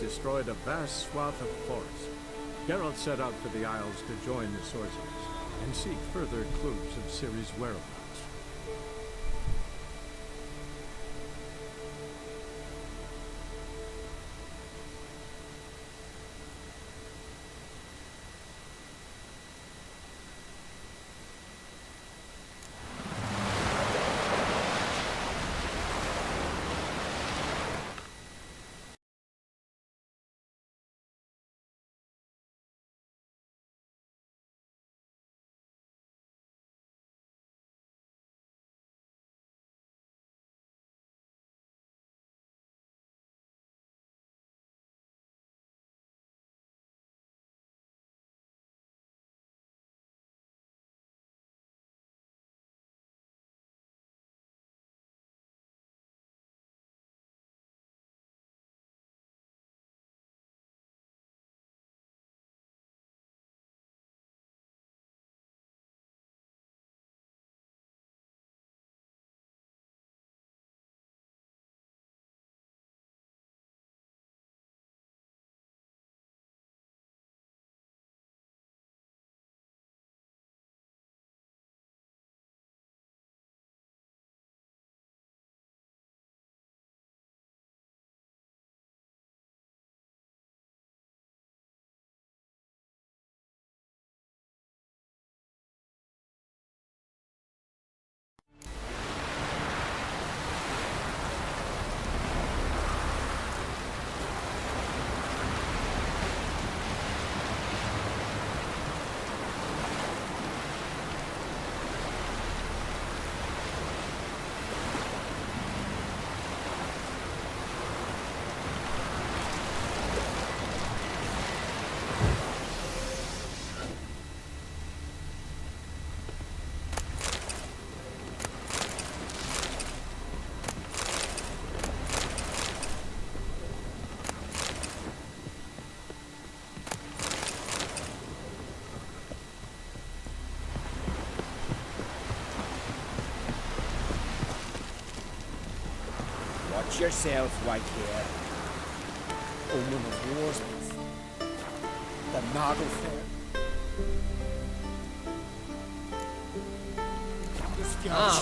destroyed a vast swath of forest. Geralt set out for the Isles to join the sorcerers and seek further clues of Ciri's whereabouts. Watch yourself, Whitehair. Omen of Warsmith. The Nagelfair.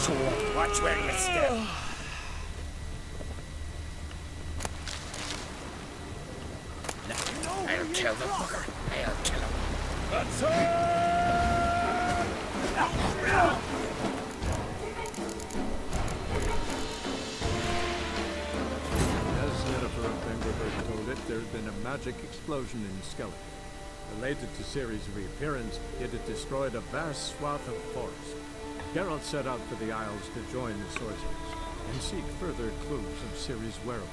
Sure, watch where you step. I'll kill the fucker. I'll kill him. That's told it, there had been a magic explosion in Skellige. Related to Ciri's reappearance, it had destroyed a vast swath of forest. Geralt set out for the Isles to join the sorcerers and seek further clues of Ciri's whereabouts.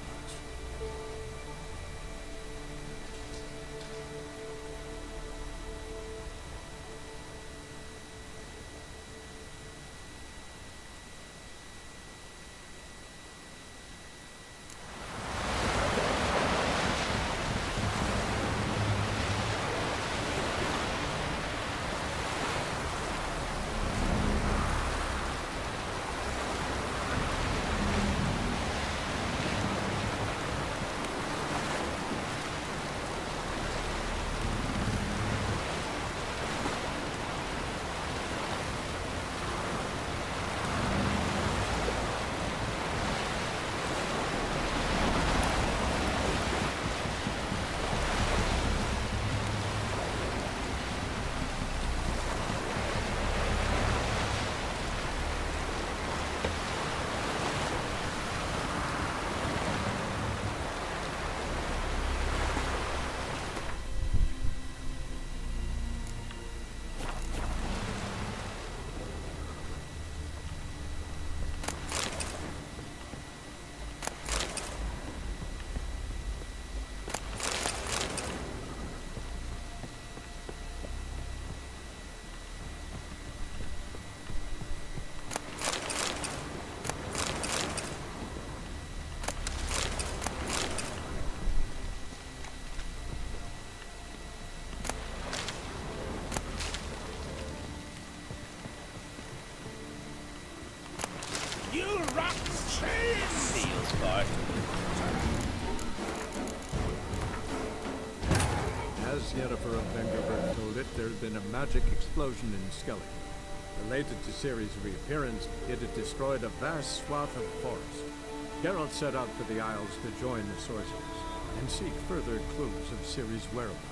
as Yennefer of Vengerberg told it, there had been a magic explosion in Skellige. Related to Ciri's reappearance, it had destroyed a vast swath of forest. Geralt set out for the Isles to join the sorcerers and seek further clues of Ciri's whereabouts.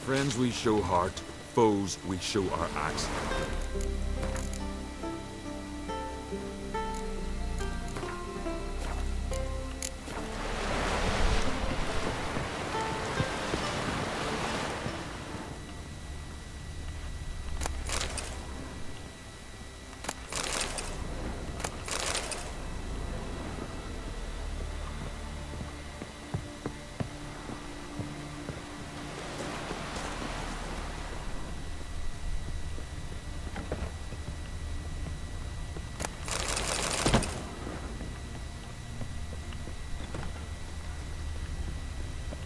Friends we show heart, foes we show our axe.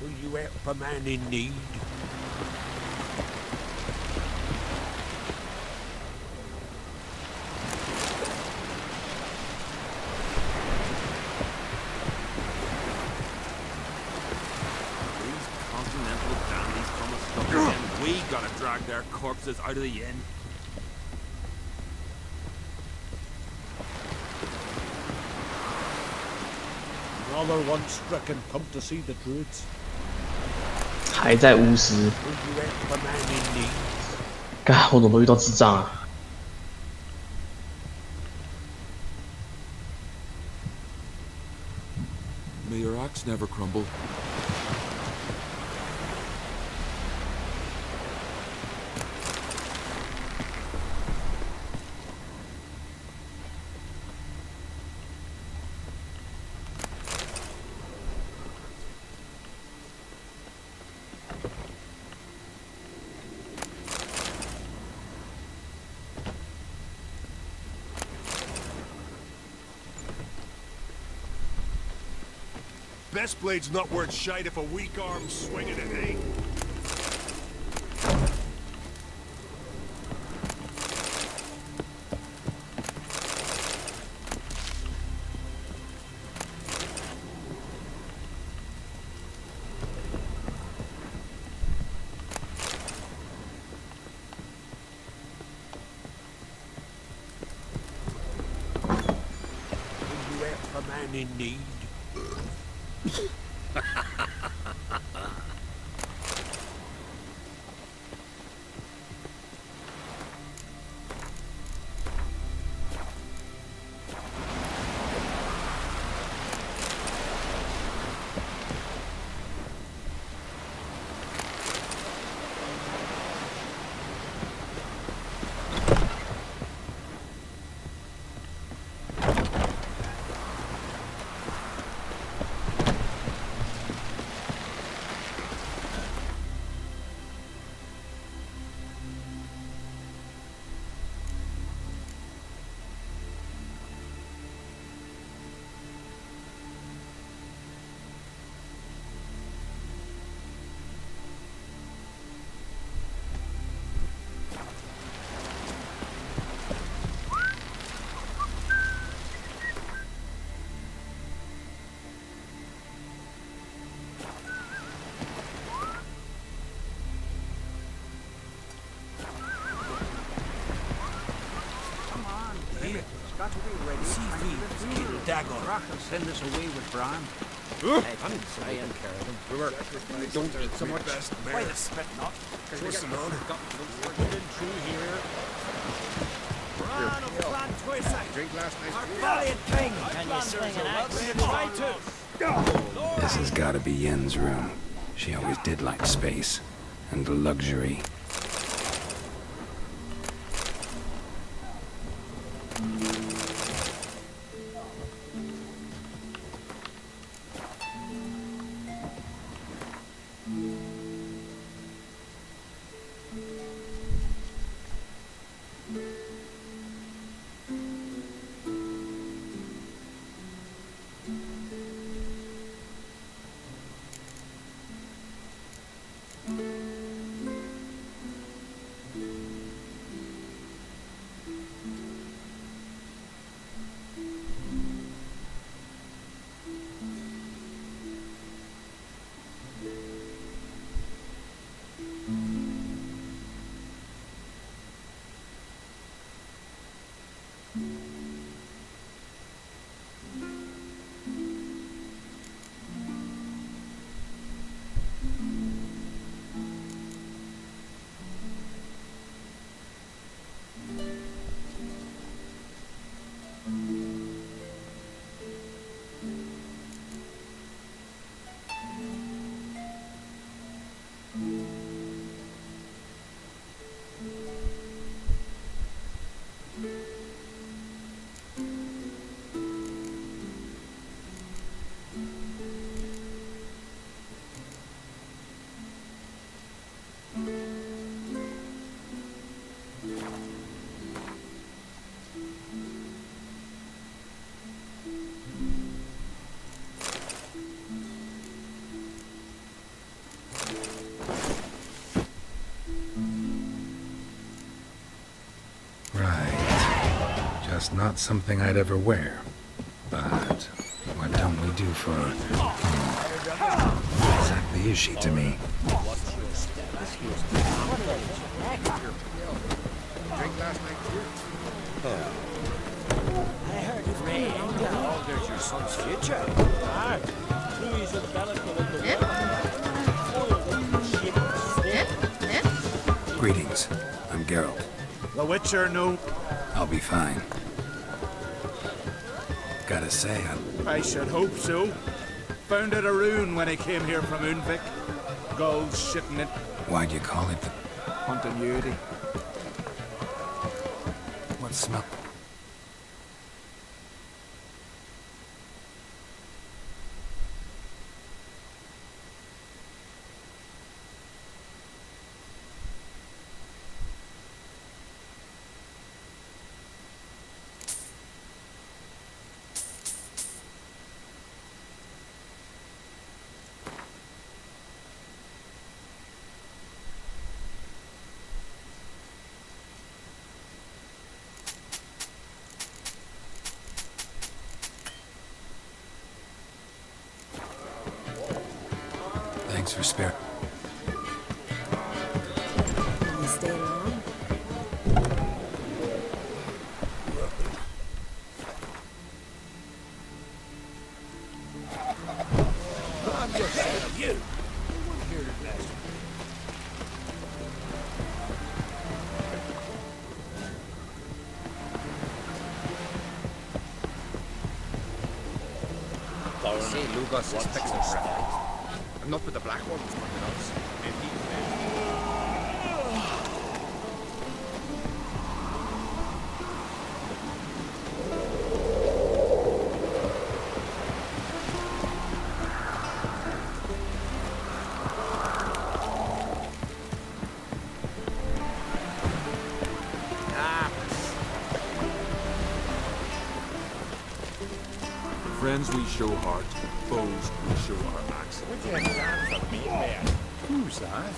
Will you help a man in need? These continental dandies come and stuff again. We gotta drag their corpses out of the inn. Another one stricken, come to see the druids. 还在巫师， Will you help a man in need? 嘎，我怎么都遇到智障啊？ May your axe never crumble. Best blade's not worth shite if a weak arm's swinging it, eh? Will you help a man in need? Got to be ready. Send us away with Bran. I didn't say I care of them. Don't eat so much. Why the spit not? What's the matter? Through here. Bran of Clan Twister. Drink last night. Our valiant king. Can you swing an axe? Try to. This has got to be Yen's room. She always did like space and luxury. Just not something I'd ever wear. But what don't we do for... What exactly is she to me? Drink last night too. I heard it rained. Oh, there's your son's future. Louis and Bellicle in the Greetings. I'm Geralt. The Witcher, no. I'll be fine. Gotta say, I should hope so. Found it a rune when I came here from Unvik. Gold shitting it. why'd you call it the... Continuity. What smell? Thanks for spare. Can you stay long? I'm just saying you. Here to blast. See, Lugos is fixing for it. Not with the black ones, but with us. Friends we show heart, foes we show our axe. Who's that?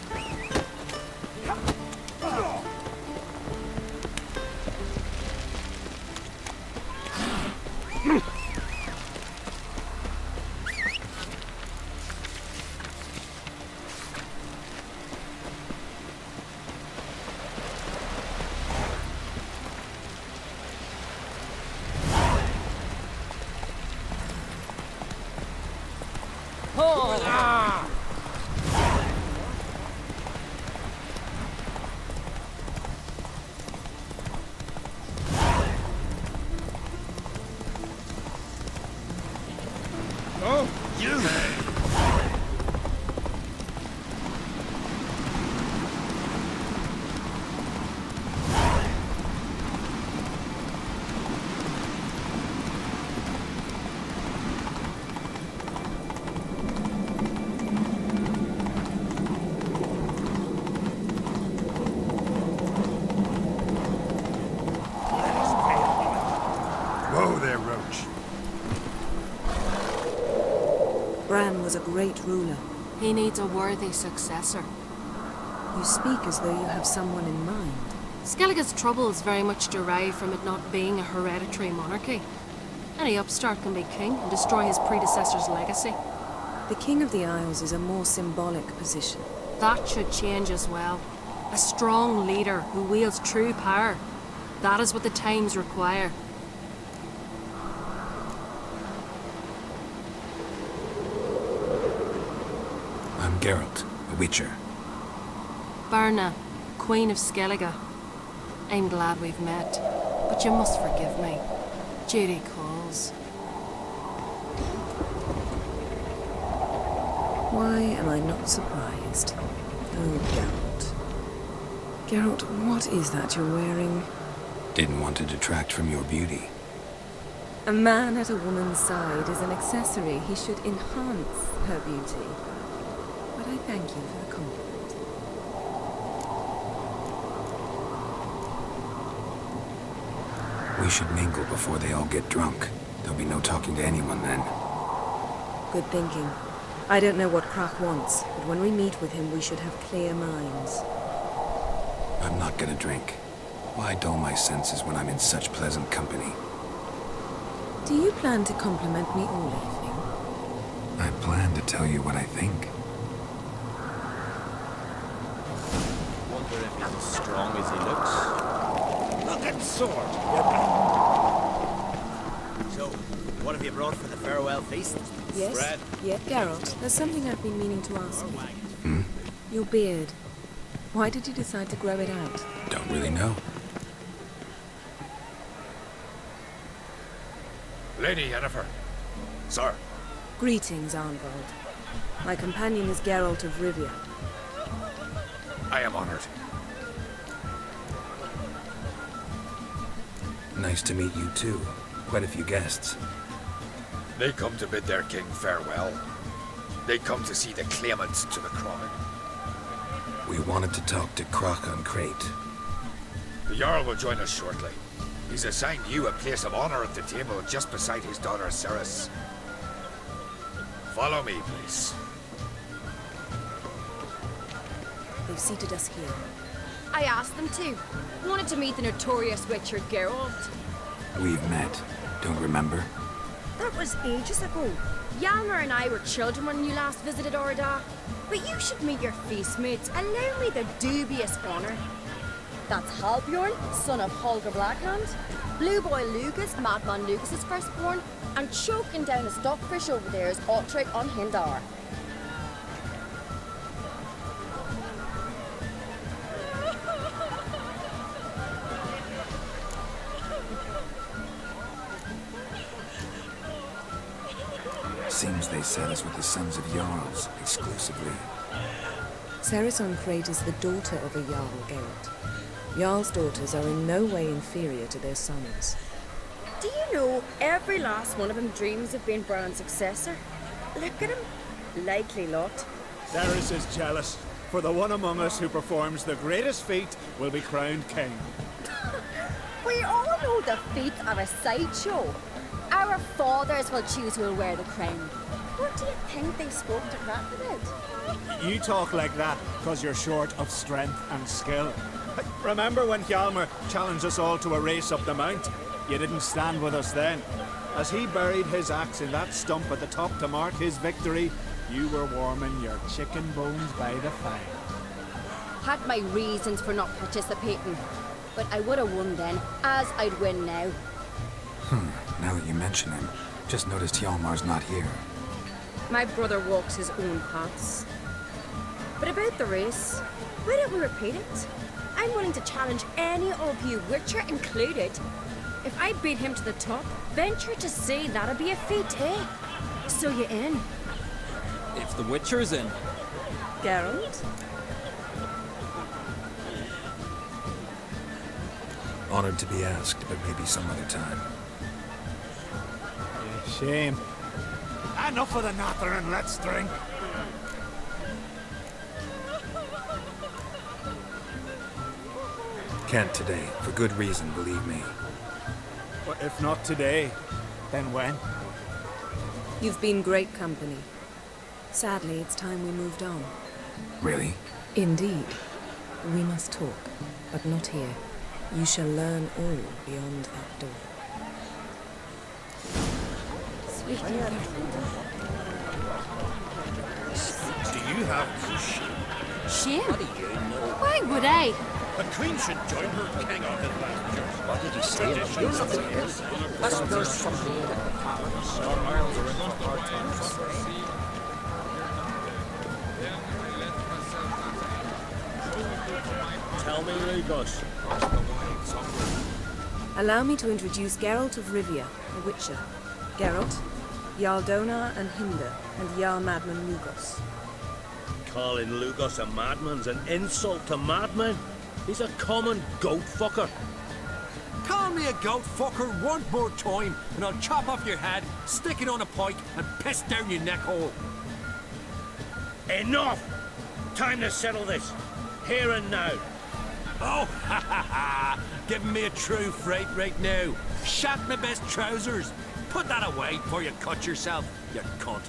man was a great ruler. He needs a worthy successor. You speak as though you have someone in mind. Skellige's troubles very much derive from it not being a hereditary monarchy. Any upstart can be king and destroy his predecessor's legacy. The King of the Isles is a more symbolic position. That should change as well. A strong leader who wields true power. That is what the times require. I'm Geralt, the Witcher. Berna, Queen of Skellige. I'm glad we've met, but you must forgive me. Duty calls. Why am I not surprised? Oh, Geralt. Geralt, what is that you're wearing? Didn't want to detract from your beauty. A man at a woman's side is an accessory. He should enhance her beauty. But I thank you for the compliment. We should mingle before they all get drunk. There'll be no talking to anyone then. Good thinking. I don't know what Krak wants, but when we meet with him, we should have clear minds. I'm not gonna drink. Why dull my senses when I'm in such pleasant company? Do you plan to compliment me all evening? I plan to tell you what I think. Wonder if he's as strong as he looks. Look at sword. So, what have you brought for the farewell feast? Yes? Bread. Yeah, Geralt, there's something I've been meaning to ask you. Hmm? Your beard. Why did you decide to grow it out? Don't really know. Lady Yennefer. Sir. Greetings, Arnvold. My companion is Geralt of Rivia. I am honored. Nice to meet you too. Quite a few guests. They come to bid their king farewell. They come to see the claimants to the crown. We wanted to talk to Krak Crate. The Jarl will join us shortly. He's assigned you a place of honor at the table just beside his daughter Ceres. Follow me, please. They've seated us here. I asked them to. Wanted to meet the notorious Witcher Geralt. We've met. Don't remember? That was ages ago. Hjalmar and I were children when you last visited Orda. But you should meet your feast mates. Allow me the dubious honor. That's Halbjorn, son of Holger Blackhand. Blue Boy Lucas, Madman Lucas's firstborn. And choking down a stockfish over there is Otrek on Hindar. Seems they set us with the sons of Jarls, exclusively. Ceres Crate is the daughter of a Jarl, Geralt. Jarl's daughters are in no way inferior to their sons. Do you know every last one of them dreams of being Bran's successor? Look at him. Likely lot. Ceres is jealous, for the one among us who performs the greatest feat will be crowned king. We all know the feats are a sideshow. Our fathers will choose who will wear the crown. What do you think they spoke to Krak about? You talk like that because you're short of strength and skill. Remember when Hjalmar challenged us all to a race up the mount? You didn't stand with us then. As he buried his axe in that stump at the top to mark his victory, you were warming your chicken bones by the fire. Had my reasons for not participating. But I would have won then, as I'd win now. Now that you mention him, just noticed Hjalmar's not here. My brother walks his own paths. But about the race, why don't we repeat it? I'm willing to challenge any of you, Witcher included. If I beat him to the top, venture to say that'd be a feat, eh? So you in? If the Witcher's in. Geralt? Honored to be asked, but maybe some other time. Shame. Enough of the natter and let's drink. Can't today, for good reason, believe me. But if not today, then when? You've been great company. Sadly, it's time we moved on. Really? Indeed. We must talk, but not here. You shall learn all beyond that door. Sweet. Do you have shame? Shame? What do you know? Why would I? The Queen should join her king on his adventures. What did you say? Us burst from being at the palace. Our isles are in for hard times. Tell me, Lugos. Allow me to introduce Geralt of Rivia, a Witcher. Geralt, Jarl Donar and Hinder, and Jarl Madman Lugos. Calling Lugos a madman's an insult to madmen. He's a common goat fucker. Call me a goat fucker one more time, and I'll chop off your head, stick it on a pike, and piss down your neck hole. Enough! Time to settle this. Here and now. Oh, ha ha ha! Giving me a true fright right now. Shat my best trousers. Put that away before you cut yourself, you cunt.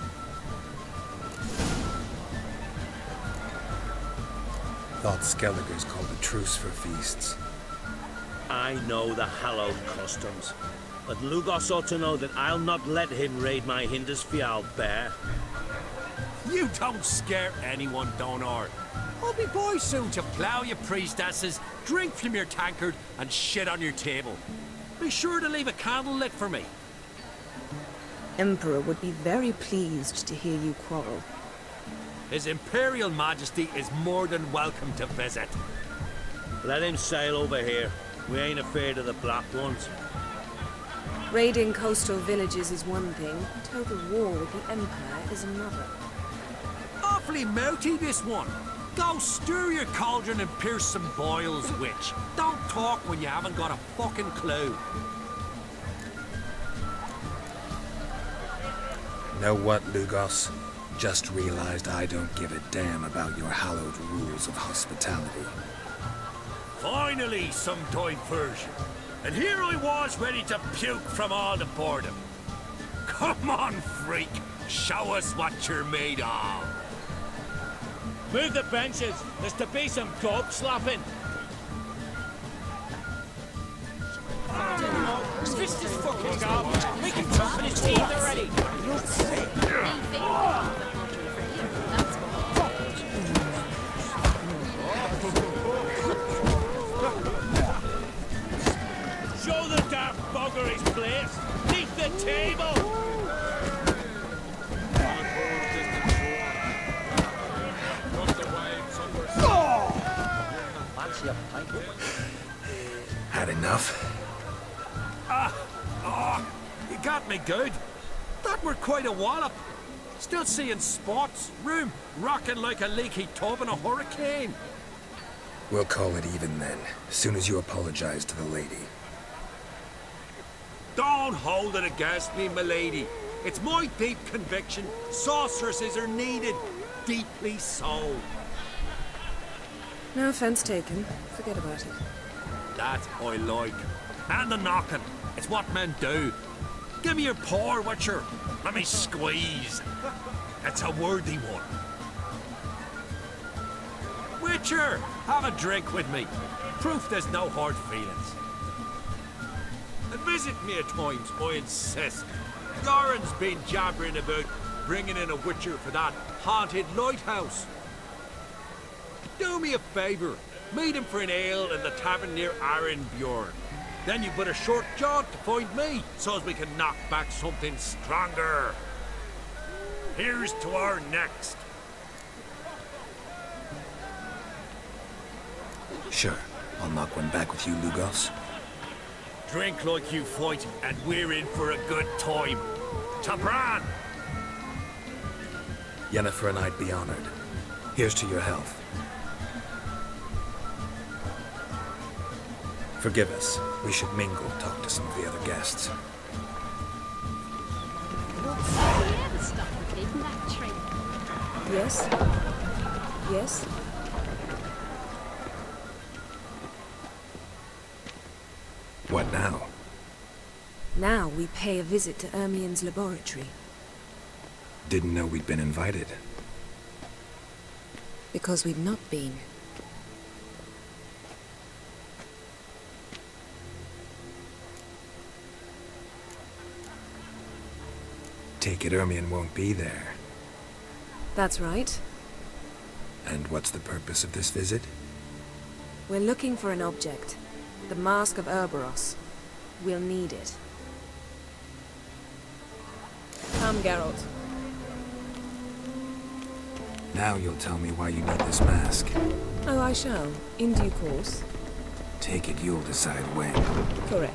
Thought Skelliger's called a truce for feasts. I know the hallowed customs, but Lugos ought to know that I'll not let him raid my Hindisfial bear. You don't scare anyone, Donar. I'll be boy soon to plough your priestesses, drink from your tankard, and shit on your table. Be sure to leave a candle lit for me. Emperor would be very pleased to hear you quarrel. His Imperial Majesty is more than welcome to visit. Let him sail over here. We ain't afraid of the Black Ones. Raiding coastal villages is one thing. Total war with the Empire is another. Awfully mouty, this one. Go stir your cauldron and pierce some boils, witch. Don't talk when you haven't got a fucking clue. Know what, Lugos? Just realized I don't give a damn about your hallowed rules of hospitality. Finally, some diversion. And here I was ready to puke from all the boredom. Come on, freak. Show us what you're made of. Move the benches. There's to be some gob slapping. Fist is fucking garbage. We can chop in his teeth already. Show the damn bugger his place. Leave the table. Had enough? You got me good. That were quite a wallop. Still seeing spots, room rocking like a leaky tub in a hurricane. We'll call it even then, as soon as you apologize to the lady. Don't hold it against me, milady. It's my deep conviction sorceresses are needed. Deeply so. No offense taken. Forget about it. That I like. And the knocking. It's what men do. Give me your paw, Witcher. Let me squeeze. It's a worthy one. Witcher, have a drink with me. Proof there's no hard feelings. And visit me at times, I insist. Lauren's been jabbering about bringing in a Witcher for that haunted lighthouse. Do me a favour. Meet him for an ale in the tavern near Arenbjorn. Then you put a short jaunt to find me, so as we can knock back something stronger. Here's to our next. Sure, I'll knock one back with you, Lugos. Drink like you fight, and we're in for a good time. Tabran! Yennefer and I'd be honored. Here's to your health. Forgive us. We should mingle, talk to some of the other guests. Yes? Yes? What now? Now we pay a visit to Ermien's laboratory. Didn't know we'd been invited. Because we've not been. Take it Ermion won't be there. That's right. And what's the purpose of this visit? We're looking for an object. The Mask of Cerberus. We'll need it. Come, Geralt. Now you'll tell me why you need this mask. Oh, I shall. In due course. Take it you'll decide when. Correct.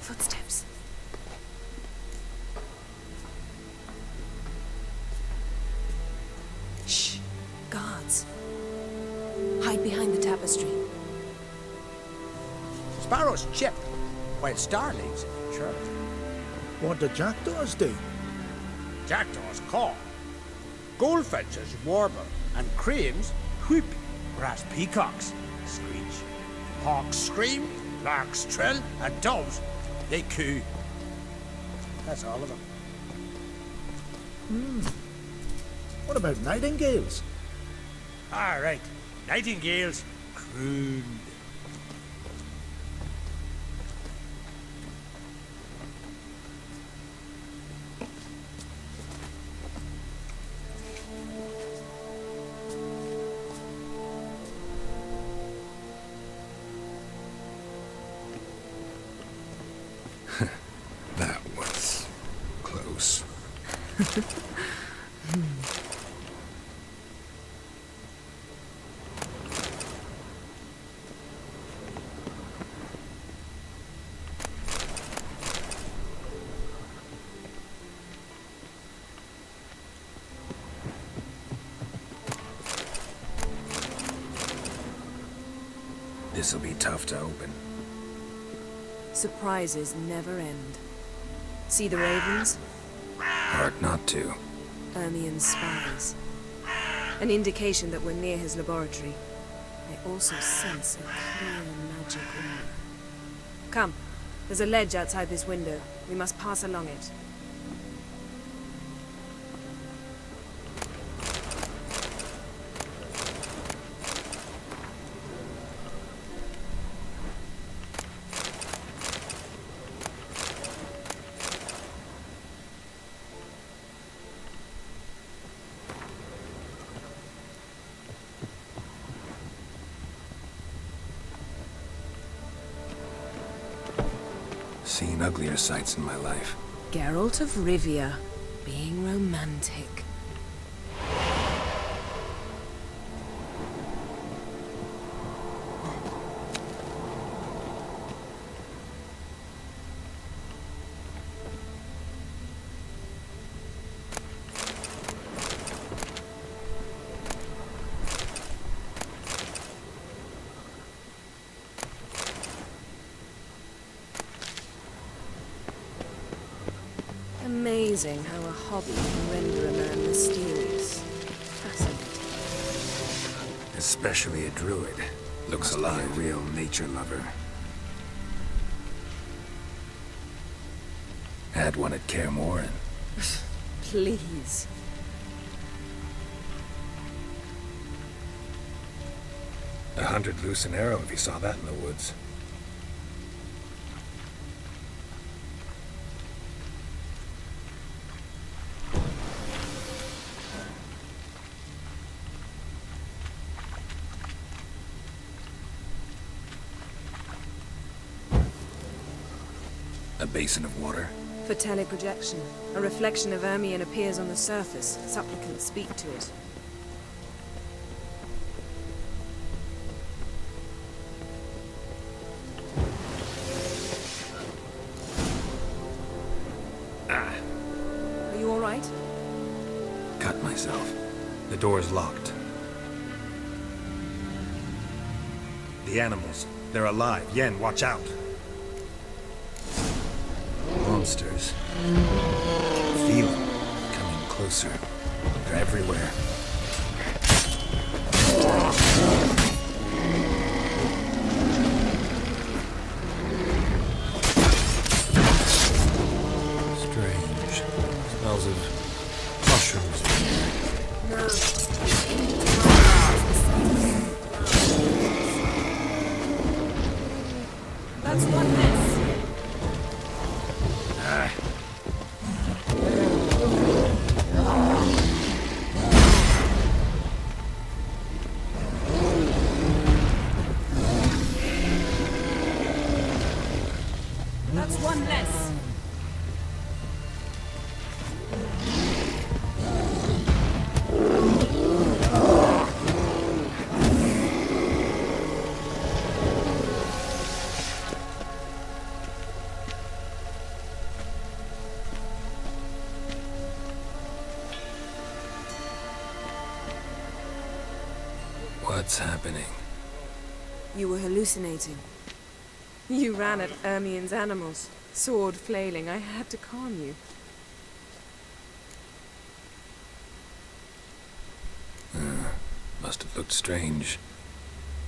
Footsteps. Shh. Guards. Hide behind the tapestry. Sparrows chip, while starlings chirp. What do jackdaws do? Jackdaws caw. Goldfinches warble, and cranes whoop, whereas peacocks screech. Hawks scream, larks trill, and doves, they coo. That's all of them. What about nightingales? All right, nightingales croon. That was close. This'll be tough to open. Surprises never end. See the ravens? Hard not to. Ermion's spies. An indication that we're near his laboratory. I also sense a clear magic aura. Come, there's a ledge outside this window. We must pass along it. Seen uglier sights in my life. Geralt of Rivia, being romantic. Amazing how a hobby can render a man mysterious. Fascinating. Especially a druid. Looks like a real nature lover. Had one at Kaer Morhen. Please. $100 loose an arrow if you saw that in the woods. basin of water? For teleprojection, a reflection of Ermion appears on the surface. Supplicants speak to it. Are you all right? Cut myself. The door's locked. The animals. They're alive. Yen, watch out. Monsters. Feel them. Coming closer. They're everywhere. Strange. Smells of mushrooms. That's one less. That's one less. What's happening? You were hallucinating. You ran at Ermion's animals, sword flailing. I had to calm you. Must have looked strange.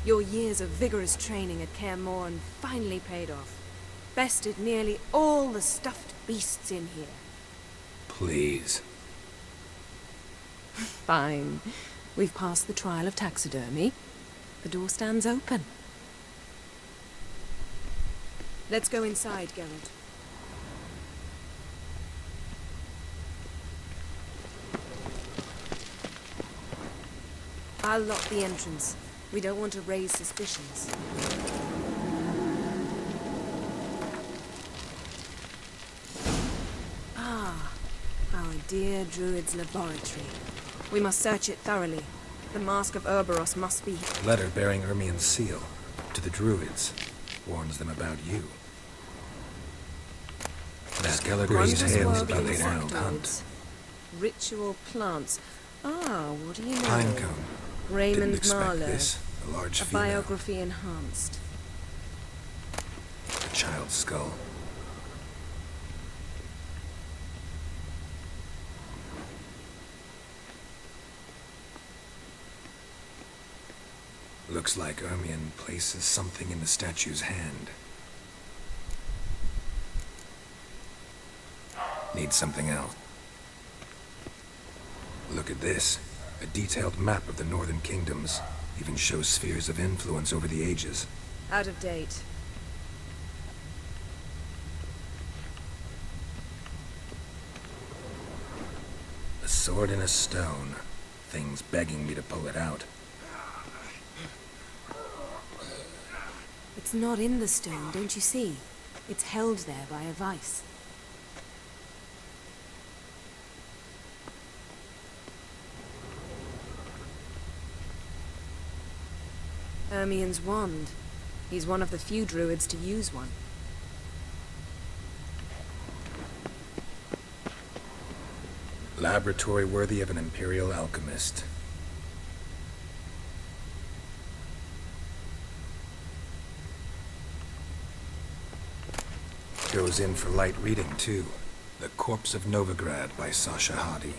Your years of vigorous training at Kaer Morhen finally paid off. Bested nearly all the stuffed beasts in here. Please. Fine. We've passed the trial of taxidermy. The door stands open. Let's go inside, Geralt. I'll lock the entrance. We don't want to raise suspicions. Ah, our dear Druid's laboratory. We must search it thoroughly. The Mask of Urboros must be... A letter bearing Ermion's seal to the Druids. Warns them about you. That Gallagher's tales about the wild hunt. Ritual plants. Ah, what do you know? Pinecone. Raymond Didn't expect Marlowe. this. A large A female. biography enhanced. A child's skull. Looks like Ermion places something in the statue's hand. Need something else. Look at this. A detailed map of the Northern Kingdoms. Even shows spheres of influence over the ages. Out of date. A sword in a stone. Thing's begging me to pull it out. It's not in the stone, don't you see? It's held there by a vice. Ermion's wand. He's one of the few druids to use one. Laboratory worthy of an imperial alchemist. Goes in for light reading, too. The Corpse of Novigrad by Sasha Hadi.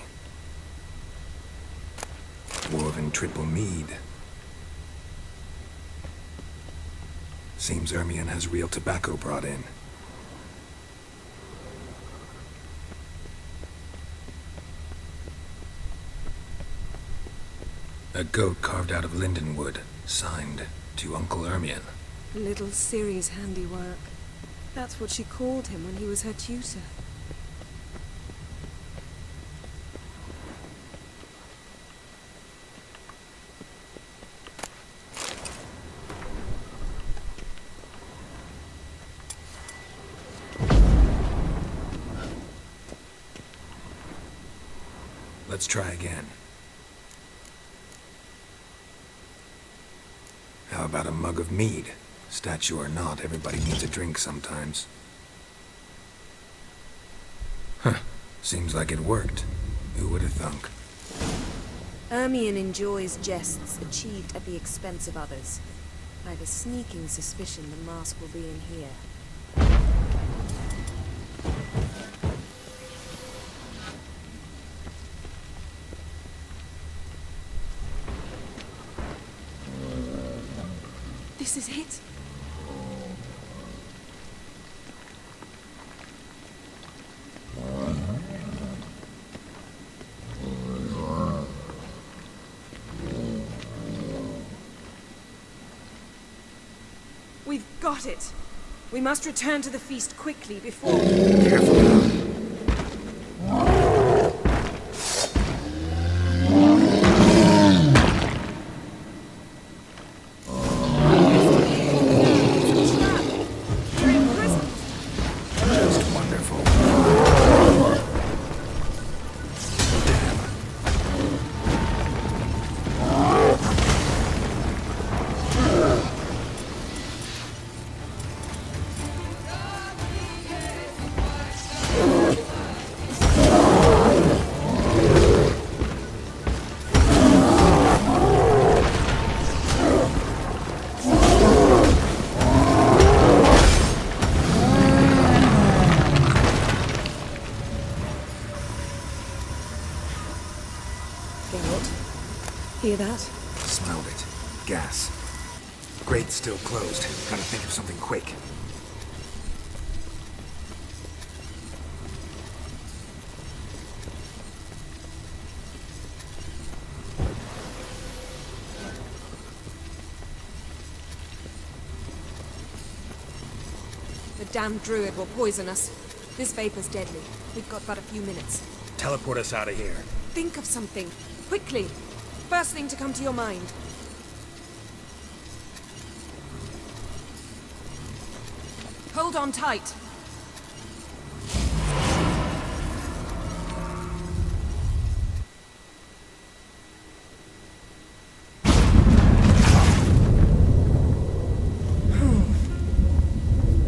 Dwarven triple mead. Seems Ermion has real tobacco brought in. A goat carved out of linden wood, signed to Uncle Ermion. Little Ciri's handiwork. That's what she called him when he was her tutor. Let's try again. How about a mug of mead? Statue or not, everybody needs a drink sometimes. Huh. Seems like it worked. Who would have thunk? Ermion enjoys jests achieved at the expense of others. I have a sneaking suspicion the mask will be in here. This is it. We've got it. We must return to the feast quickly before... Careful now. Hear that? Smelled it. Gas. Grate's still closed. Gotta think of something quick. The damned druid will poison us. This vapor's deadly. We've got but a few minutes. Teleport us out of here. Think of something. Quickly. First thing to come to your mind. Hold on tight.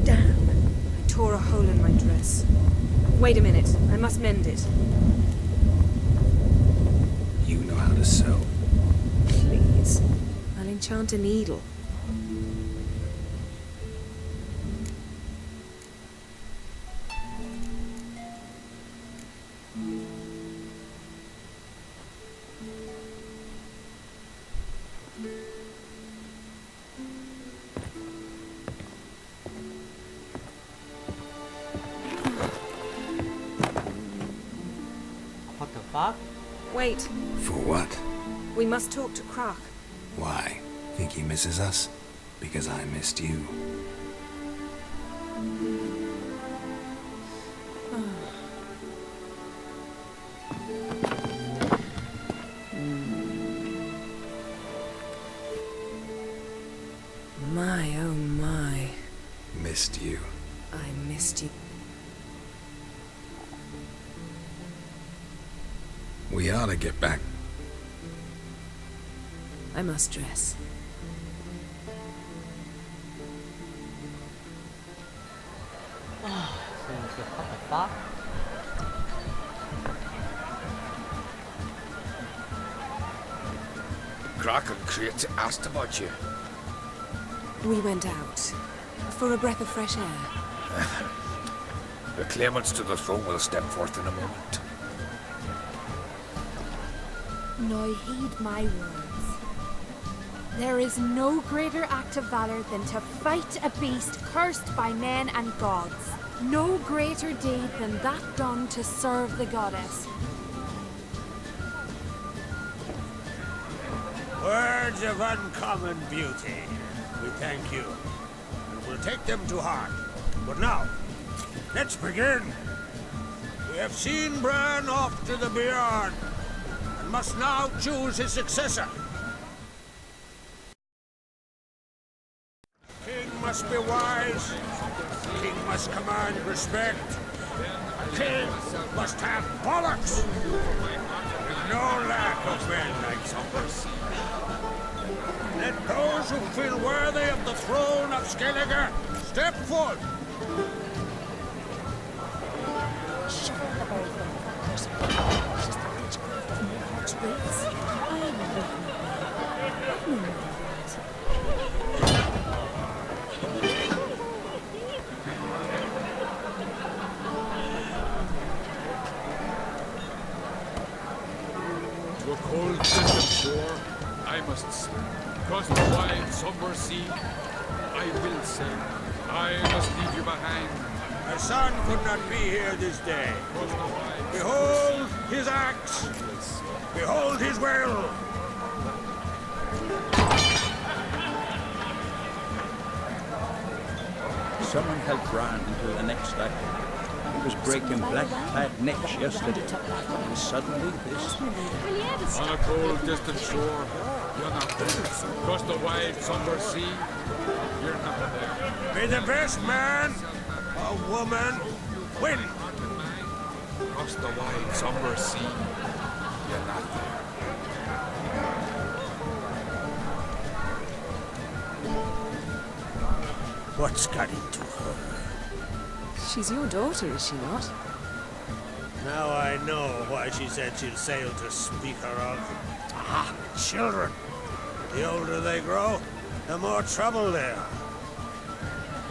Damn. I tore a hole in my dress. Wait a minute. I must mend it. You know how to sew. Please. I'll enchant a needle. What the fuck? Wait. For what? We must talk to Krak. Why? Think he misses us? Because I missed you. My, oh my. Missed you. I missed you. We ought to get back. I must dress. What the fuck? Kraken Crate asked about you. We went out. For a breath of fresh air. The claimants to the throne will step forth in a moment. Now heed my words. There is no greater act of valor than to fight a beast cursed by men and gods. No greater deed than that done to serve the goddess. Words of uncommon beauty. We thank you. And we'll take them to heart. But now, let's begin. We have seen Bran off to the beyond, and must now choose his successor. King must be wise. King must command respect. A king must have bollocks. no lack of men like Somers. Let those who feel worthy of the throne of Skellige step forth. To a cold, distant shore, I must sail. Across the wide, somber sea, I will sail. I must leave you behind. My son could not be here this day. Behold his axe! Behold his will! Someone helped Bran into the next act. He was breaking black-clad necks yesterday, and suddenly this... On a cold, distant shore, you're not there. Across the wide, somber sea, you're not there. May the best man or woman win! Across the wide, somber sea, you're not there. What's got into her? She's your daughter, is she not? Now I know why she said she'll sail to speak her of. Ah, children. The older they grow, the more trouble they are.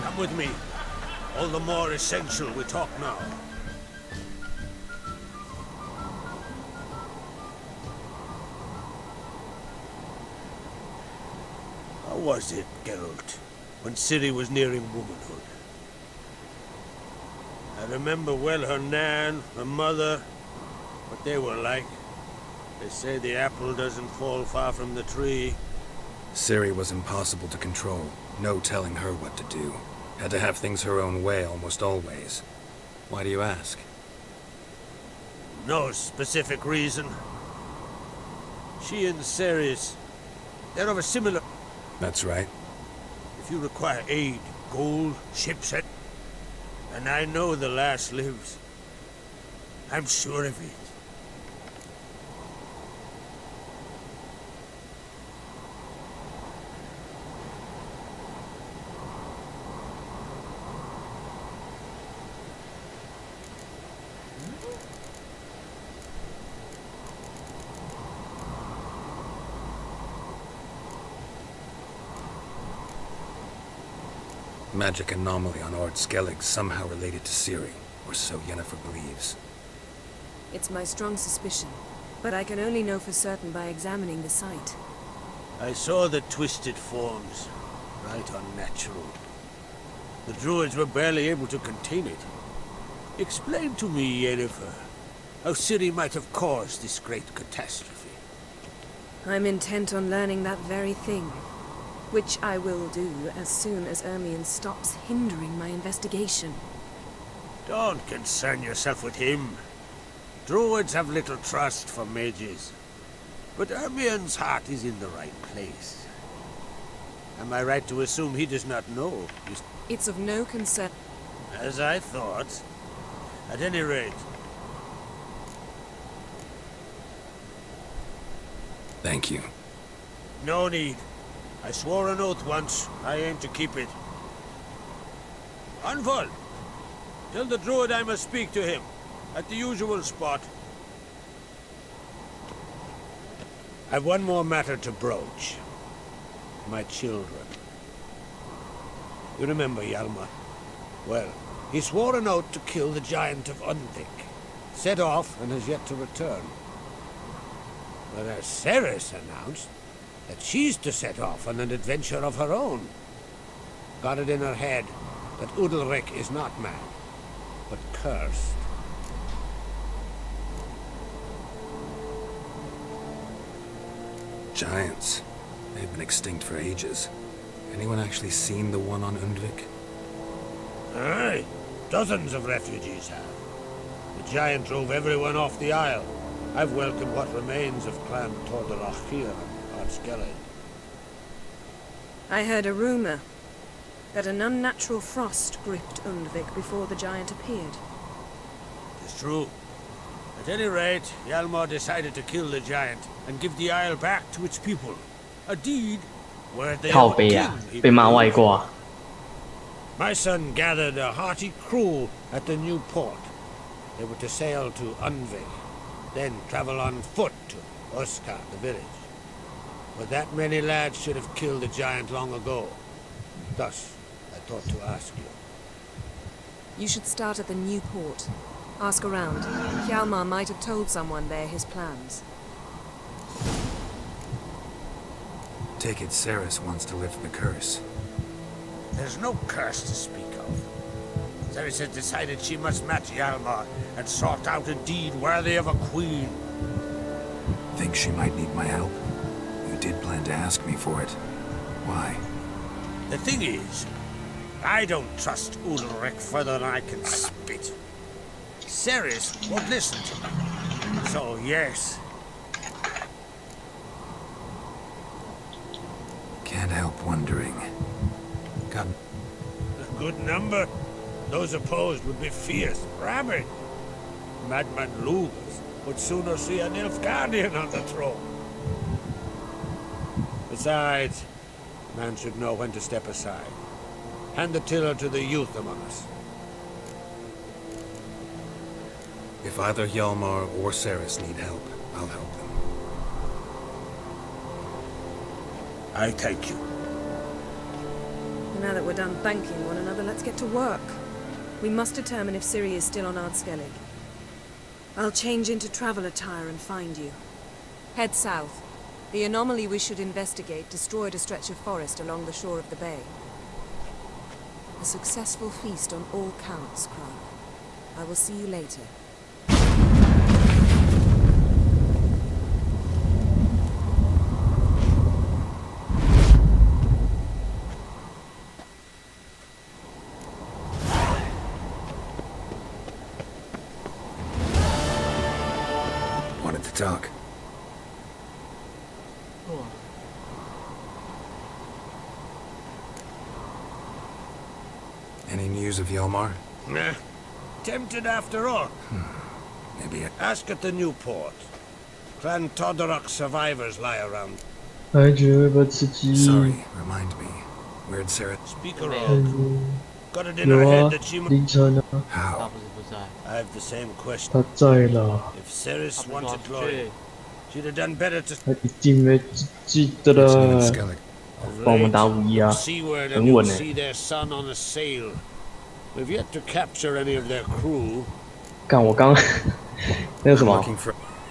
Come with me. All the more essential we talk now. How was it, Geralt, when Ciri was nearing womanhood? I remember well her nan, her mother, what they were like. They say the apple doesn't fall far from the tree. Ciri was impossible to control. No telling her what to do. Had to have things her own way almost always. Why do you ask? No specific reason. She and Ceres, they're of a similar... That's right. If you require aid, gold, ships, and I know the lass lives, I'm sure of it. Magic anomaly on Ord Skellig somehow related to Ciri, or so Yennefer believes. It's my strong suspicion, but I can only know for certain by examining the site. I saw the twisted forms, right unnatural. The druids were barely able to contain it. Explain to me, Yennefer, how Ciri might have caused this great catastrophe. I'm intent on learning that very thing. Which I will do as soon as Ermion stops hindering my investigation. Don't concern yourself with him. Druids have little trust for mages. But Ermion's heart is in the right place. Am I right to assume he does not know? It's of no concern. As I thought. At any rate. Thank you. No need. I swore an oath once. I aim to keep it. Anvol! Tell the druid I must speak to him. At the usual spot. I've one more matter to broach. My children. You remember Hjalmar? Well, he swore an oath to kill the giant of Undvik. Set off and has yet to return. Whereas Ceres announced that she's to set off on an adventure of her own. Got it in her head that Udalric is not mad, but cursed. Giants. They've been extinct for ages. Anyone actually seen the one on Undvik? Aye, dozens of refugees have. The giant drove everyone off the isle. I've welcomed what remains of Clan Tordalachir and Ord Skellig. I heard a rumor that an unnatural frost gripped Undvik before the giant appeared. It's true. At any rate, Hjalmar decided to kill the giant and give the isle back to its people. A deed worthy 靠 of a 背啊， king, he 被骂外 believed. 挂。 My son gathered a hearty crew at the new port. They were to sail to Unvik, then travel on foot to Oska, the village. But that many lads should have killed the giant long ago. Thus, I thought to ask you. You should start at the new port. Ask around. Hjalmar might have told someone there his plans. Take it Ceres wants to lift the curse. There's no curse to speak of. Ceres has decided she must match Hjalmar and sought out a deed worthy of a queen. Think she might need my help? You did plan to ask me for it. Why? The thing is, I don't trust Ulrich further than I can spit. Ceres won't listen to me. So, yes. Can't help wondering. Got A good number. Those opposed would be fierce, rabid. Madman Lugas would sooner see an Nilfgaardian on the throne. Besides, man should know when to step aside. Hand the tiller to the youth among us. If either Hjalmar or Ceres need help, I'll help them. I thank you. Now that we're done thanking one another, let's get to work. We must determine if Ciri is still on Ardskellig. I'll change into travel attire and find you. Head south. The anomaly we should investigate destroyed a stretch of forest along the shore of the bay. A successful feast on all counts, Krog. I will see you later. wanted to talk. Any news of Hjalmar? Nah. Tempted after all. Maybe I... Ask at the new port. Clan Todorok survivors lie around. Sorry, remind me. Where'd Sarah... Speak her own. Got it in her head that she must... How? I have the same question. 他在了， If Ceres wanted glory, she'd have done better to... 他一定没记得了。帮我们打5-1啊， Seaward 很 and 稳 you'll 诶。 see their son on a sail. We've yet to capture any of their crew. 干我刚那个什么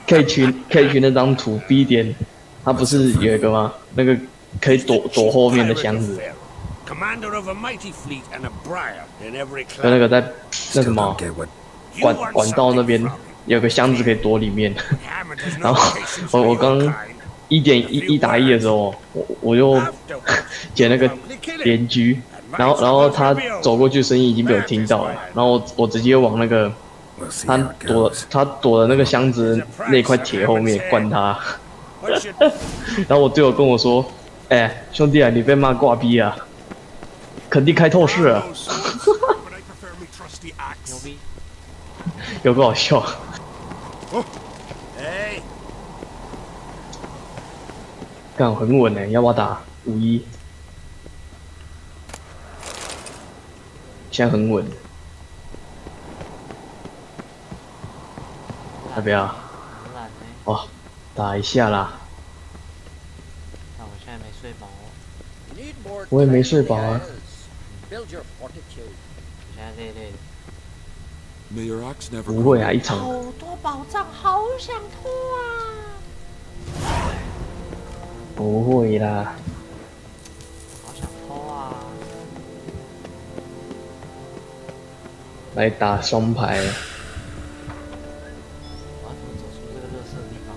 K 群那张图 B 点，它不是有一个吗？那个可以躲后面的箱子， Commander of a mighty fleet and a briar in every 就 clan. 那个在那什么管道那边有个箱子可以躲里面。然后我刚1.1打1的时候，我就捡那个连狙，然后他走过去声音已经被我听到了，然后我直接往那个他躲的那个箱子那块铁后面灌他。然后我队友跟我说：“哎，兄弟啊，你被骂挂逼啊，肯定开透视了。”有个好笑。干很稳诶，要不要打5-1？现在很稳。要不要？哦，打一下啦。我现在没睡饱哦。我也没睡饱啊。我现在累累的。不会啊，一场。好多宝藏，好想吐啊！不会啦。好想偷啊！来打双排。我要怎么走出这个垃圾的地方？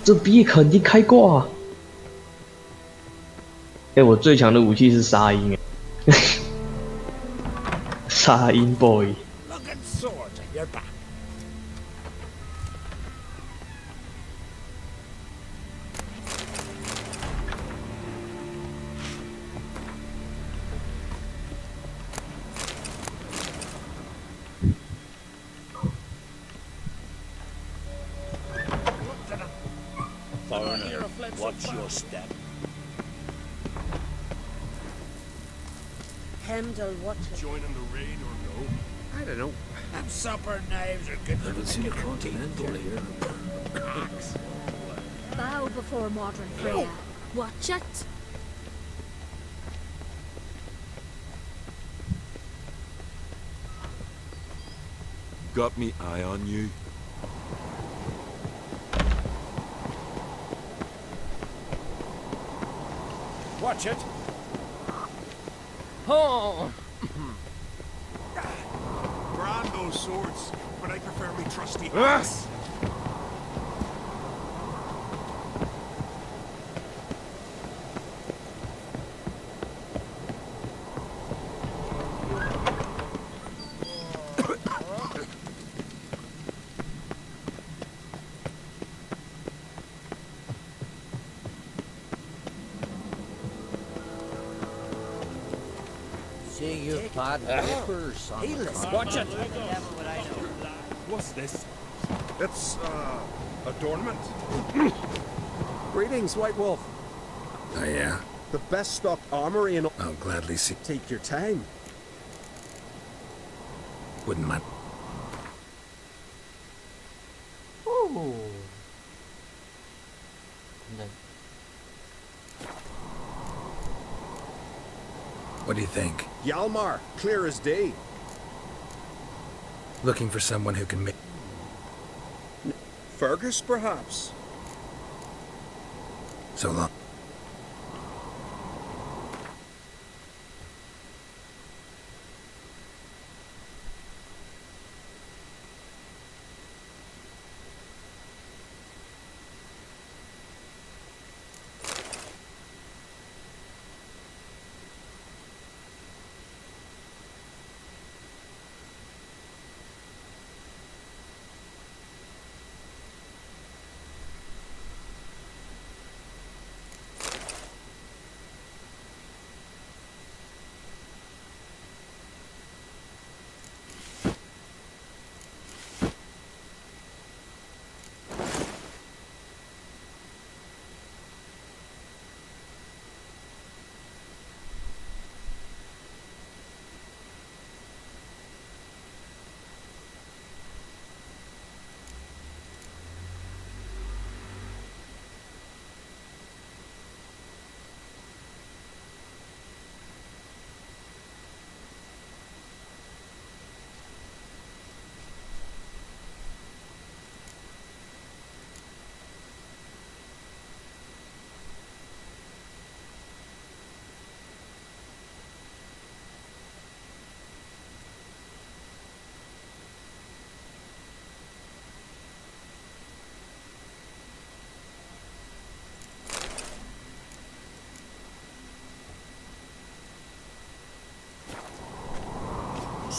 这 B 肯定开挂啊！哎，我最强的武器是沙鹰哎，沙鹰 boy。 Look at swords at your back. Watch your step. Hemdall, watch it. Joining the raid or no? I don't know. Them supper knives are good for Haven't seen a picking continental teeth. here. Axe. Bow before modern Freya. Watch it. Got me eye on you. Watch it. Oh! Grand those swords, but I prefer me trusty Yes! See you bad papers on the Heedless. car. Watch it. What's this? It's, adornment. Greetings, White Wolf. Oh, yeah? The best stocked armory in. I'll gladly see. Take your time. Wouldn't mind. Ooh. No. What do you think? Yalmar, clear as day. Looking for someone who can make... Fergus, perhaps? So long.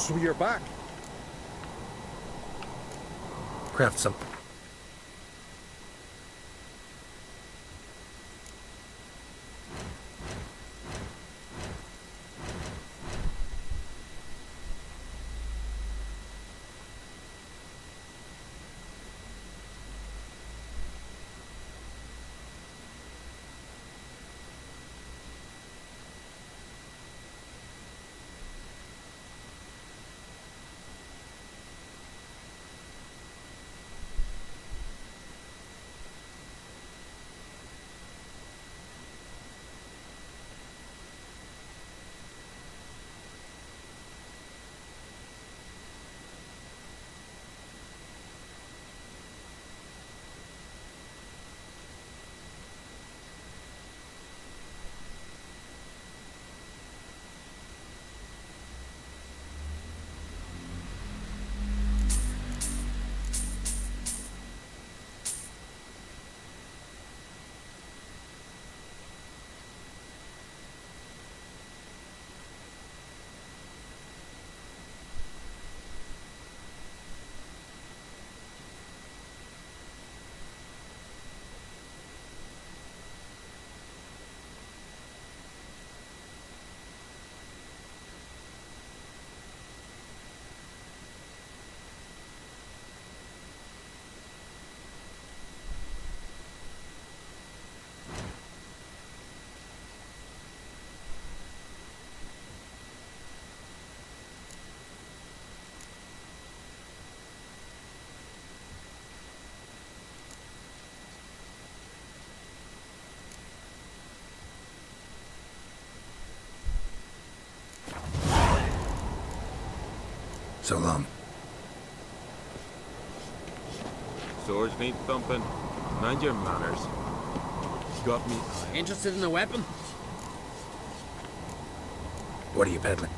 So you're back. Craft something. So long. Swords need thumping. Mind your manners. Got me. Interested in a weapon? What are you peddling?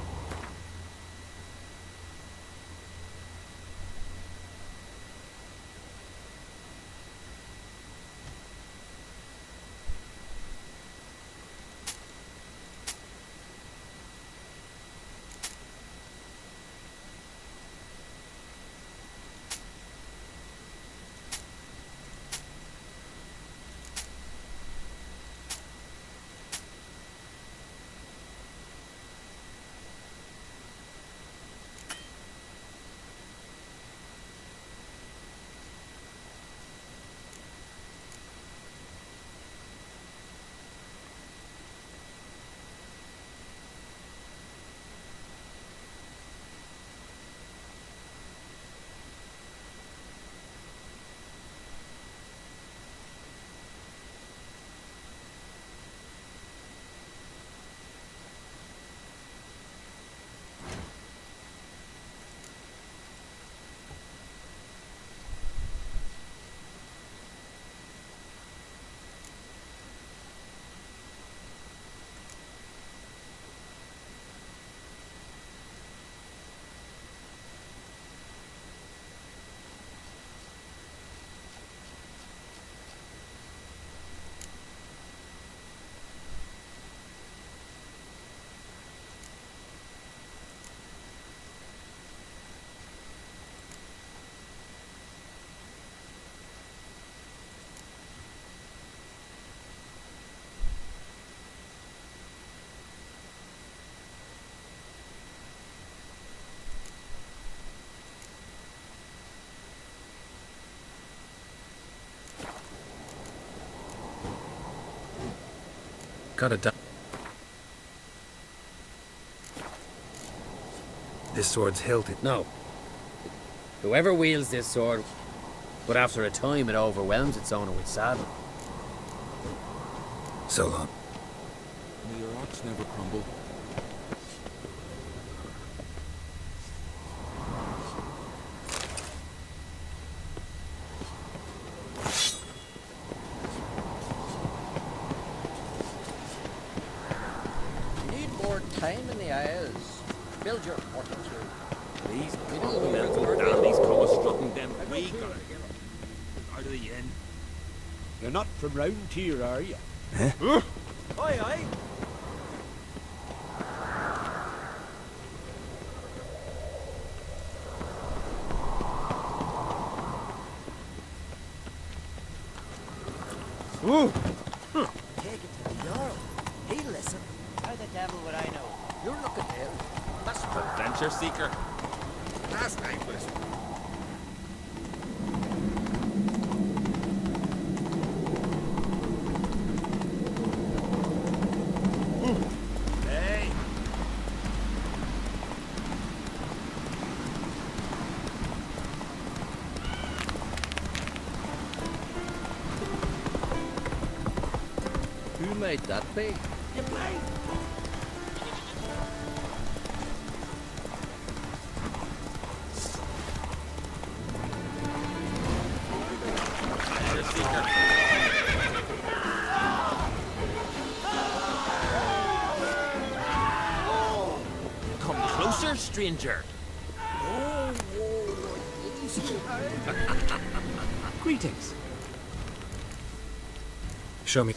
Gotta die. This sword's hilted. No. Whoever wields this sword, but after a time it overwhelms its owner with sadness. So long. May your rocks never crumble. Time in the Isles. Build your fortitude. These dandies come a strutting them. We gotta get out of the inn. You're not from round here, are you? Eh? Aye, aye. Ooh! Take it to the Jarl. He'll listen. How the devil would I know? You're looking at him. That's the adventure seeker. Last night was... Hey. Who might that be? You play. Come closer, stranger. Greetings. Show me.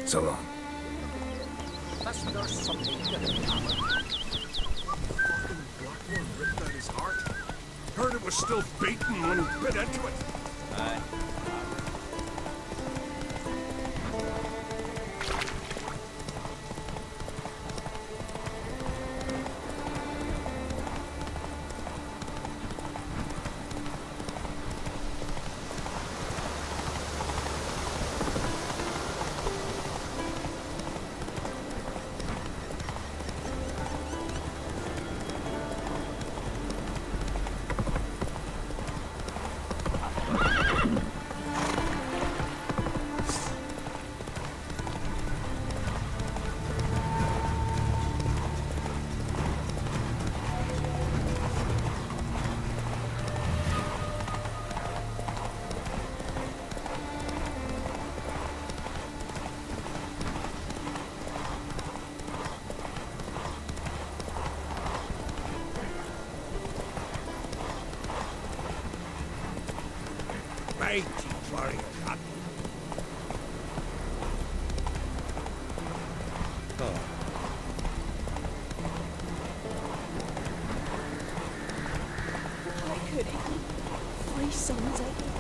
So long. Must there's something in the tower. Fucking black one ripped out his heart. Heard it was still beating when he bit into it. Aye. mighty warrior, not I could eat 3 sons every day.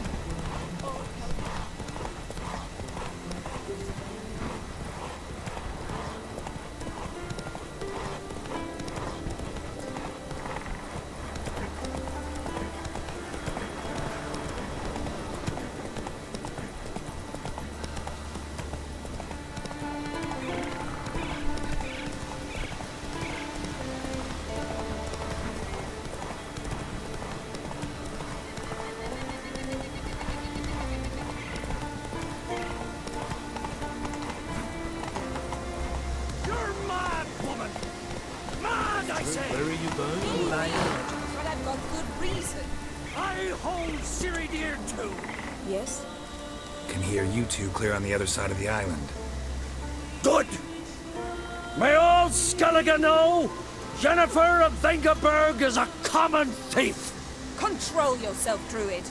Oh, where are you going? but I've got good reason. I hold Ciri dear too. Yes? Can hear you two clear on the other side of the island. Good! May all Skellige know Jennifer of Vengerberg is a common thief! Control yourself, Druid.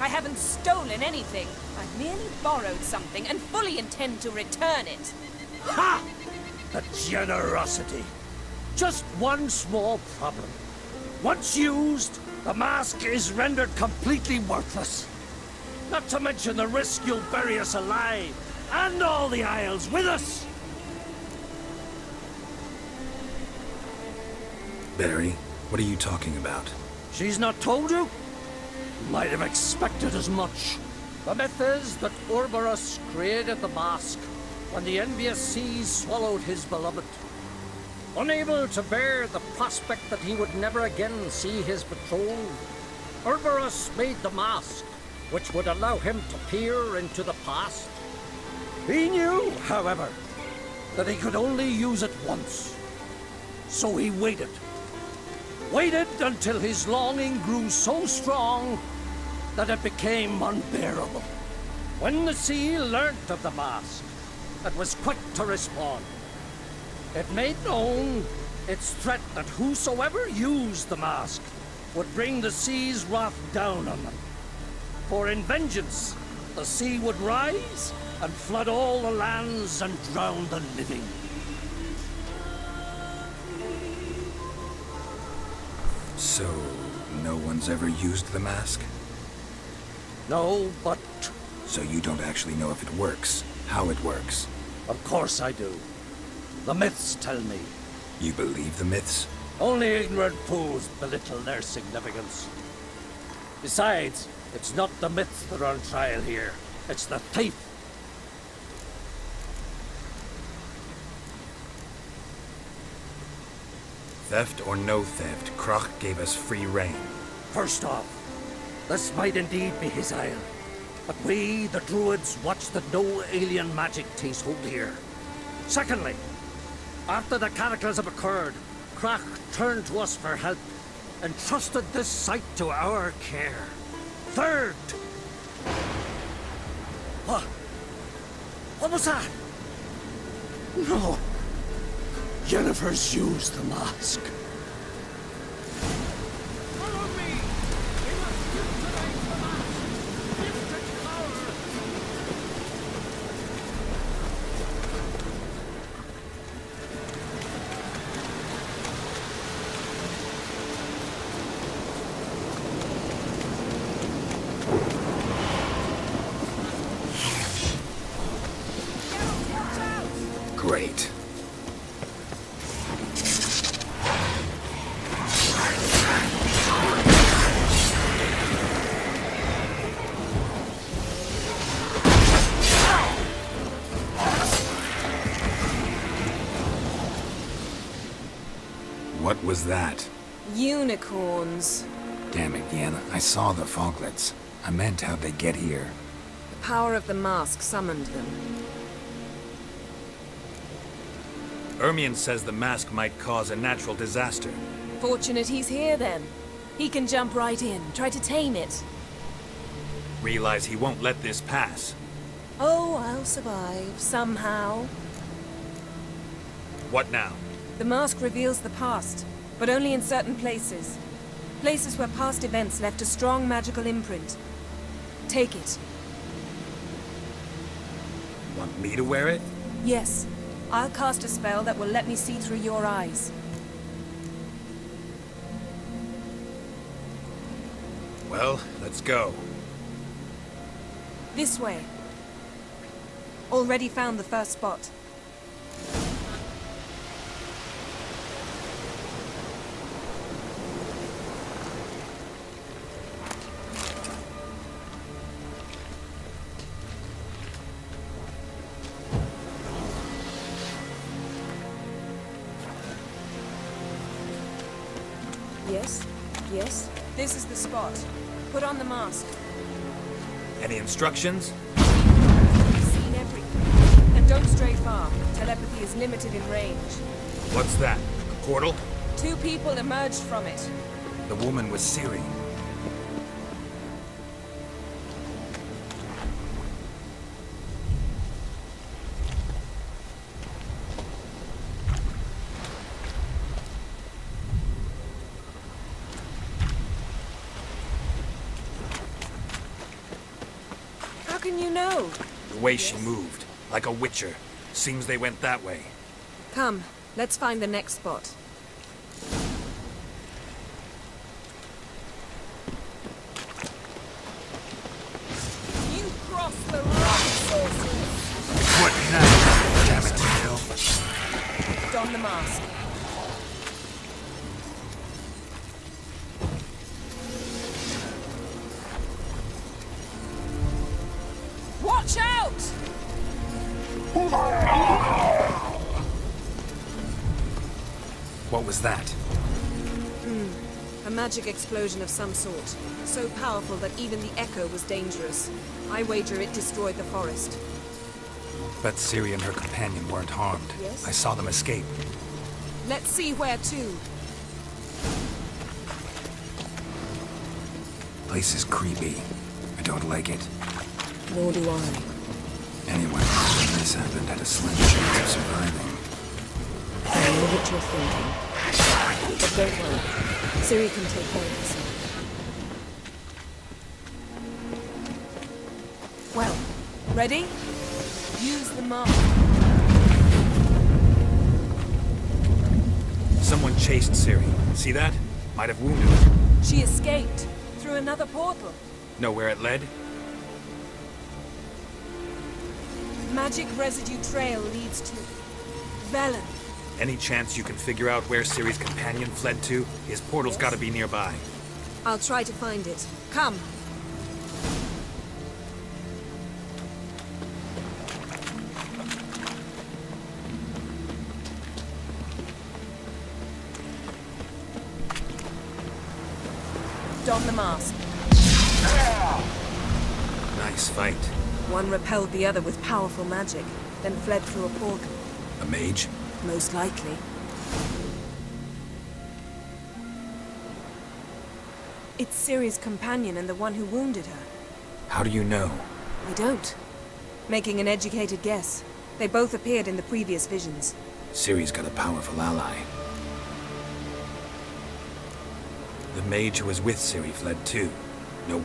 I haven't stolen anything. I've merely borrowed something and fully intend to return it. Ha! The generosity. Just one small problem. Once used, the mask is rendered completely worthless. Not to mention the risk you'll bury us alive, and all the Isles with us! Barry, what are you talking about? She's not told you? Might have expected as much. The myth is that Urberus created the mask when the envious seas swallowed his beloved. Unable to bear the prospect that he would never again see his betrothed, Urberus made the mask, which would allow him to peer into the past. He knew, however, that he could only use it once. So he waited. Waited until his longing grew so strong that it became unbearable. When the sea learnt of the mask, it was quick to respond. It made known its threat that whosoever used the mask would bring the sea's wrath down on them. For in vengeance, the sea would rise and flood all the lands and drown the living. So, no one's ever used the mask? No, but... So you don't actually know if it works, how it works? Of course I do. The myths tell me. You believe the myths? Only ignorant fools belittle their significance. Besides, it's not the myths that are on trial here. It's the thief. Theft or no theft, Kroch gave us free rein. First off, this might indeed be his isle. But we, the Druids, watch that no alien magic takes hold here. Secondly, after the cataclysm occurred, Kroch turned to us for help and trusted this site to our care. Third... What was that? No. Jennifer's used the mask. Great. What was that? Unicorns. Damn it, Deanna. I saw the foglets. I meant how'd they get here? The power of the mask summoned them. Ermion says the mask might cause a natural disaster. Fortunate he's here, then. He can jump right in, try to tame it. Realize he won't let this pass. Oh, I'll survive, somehow. What now? The mask reveals the past, but only in certain places. Places where past events left a strong magical imprint. Take it, Want me to wear it? Yes. I'll cast a spell that will let me see through your eyes. Well, let's go. This way. Already found the first spot. Yes, yes. This is the spot. Put on the mask. Any instructions? You've seen everything. And don't stray far. Telepathy is limited in range. What's that? A portal? 2 people emerged from it. The woman was Ciri. How can you know? The way she moved, like a witcher. Seems they went that way. Come, let's find the next spot. You crossed the wrong sorceress. What now? Damn it, Jill. Don the mask. Watch out! What was that? A magic explosion of some sort. So powerful that even the echo was dangerous. I wager it destroyed the forest. Bet Ciri and her companion weren't harmed. Yes? I saw them escape. Let's see where to. Place is creepy. I don't like it. Nor do I. Anyone when this happened had a slim chance of surviving. I know what you're thinking. But don't worry. Ciri can take care of herself. Well, ready? Use the mark. Someone chased Ciri. See that? Might have wounded her. She escaped through another portal. Know where it led? Magic residue trail leads to Velen. Any chance you can figure out where Ciri's companion fled to? His portal's gotta be nearby. I'll try to find it. Come. Don the mask. Nice fight. One repelled the other with powerful magic, then fled through a portal. A mage? Most likely. It's Ciri's companion and the one who wounded her. How do you know? I don't. Making an educated guess. They both appeared in the previous visions. Ciri's got a powerful ally. The mage who was with Ciri fled too. No.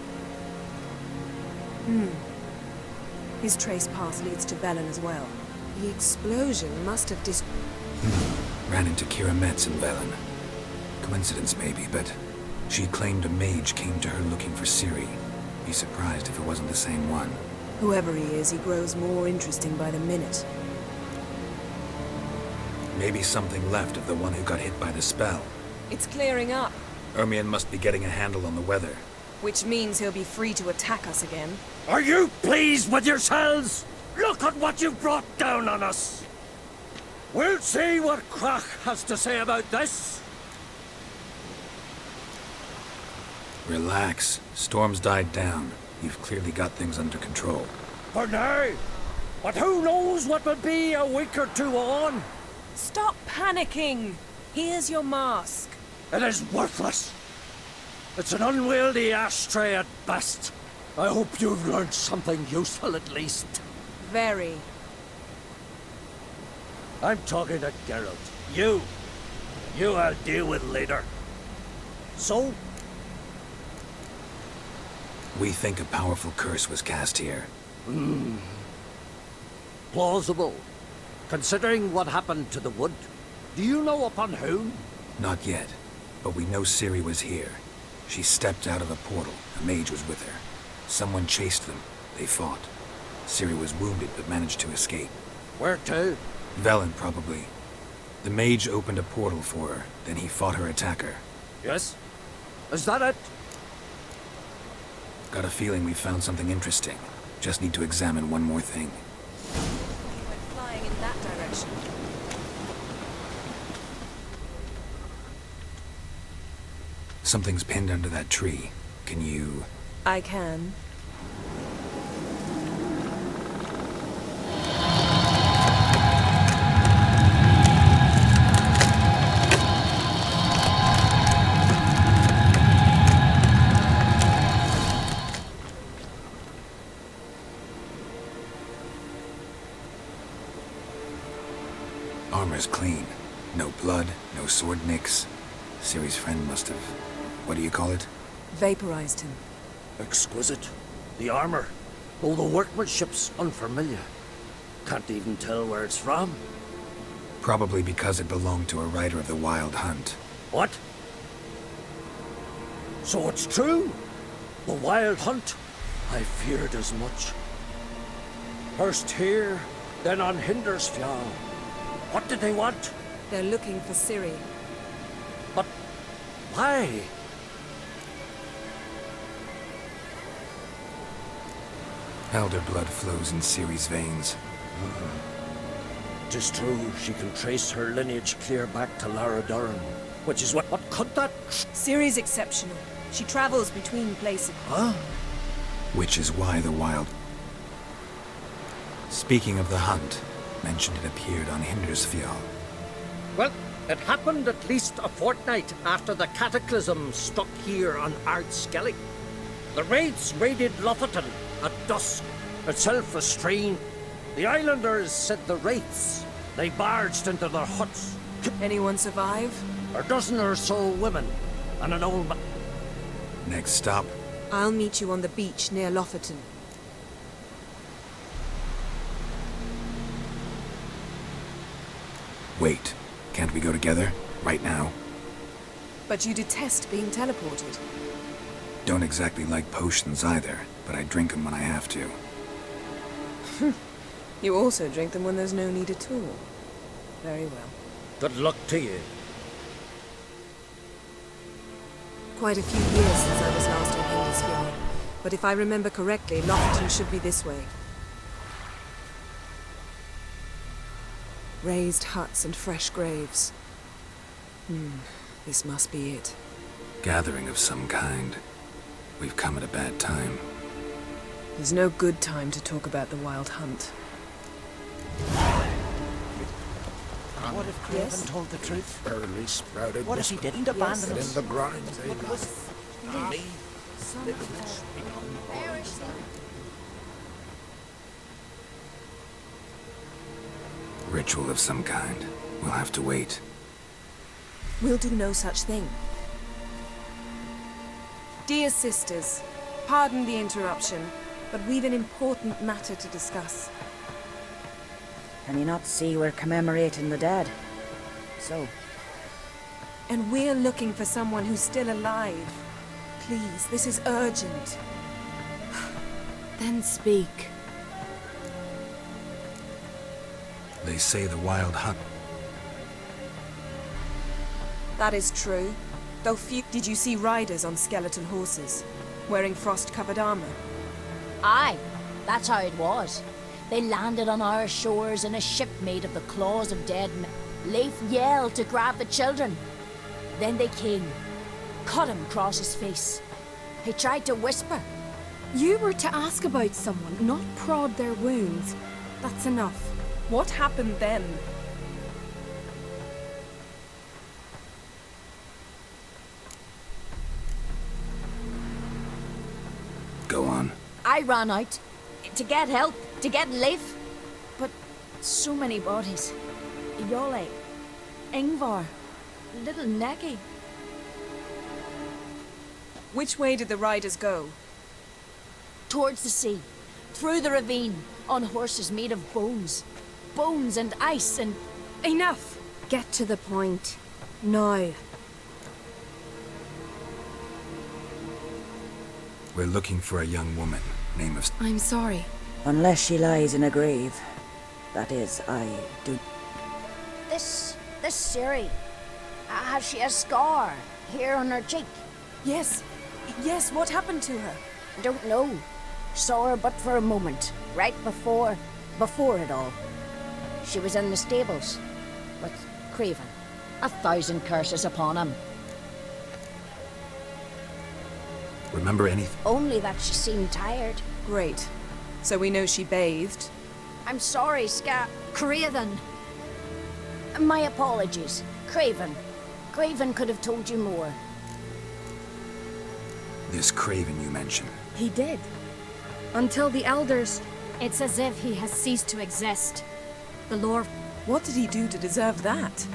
His trace path leads to Velen as well. The explosion must have Ran into Kira Metz in Velen. Coincidence maybe, but she claimed a mage came to her looking for Ciri. Be surprised if it wasn't the same one. Whoever he is, he grows more interesting by the minute. Maybe something left of the one who got hit by the spell. It's clearing up, Ermion must be getting a handle on the weather. which means he'll be free to attack us again. Are you pleased with yourselves? Look at what you've brought down on us. We'll see what Krach has to say about this. Relax. Storm's died down. You've clearly got things under control. For now. But who knows what will be a week or two on? Stop panicking! Here's your mask. It is worthless. It's an unwieldy ashtray at best. I hope you've learned something useful at least. Very. I'm talking to Geralt. You I'll deal with later. So? We think a powerful curse was cast here. plausible. Considering what happened to the wood, do you know upon whom? Not yet, but we know Ciri was here. She stepped out of a portal. A mage was with her. Someone chased them. They fought. Ciri was wounded but managed to escape. Where to? Velen, probably. The mage opened a portal for her, then he fought her attacker. Yes? Is that it? Got a feeling we found something interesting. Just need to examine one more thing. He went flying in that direction. Something's pinned under that tree. Can you... I can. Armor's clean. No blood, no sword nicks. Ciri's friend must have... what do you call it? Vaporized him. Exquisite. The armor, though the workmanship's unfamiliar. Can't even tell where it's from. Probably because it belonged to a rider of the Wild Hunt. What? So it's true? The Wild Hunt? I feared as much. First here, then on Hindersfjall. What did they want? They're looking for Ciri. But why? Elder blood flows in Ciri's veins. Tis true, she can trace her lineage clear back to Lara Durran, which is what could that... Ciri's exceptional. She travels between places. Huh? Which is why the Wild... Speaking of the hunt, mentioned it appeared on Hindersfjall. Well, it happened at least a fortnight after the cataclysm struck here on Ard Skellig. The raids raided Lofoten at dusk, itself a strain. The islanders said the wraiths. They barged into their huts. Anyone survive? A dozen or so women, and an old man. Next stop? I'll meet you on the beach near Lofoten. Wait, can't we go together? Right now? But you detest being teleported. Don't exactly like potions either, but I drink them when I have to. You also drink them when there's no need at all. Very well. Good luck to you. Quite a few years since I was last on Hindersfjall, but if I remember correctly, Lofoten should be this way. Raised huts and fresh graves. This must be it. Gathering of some kind. We've come at a bad time. There's no good time to talk about the Wild Hunt. What if Craven told the truth? Early sprouted. What if he didn't abandon us? In the grind they Me? Ritual of some kind. We'll have to wait. We'll do no such thing. Dear sisters, pardon the interruption, but we've an important matter to discuss. Can you not see we're commemorating the dead? So? And we're looking for someone who's still alive. Please, this is urgent. Then speak. They say the Wild Hunt. That is true. Though few... Did you see riders on skeleton horses, wearing frost-covered armor? Aye, that's how it was. They landed on our shores in a ship made of the claws of dead men. Leif yelled to grab the children. Then they came, cut him across his face. He tried to whisper. You were to ask about someone, not prod their wounds. That's enough. What happened then? Go on. I ran out to get help, to get Leif. But so many bodies. Yole, Ingvar, little Necky. Which way did the riders go? Towards the sea, through the ravine, on horses made of bones. Bones and ice and... Enough! Get to the point. Now. We're looking for a young woman, name of... I'm sorry. Unless she lies in a grave. That is, I do... This Ciri, has she a scar here on her cheek? Yes. Yes, what happened to her? I don't know. Saw her but for a moment, right before it all. She was in the stables with Craven. 1,000 curses upon him. Remember anything? Only that she seemed tired. Great. So we know she bathed. I'm sorry, Craven. My apologies. Craven. Craven could have told you more. This Craven you mentioned. He did. Until the elders... It's as if he has ceased to exist. The lore... What did he do to deserve that?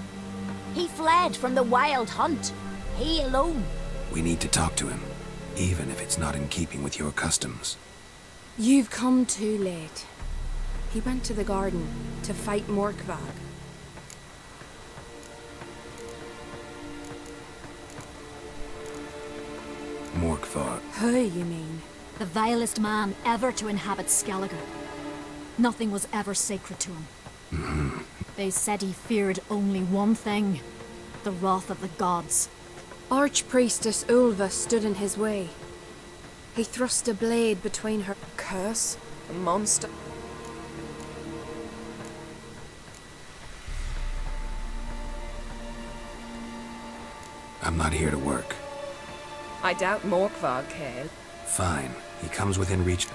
He fled from the wild hunt. He alone. We need to talk to him, even if it's not in keeping with your customs. You've come too late. He went to the garden to fight Morkvag. Morkvag? Who, you mean? The vilest man ever to inhabit Skellige. Nothing was ever sacred to him. They said he feared only one thing. The wrath of the gods. Archpriestess Ulva stood in his way. He thrust a blade between her. Curse? A monster? I'm not here to work. I doubt Morkvag cared. Fine. He comes within reach.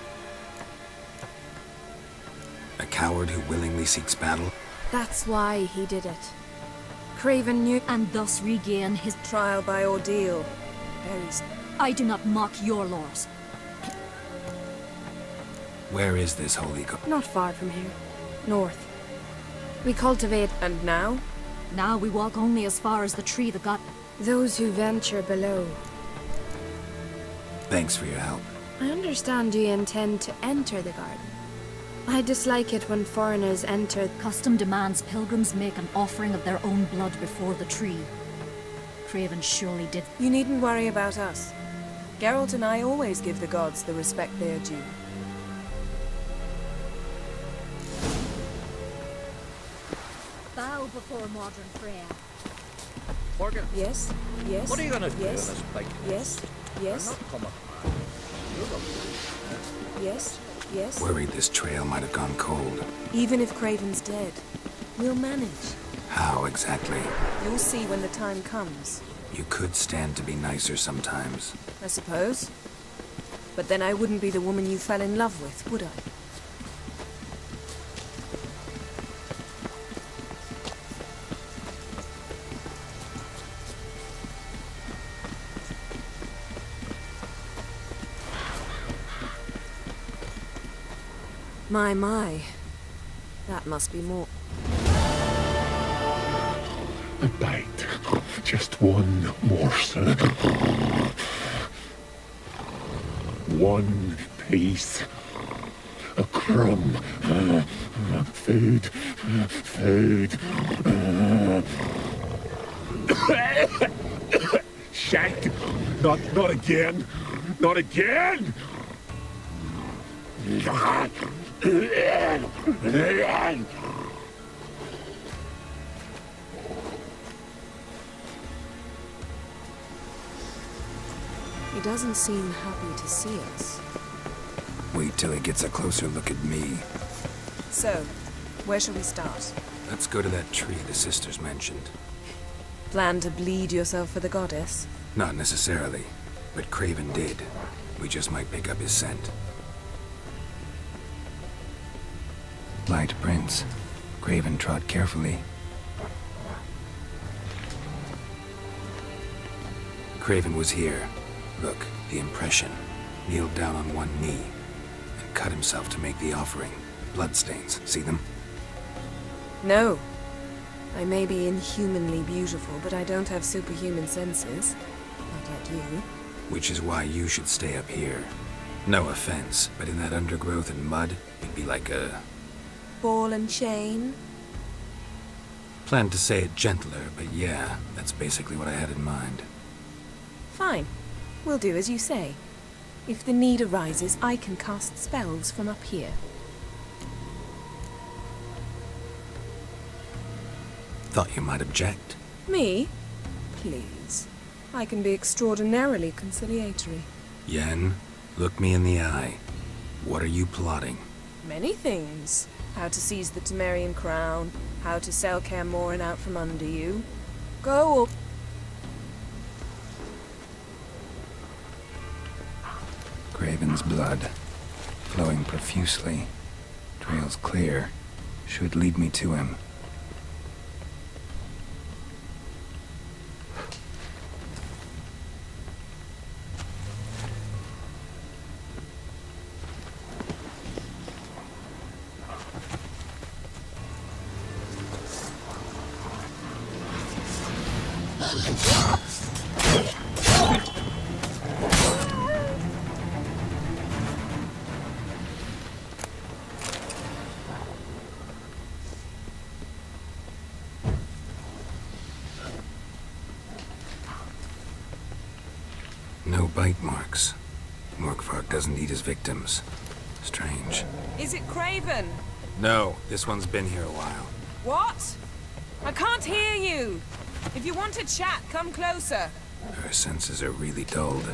A coward who willingly seeks battle? That's why he did it. Craven knew... And thus regain his... Trial by ordeal. I do not mock your laws. Where is this holy Not far from here. North. We cultivate... And now? Now we walk only as far as the tree that got... Those who venture below. Thanks for your help. I understand you intend to enter the garden. I dislike it when foreigners enter. Custom demands pilgrims make an offering of their own blood before the tree. Craven surely did. You needn't worry about us. Geralt and I always give the gods the respect they are due. Bow before modern Freya. Morgan. Yes? Yes? What are you gonna do yes? in this bike? Yes? Yes? You're not coming. Yes? Yes? Worried this trail might have gone cold. Even if Craven's dead, we'll manage. How exactly? You'll see when the time comes. You could stand to be nicer sometimes. I suppose. But then I wouldn't be the woman you fell in love with, would I? My. That must be more. A bite. Just one morsel. One piece. A crumb. Food. Food. Shit! Not again! Not again! He doesn't seem happy to see us. Wait till he gets a closer look at me. So, where shall we start? Let's go to that tree the sisters mentioned. Plan to bleed yourself for the goddess? Not necessarily, but Craven did. We just might pick up his scent. Light prints. Craven trod carefully. Craven was here. Look, the impression. Kneeled down on one knee and cut himself to make the offering. Bloodstains. See them? No. I may be inhumanly beautiful, but I don't have superhuman senses. Not like you. Which is why you should stay up here. No offense, but in that undergrowth and mud, it'd be like a... Ball and chain? Planned to say it gentler, but yeah, that's basically what I had in mind. Fine. We'll do as you say. If the need arises, I can cast spells from up here. Thought you might object. Me? Please. I can be extraordinarily conciliatory. Yen, look me in the eye. What are you plotting? Many things. How to seize the Temerian crown, how to sell Kaer Morhen out from under you. Go up. Craven's blood, flowing profusely. Trails clear. Should lead me to him. No bite marks. Morkvark doesn't eat his victims. Strange. Is it Craven? No, this one's been here a while. What? I can't hear you. If you want to chat, come closer. Her senses are really dulled.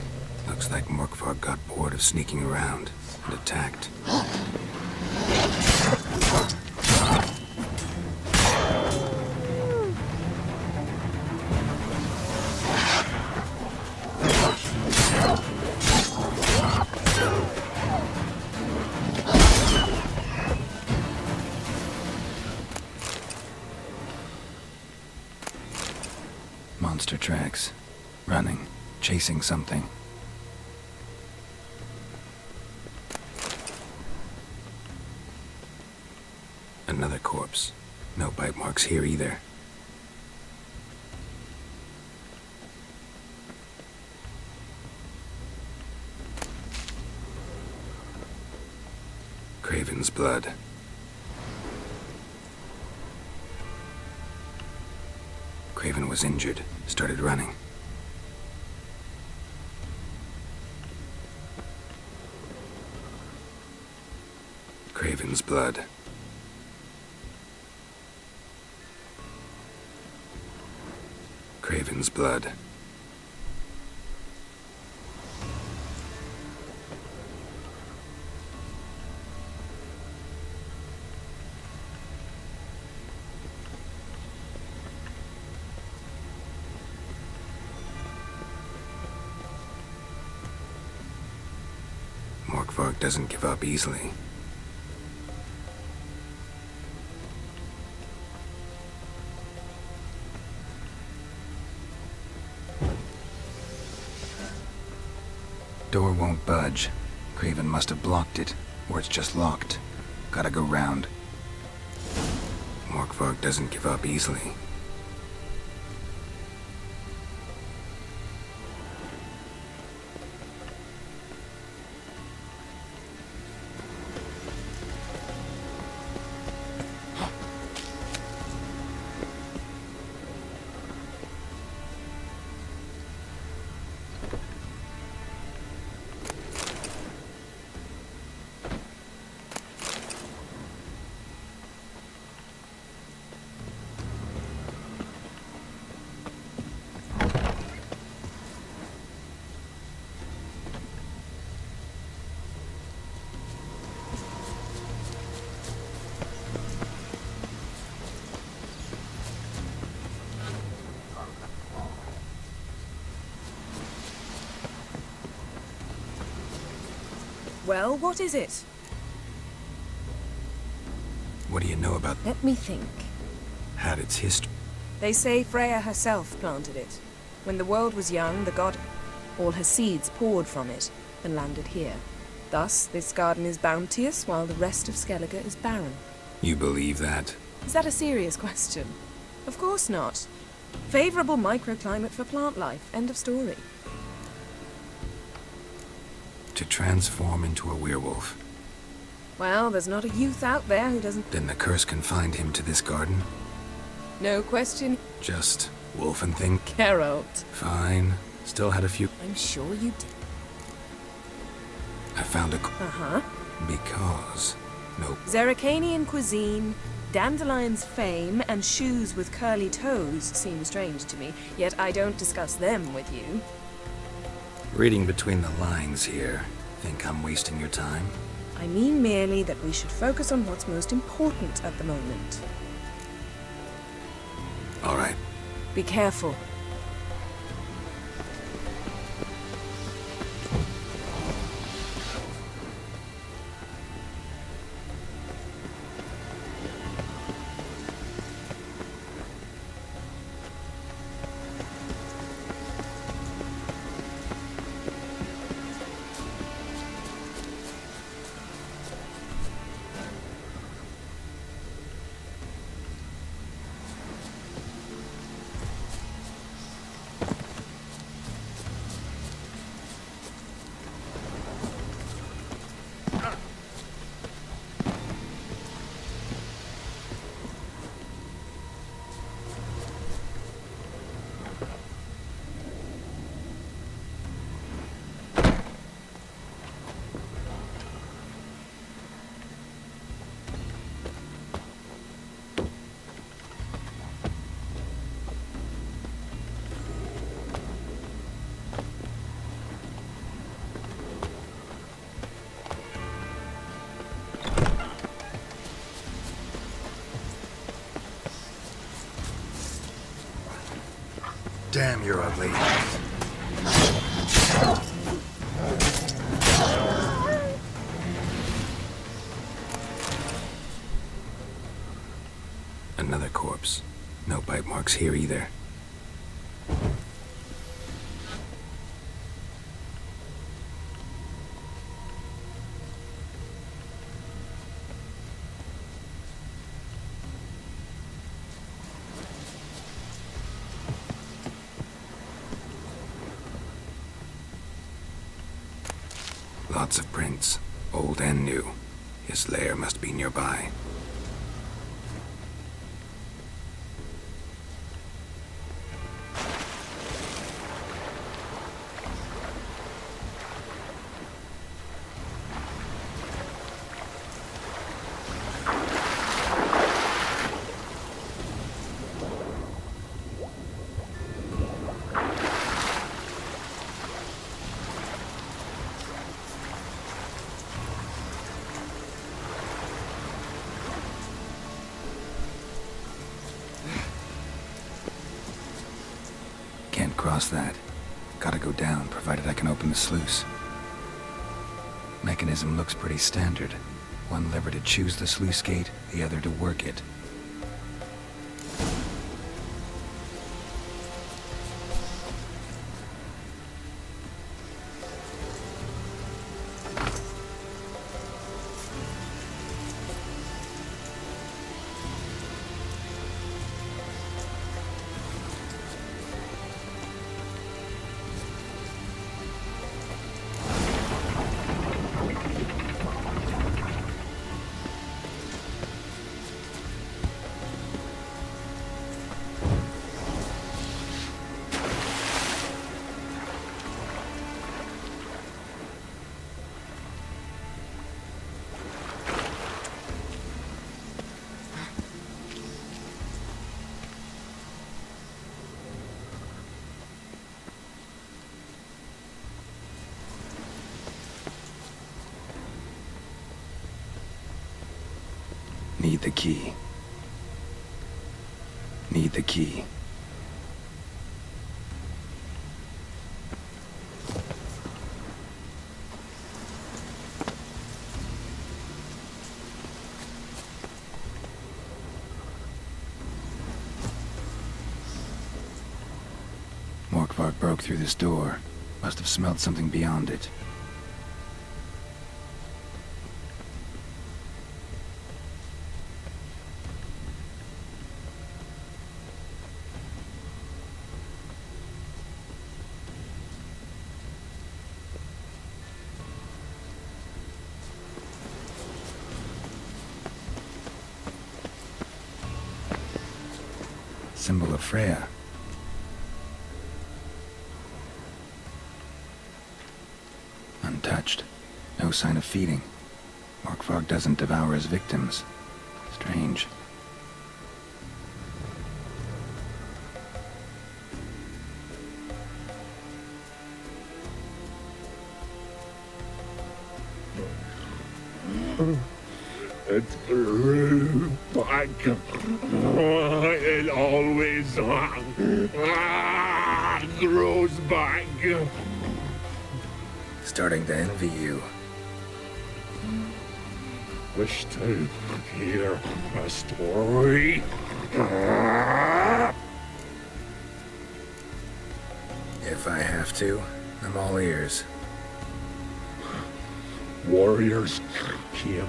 Looks like Morkvark got bored of sneaking around and attacked. Monster tracks. Running. Chasing something. Another corpse. No bite marks here either. Craven's blood. Craven was injured, started running. Craven's blood. Craven's blood. Morkvark doesn't give up easily. Door won't budge. Craven must have blocked it, or it's just locked. Gotta go round. Morkvark doesn't give up easily. Well, what is it? What do you know about... Let me think. Had its history? They say Freya herself planted it. When the world was young, the god... all her seeds poured from it and landed here. Thus, this garden is bounteous, while the rest of Skellige is barren. You believe that? Is that a serious question? Of course not. Favorable microclimate for plant life. End of story. To transform into a werewolf. Well, there's not a youth out there who doesn't... Then the curse confined him to this garden? No question. Just wolf and thing? Geralt. Fine. Still had a few... I'm sure you did. I found a... Uh-huh. Because... No. Zerricanian cuisine, Dandelion's fame, and shoes with curly toes seem strange to me, yet I don't discuss them with you. Reading between the lines here. Think I'm wasting your time? I mean merely that we should focus on what's most important at the moment. All right. Be careful. Damn, you're ugly. Another corpse. No bite marks here either. Lots of prints, old and new. His lair must be nearby. Can't cross that. Gotta go down, provided I can open the sluice. Mechanism looks pretty standard. One lever to choose the sluice gate, the other to work it. Need the key. Need the key. Morkvark broke through this door. Must have smelled something beyond it. Symbol of Freya. Untouched. No sign of feeding. Morkvarg doesn't devour his victims. Strange. It grew back. It always grows back. Starting to envy you. Wish to hear a story? If I have to, I'm all ears. Warriors came.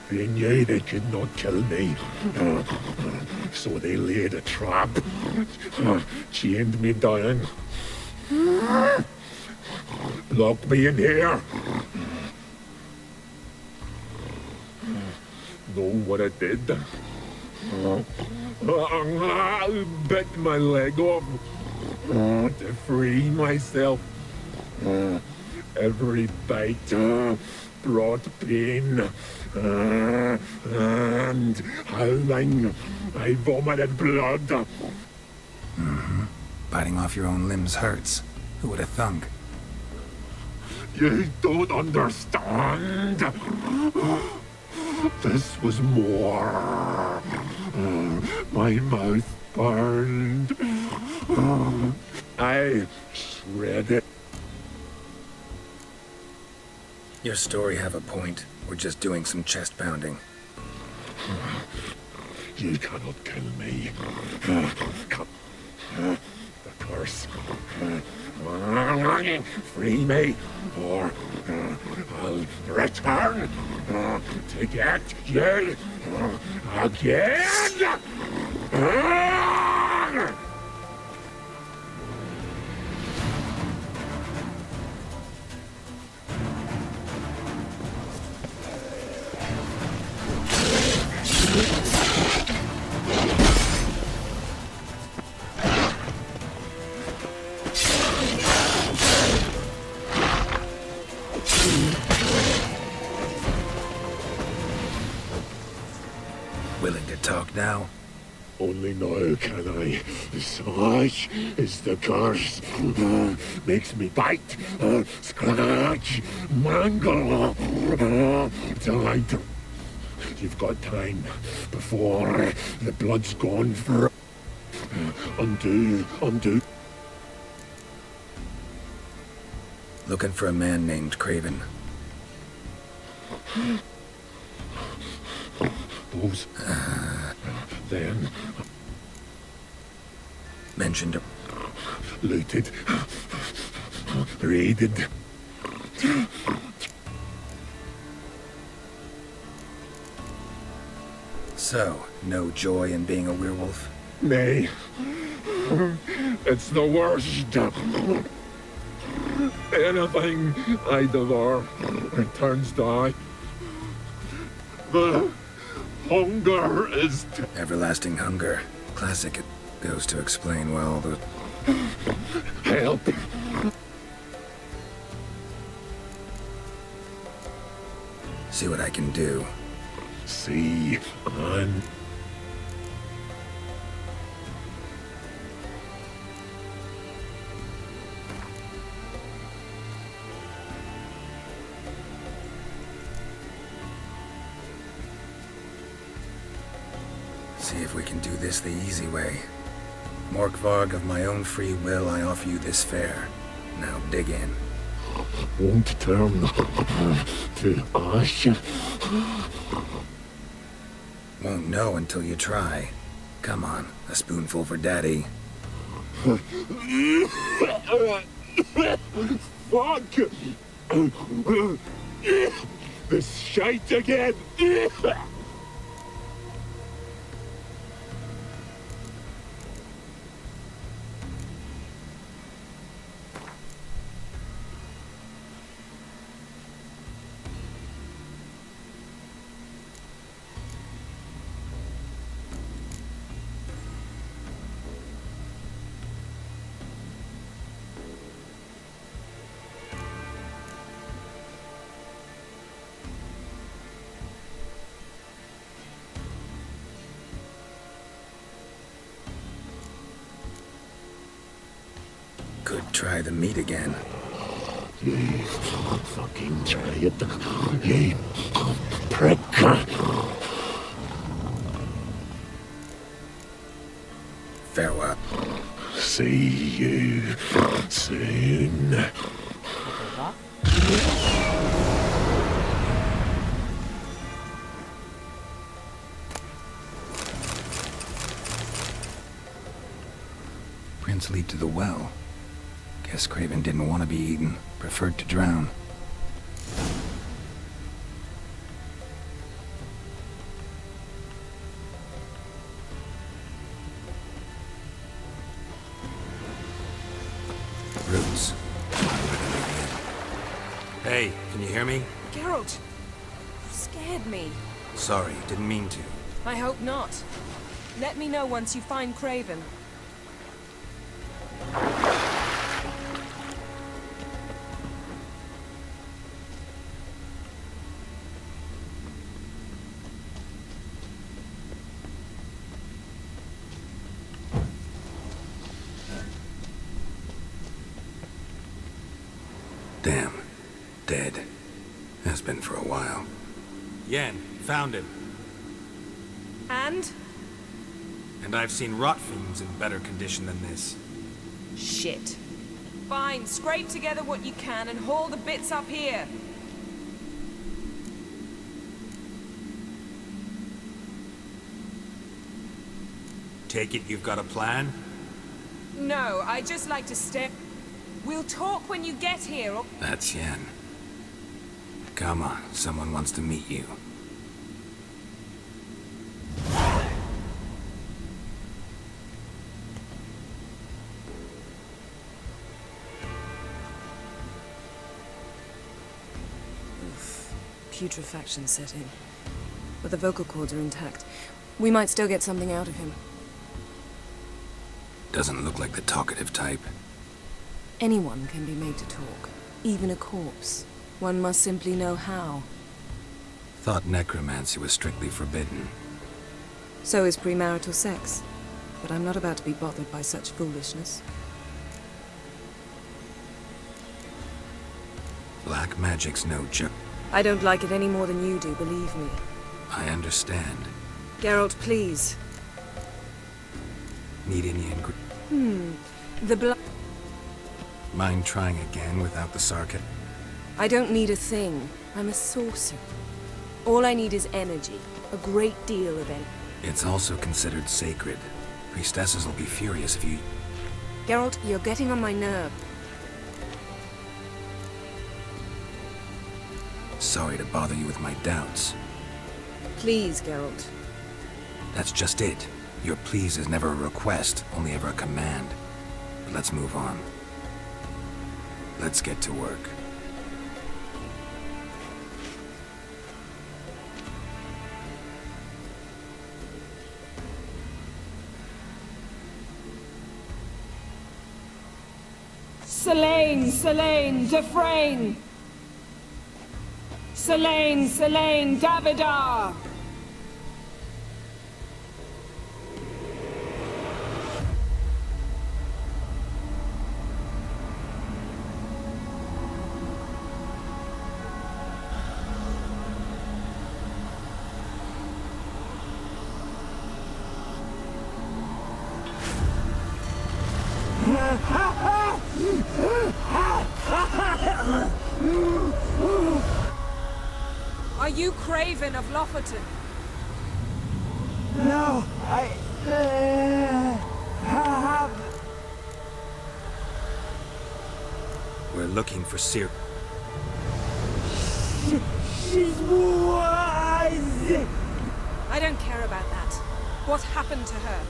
They knew they could not kill me. So they laid a trap. Chained me down. Locked me in here. Know what I did? Bit my leg off to free myself. Every bite brought pain and howling. I vomited blood. Mm-hmm. Biting off your own limbs hurts. Who would have thunk? You don't understand. This was more. My mouth burned. I shredded. Your story have a point. We're just doing some chest pounding. You cannot kill me. Come. The curse. Free me, or I'll return to get you again. Willing to talk now? Only now can I. Such is the curse. Makes me bite, scratch, mangle, till I do. You've got time before the blood's gone for. Undo. Looking for a man named Craven. Those. Then. Mentioned. Looted. Raided. So, no joy in being a werewolf? Nay. It's the worst. Anything I devour returns to I. The hunger is... Everlasting hunger. Classic. It goes to explain, well, the... Help. See what I can do. See, and... See if we can do this the easy way. Morkvarg, of my own free will, I offer you this fare. Now dig in. Won't turn to ash. Won't know until you try. Come on, a spoonful for Daddy. Fuck! This shite again! Could try the meat again. Fucking try it. You prick. Farewell. See you soon. Prince lead to the well. Guess Craven didn't want to be eaten. Preferred to drown. Roots. Hey, can you hear me? Geralt, you scared me. Sorry, didn't mean to. I hope not. Let me know once you find Craven. Damn. Dead. Has been for a while. Yen, found him. And? And I've seen rot fiends in better condition than this. Shit. Fine, scrape together what you can and haul the bits up here. Take it you've got a plan? No, I just like to step. We'll talk when you get here, or... That's Yen. Come on, someone wants to meet you. Putrefaction setting. But the vocal cords are intact. We might still get something out of him. Doesn't look like the talkative type. Anyone can be made to talk. Even a corpse. One must simply know how. Thought necromancy was strictly forbidden. So is premarital sex. But I'm not about to be bothered by such foolishness. Black magic's no joke. I don't like it any more than you do, believe me. I understand. Geralt, please. Need any The blood... Mind trying again without the sarcasm? I don't need a thing. I'm a sorcerer. All I need is energy. A great deal of energy. It's also considered sacred. Priestesses will be furious if you... Geralt, you're getting on my nerve. Sorry to bother you with my doubts. Please, Geralt. That's just it. Your please is never a request, only ever a command. But let's move on. Let's get to work. Selene, Defrain! Selene, Davidar! Are you Craven of Lofoten? No, I have... We're looking for Ciri. She's wise! I don't care about that. What happened to her?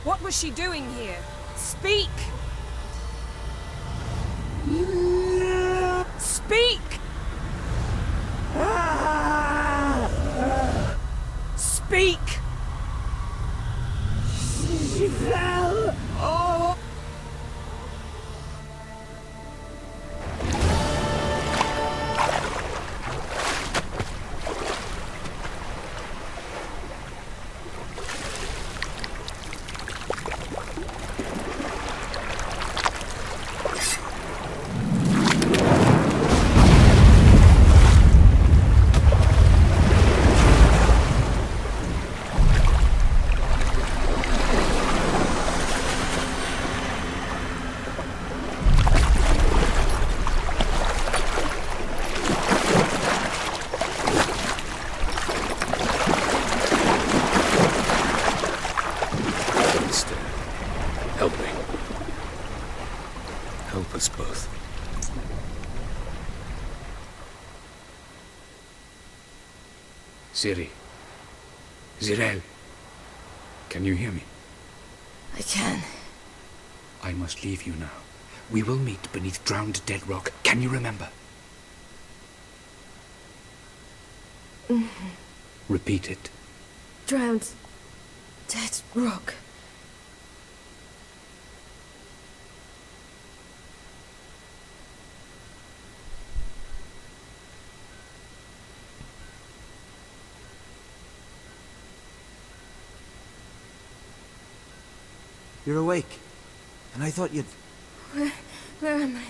What was she doing here? Speak! Speak! Speak! She fell! Oh! Ciri. Zirel. Can you hear me? I can. I must leave you now. We will meet beneath drowned dead rock. Can you remember? Repeat it. Drowned. Dead rock. You're awake. And I thought you'd... Where am I?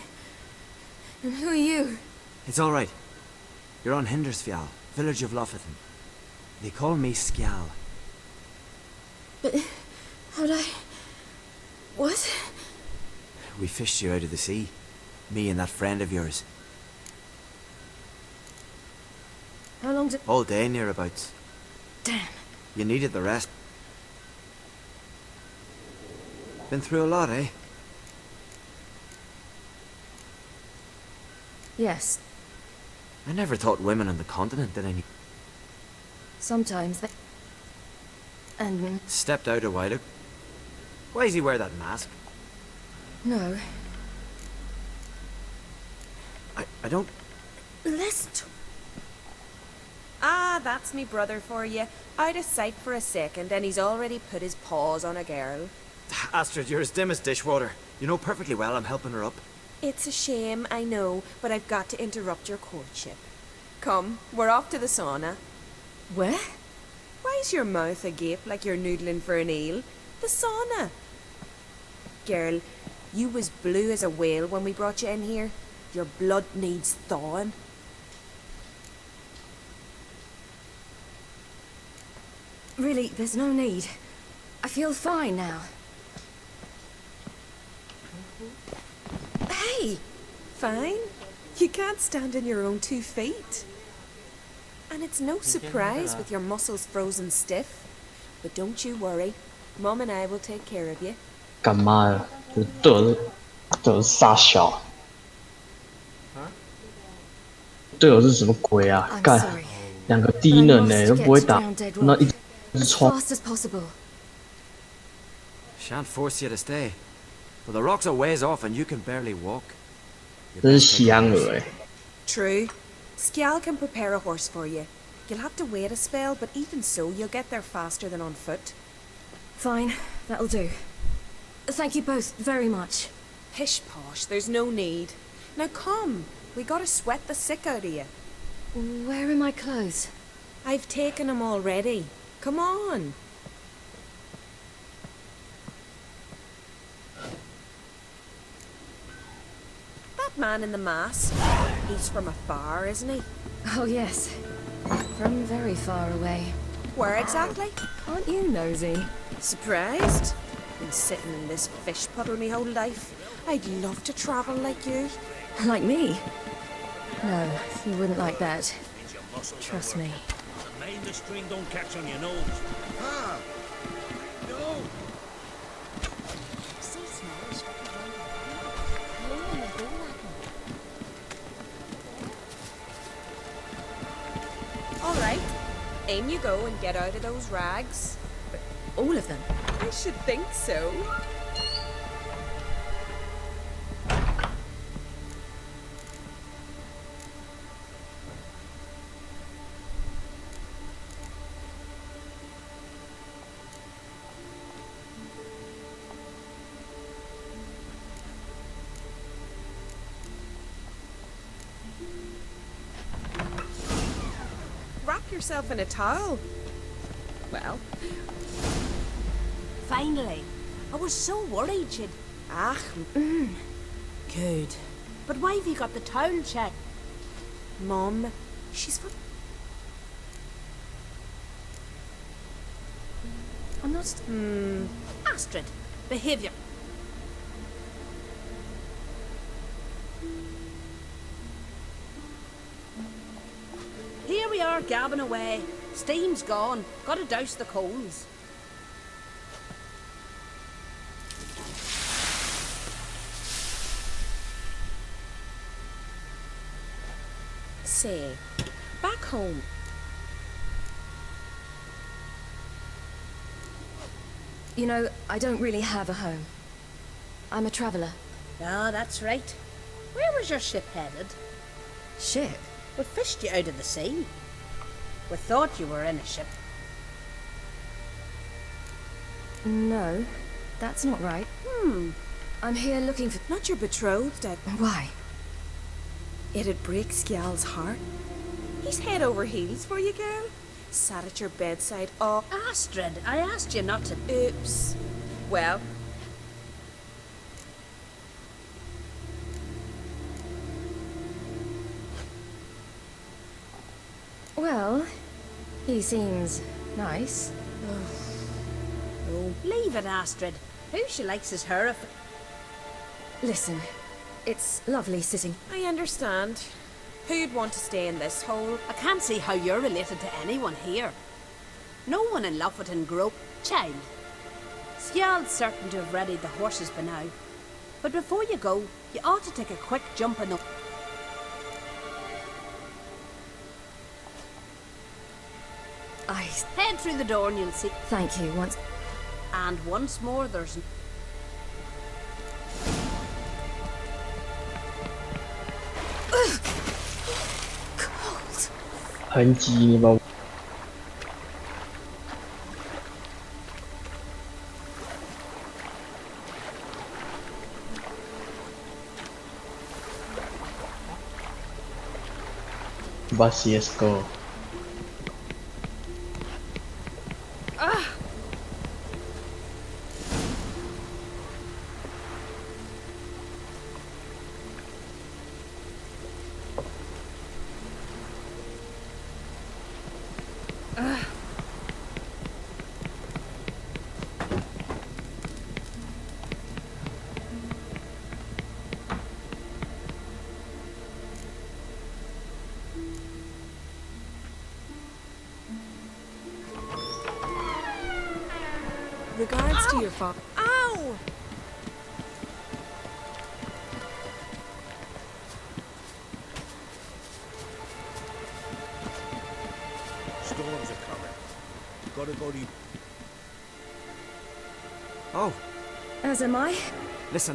And who are you? It's all right. You're on Hindersfjall, village of Lofoten. They call me Skjal. But how'd I... What? We fished you out of the sea. Me and that friend of yours. How long did... All day nearabouts. Damn. You needed the rest. Been through a lot, eh? Yes. I never thought women on the continent did any... Sometimes they... And... Stepped out a while ago. Why does he wear that mask? No. I don't... Ah, that's me brother for you. Out of sight for a second, and he's already put his paws on a girl. Astrid, you're as dim as dishwater. You know perfectly well I'm helping her up. It's a shame, I know, but I've got to interrupt your courtship. Come, we're off to the sauna. Where? Why's your mouth agape like you're noodling for an eel? The sauna. Girl, you was blue as a whale when we brought you in here. Your blood needs thawing. Really, there's no need. I feel fine now. Hey! Fine? You can't stand on your own 2 feet. And it's no surprise with your muscles frozen stiff. But don't you worry. Mom and I will take care of you. 干妈的，这傻小，队友是什么鬼啊？干，2个低能呢，都不会打，那一直冲。 Fast as possible. Shan't force you to stay. But the rocks are ways off and you can barely walk. 这是西安鹅哎。 True. Skjal can prepare a horse for you. You'll have to wait a spell, but even so, you'll get there faster than on foot. Fine, that'll do. Thank you both very much. Pish posh, there's no need. Now come, we gotta sweat the sick out of you. Where are my clothes? I've taken them already. Come on. That man in the mask, he's from afar, isn't he? Oh yes, from very far away. Where exactly? Aren't you nosy? Surprised? Been sitting in this fish puddle me whole life. I'd love to travel like you. Like me? No, you wouldn't like that. Trust me. Mind the string don't catch on your nose. Ah! No! All right. In you go and get out of those rags. All of them? I should think so. Wrap yourself in a towel. Well, Finally. I was so worried you'd... Good. But why have you got the towel checked? Mum, she's for... I'm not... Astrid, behaviour. Here we are, gabbing away. Steam's gone. Gotta douse the coals. Say, back home, You know, I don't really have a home. I'm a traveler. Ah, that's right. Where was your ship headed? Ship? We fished you out of the sea. We thought you were in a ship. No, that's not right. I'm here looking for... Not your betrothed, Why? It'd break Skjal's heart. He's head over heels for you, girl. Sat at your bedside. Oh, Astrid, I asked you not to... Oops. Well... Well, he seems nice. Oh, leave it, Astrid. Who she likes is her if... Listen, it's lovely sitting. I understand. Who'd want to stay in this hole? I can't see how you're related to anyone here. No one in Lofoten grew up. Child. Skjald's certain to have readied the horses by now. But before you go, you ought to take a quick jump in the... Head through the door and you'll see... Thank you, once... And once more, there's... Cold. 很挤，你把。把 CS:GO。 Regards to your father. Ow! Storms are coming. Gotta go to... Oh, As am I. listen,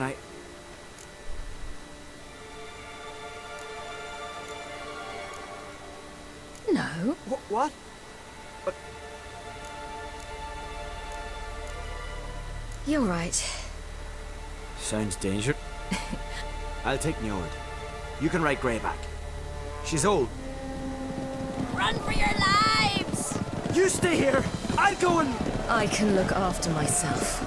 No. What? You're right. Sounds dangerous. I'll take Njord. You can ride Greyback. She's old. Run for your lives! You stay here! I'll go and... I can look after myself.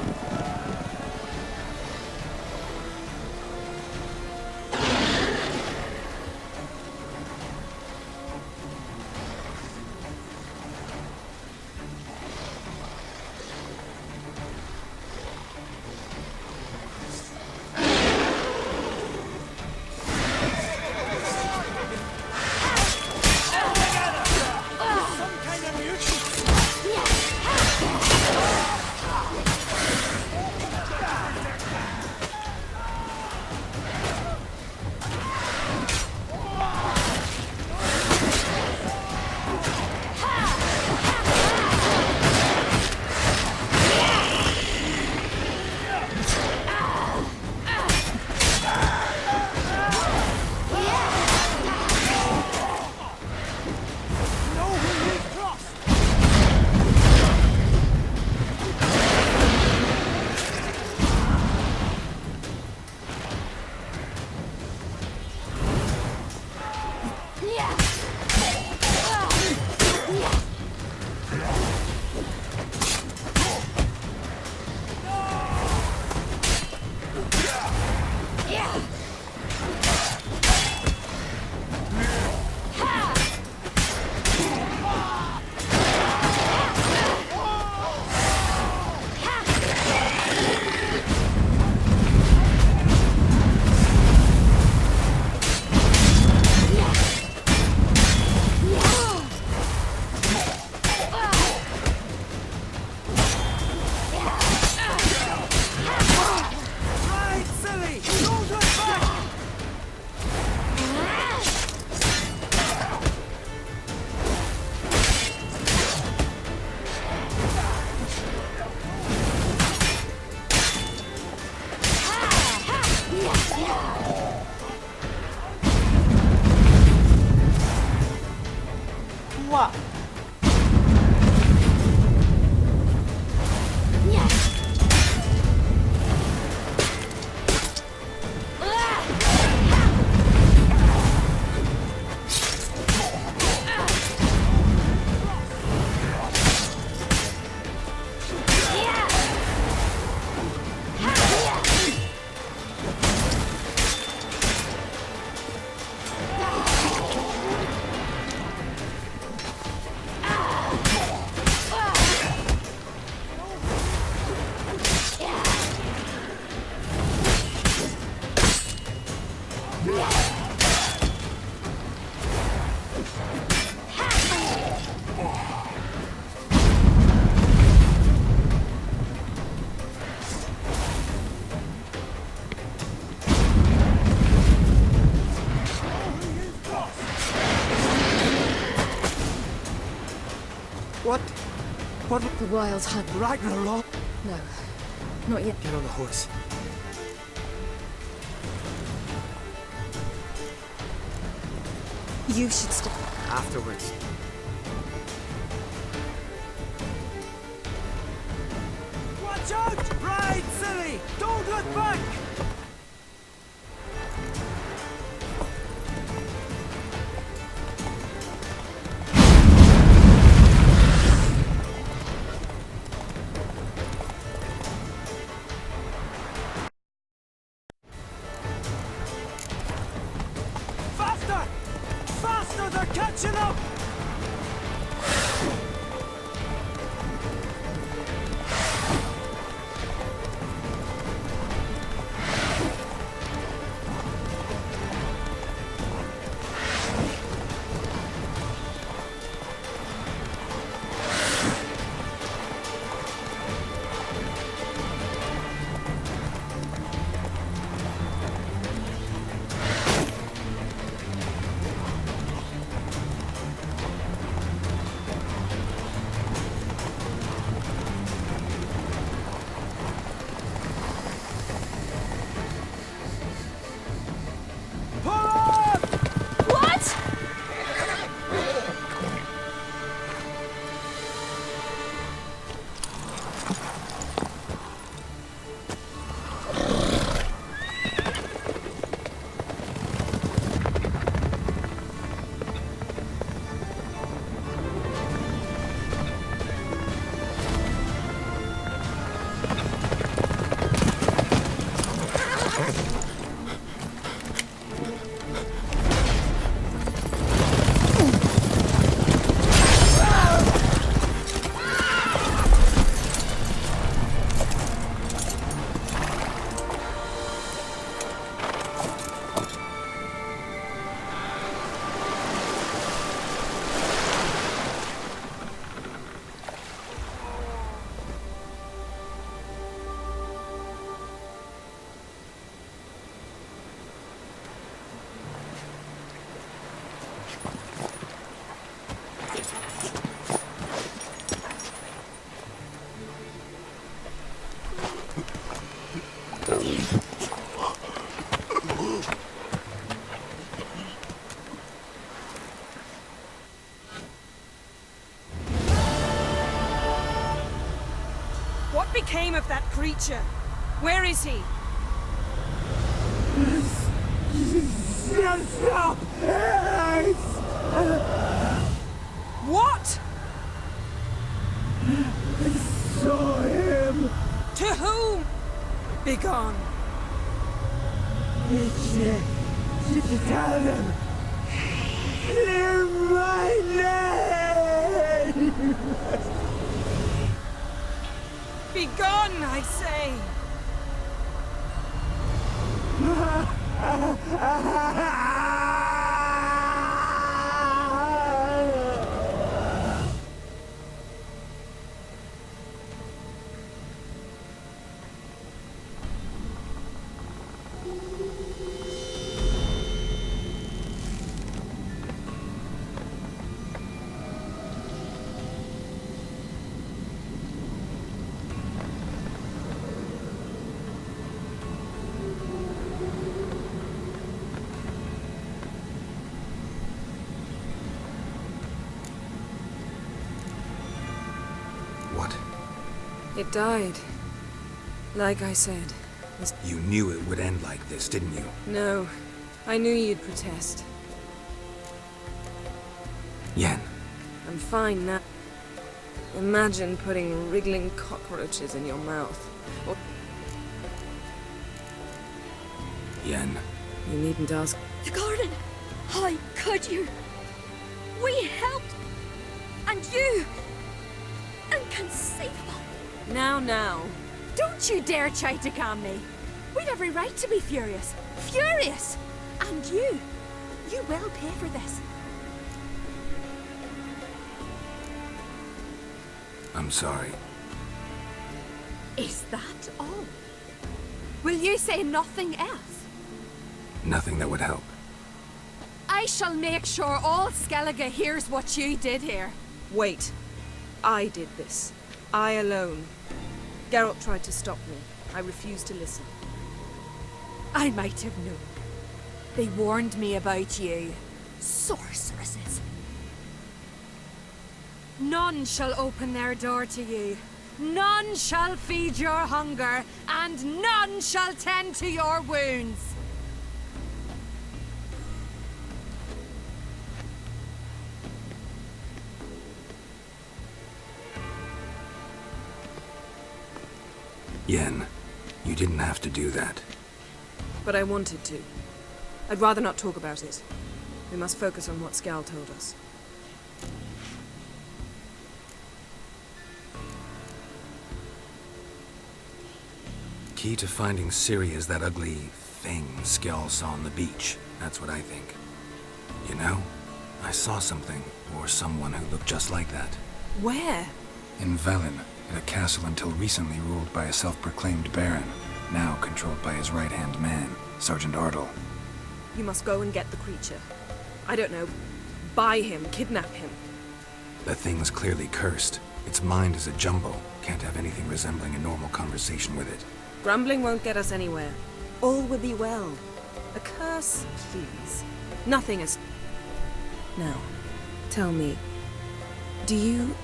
What? The Wild Hunt. Ragnarok? No, not yet. Get on the horse. You should stay. Afterwards. Watch out! Ride, silly! Don't look back! Faster! Faster! They're catching up! What became of that creature? Where is he? Stop! What? I saw him! To whom? Begone. To tell them! Clear my name! Begone, I say! It died. Like I said. You knew it would end like this, didn't you? No. I knew you'd protest. Yen. I'm fine now. Imagine putting wriggling cockroaches in your mouth. Or... Yen. You needn't ask. The garden! How could you? We helped! And you! Inconceivable! Now. Don't you dare try to calm me. We'd every right to be furious. Furious! And you will pay for this. I'm sorry. Is that all? Will you say nothing else? Nothing that would help. I shall make sure all Skellige hears what you did here. Wait. I did this. I alone. Geralt tried to stop me. I refused to listen. I might have known. They warned me about you. Sorceresses. None shall open their door to you. None shall feed your hunger, and none shall tend to your wounds. Yen, you didn't have to do that. But I wanted to. I'd rather not talk about it. We must focus on what Skal told us. Key to finding Ciri is that ugly thing Skjall saw on the beach. That's what I think. You know, I saw something, or someone who looked just like that. Where? In Velen, in a castle until recently ruled by a self-proclaimed baron, now controlled by his right-hand man, Sergeant Ardle. You must go and get the creature. I don't know. Buy him, kidnap him. The thing's clearly cursed. Its mind is a jumble. Can't have anything resembling a normal conversation with it. Grumbling won't get us anywhere. All will be well. A curse, please. Nothing is... Now, tell me, do you...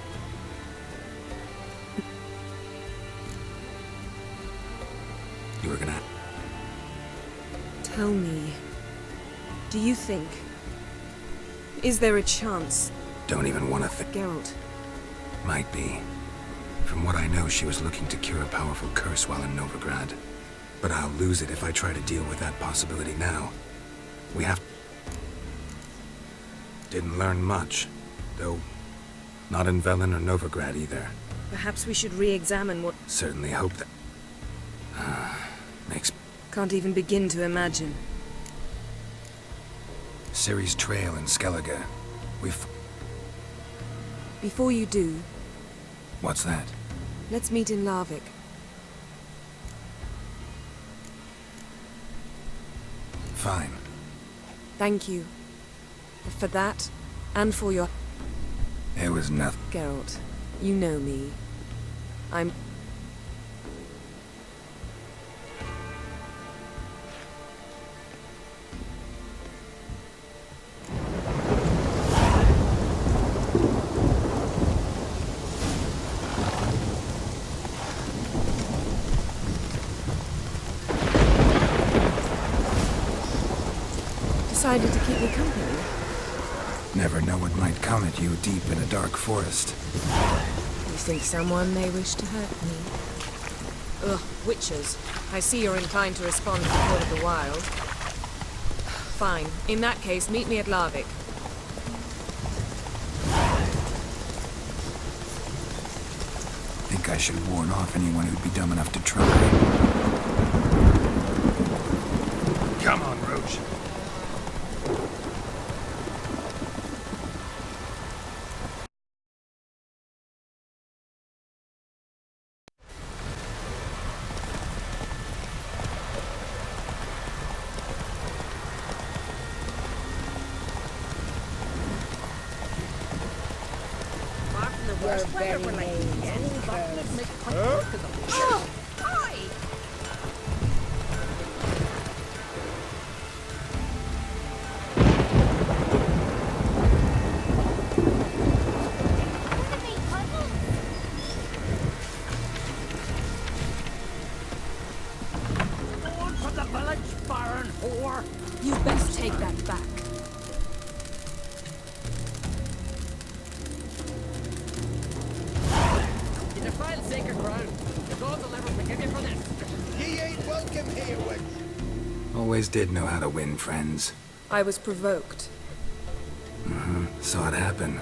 You were gonna... Tell me, do you think... Is there a chance... Don't even want to think... Geralt. Might be. From what I know, she was looking to cure a powerful curse while in Novigrad. But I'll lose it if I try to deal with that possibility now. We have... Didn't learn much. Though, not in Velen or Novigrad either. Perhaps we should re-examine what... Certainly hope that... makes... Can't even begin to imagine. Ciri's trail in Skellige. We've... Before you do... What's that? Let's meet in Larvik. Fine. Thank you. For that, and for your... It was nothing. Geralt, you know me. I'm... Decided to keep me company? Never know what might come at you deep in a dark forest. You think someone may wish to hurt me? Ugh, witches. I see you're inclined to respond to the Call of the Wild. Fine. In that case, meet me at Larvik. Think I should warn off anyone who'd be dumb enough to try. Come on, Roach. You're very Oh, hi! Going for the village, Baron whore! You best take that back. You defile sacred ground. The gods will never forgive you for this. Ye ain't welcome here, witch. Always did know how to win friends. I was provoked. Saw it happen.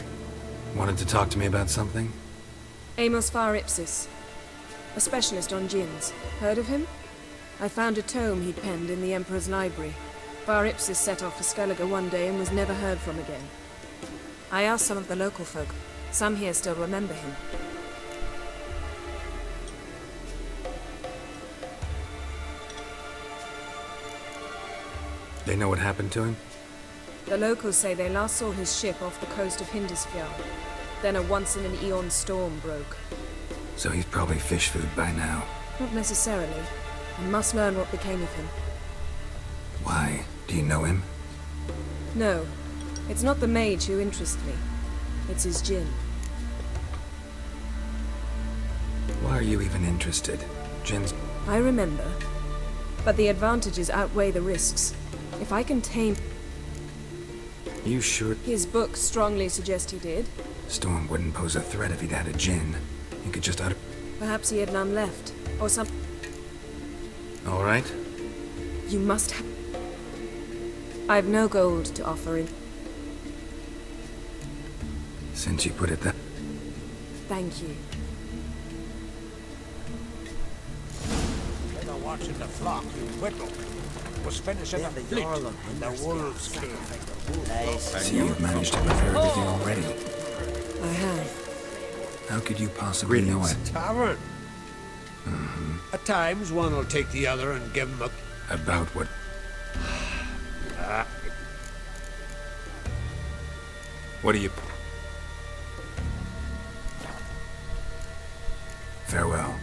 Wanted to talk to me about something? Amos Far Ipsis. A specialist on djinns. Heard of him? I found a tome he'd penned in the Emperor's library. Far Ipsis set off for Skellige one day and was never heard from again. I asked some of the local folk. Some here still remember him. They know what happened to him? The locals say they last saw his ship off the coast of Hindisfjall. Then a once-in-an-eon storm broke. So he's probably fish food by now. Not necessarily. I must learn what became of him. Why? Do you know him? No. It's not the mage who interests me. It's his djinn. Why are you even interested? Jin's... I remember. But the advantages outweigh the risks. If I can tame... You sure? His books strongly suggest he did. Storm wouldn't pose a threat if he'd had a djinn. You could just utter... Perhaps he had none left. Or some... All right. You must have... I've no gold to offer him. Since you put it that... Thank you. They were watching the flock you whittled. Was finishing a fleet and the wolves came. So you've managed to prepare everything already. I have. How could you possibly know it? Tavern. At times, one will take the other and give him a... About what? What do you... Farewell.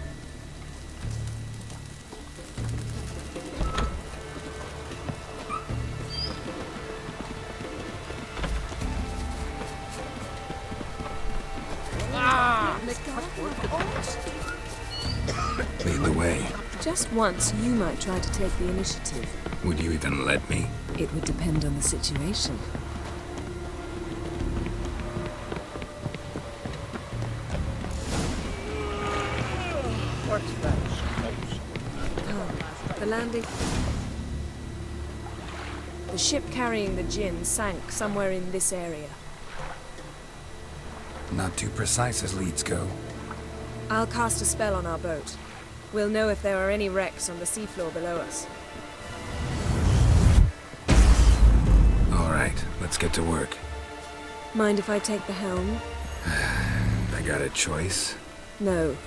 Lead the way. Just once, you might try to take the initiative. Would you even let me? It would depend on the situation. What's that? Oh, the landing... The ship carrying the djinn sank somewhere in this area. Not too precise as leads go. I'll cast a spell on our boat. We'll know if there are any wrecks on the seafloor below us. All right, let's get to work. Mind if I take the helm? I got a choice? No.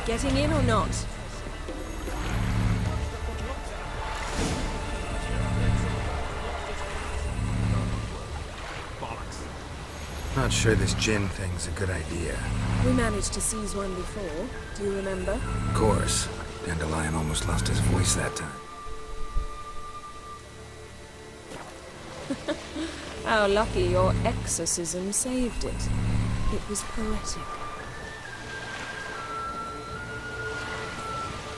Getting in or not? Not sure this djinn thing's a good idea. We managed to seize one before. Do you remember? Of course. Dandelion almost lost his voice that time. How lucky your exorcism saved it. It was poetic.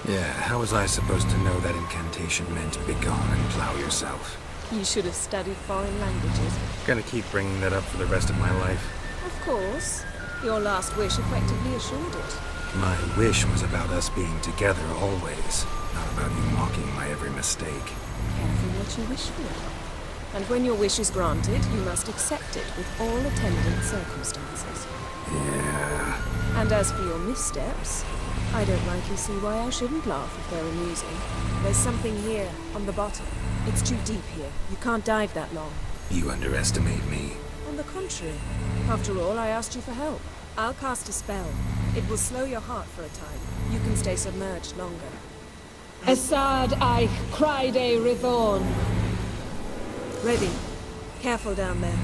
Yeah, how was I supposed to know that incantation meant begone and plow yourself? You should have studied foreign languages. Gonna keep bringing that up for the rest of my life. Of course. Your last wish effectively assured it. My wish was about us being together always, not about you mocking my every mistake. Careful what you wish for. And when your wish is granted, you must accept it with all attendant circumstances. Yeah. And as for your missteps, I don't rightly see why I shouldn't laugh if they're amusing. There's something here, on the bottom. It's too deep here. You can't dive that long. You underestimate me. On the contrary. After all, I asked you for help. I'll cast a spell. It will slow your heart for a time. You can stay submerged longer. Assad I cried a Rithorn. Ready. Careful down there.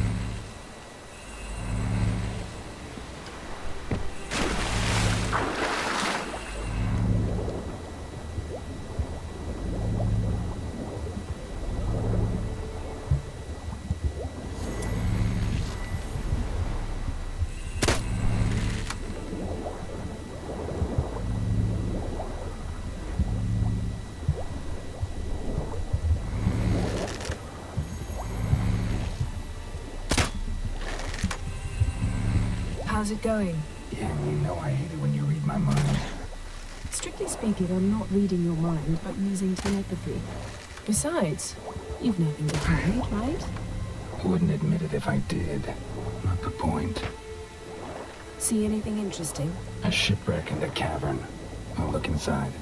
How's it going? Yeah, you know I hate it when you read my mind. Strictly speaking, I'm not reading your mind, but using telepathy. Besides, you've nothing to hide, right? I wouldn't admit it if I did. Not the point. See anything interesting? A shipwreck in the cavern. I'll look inside.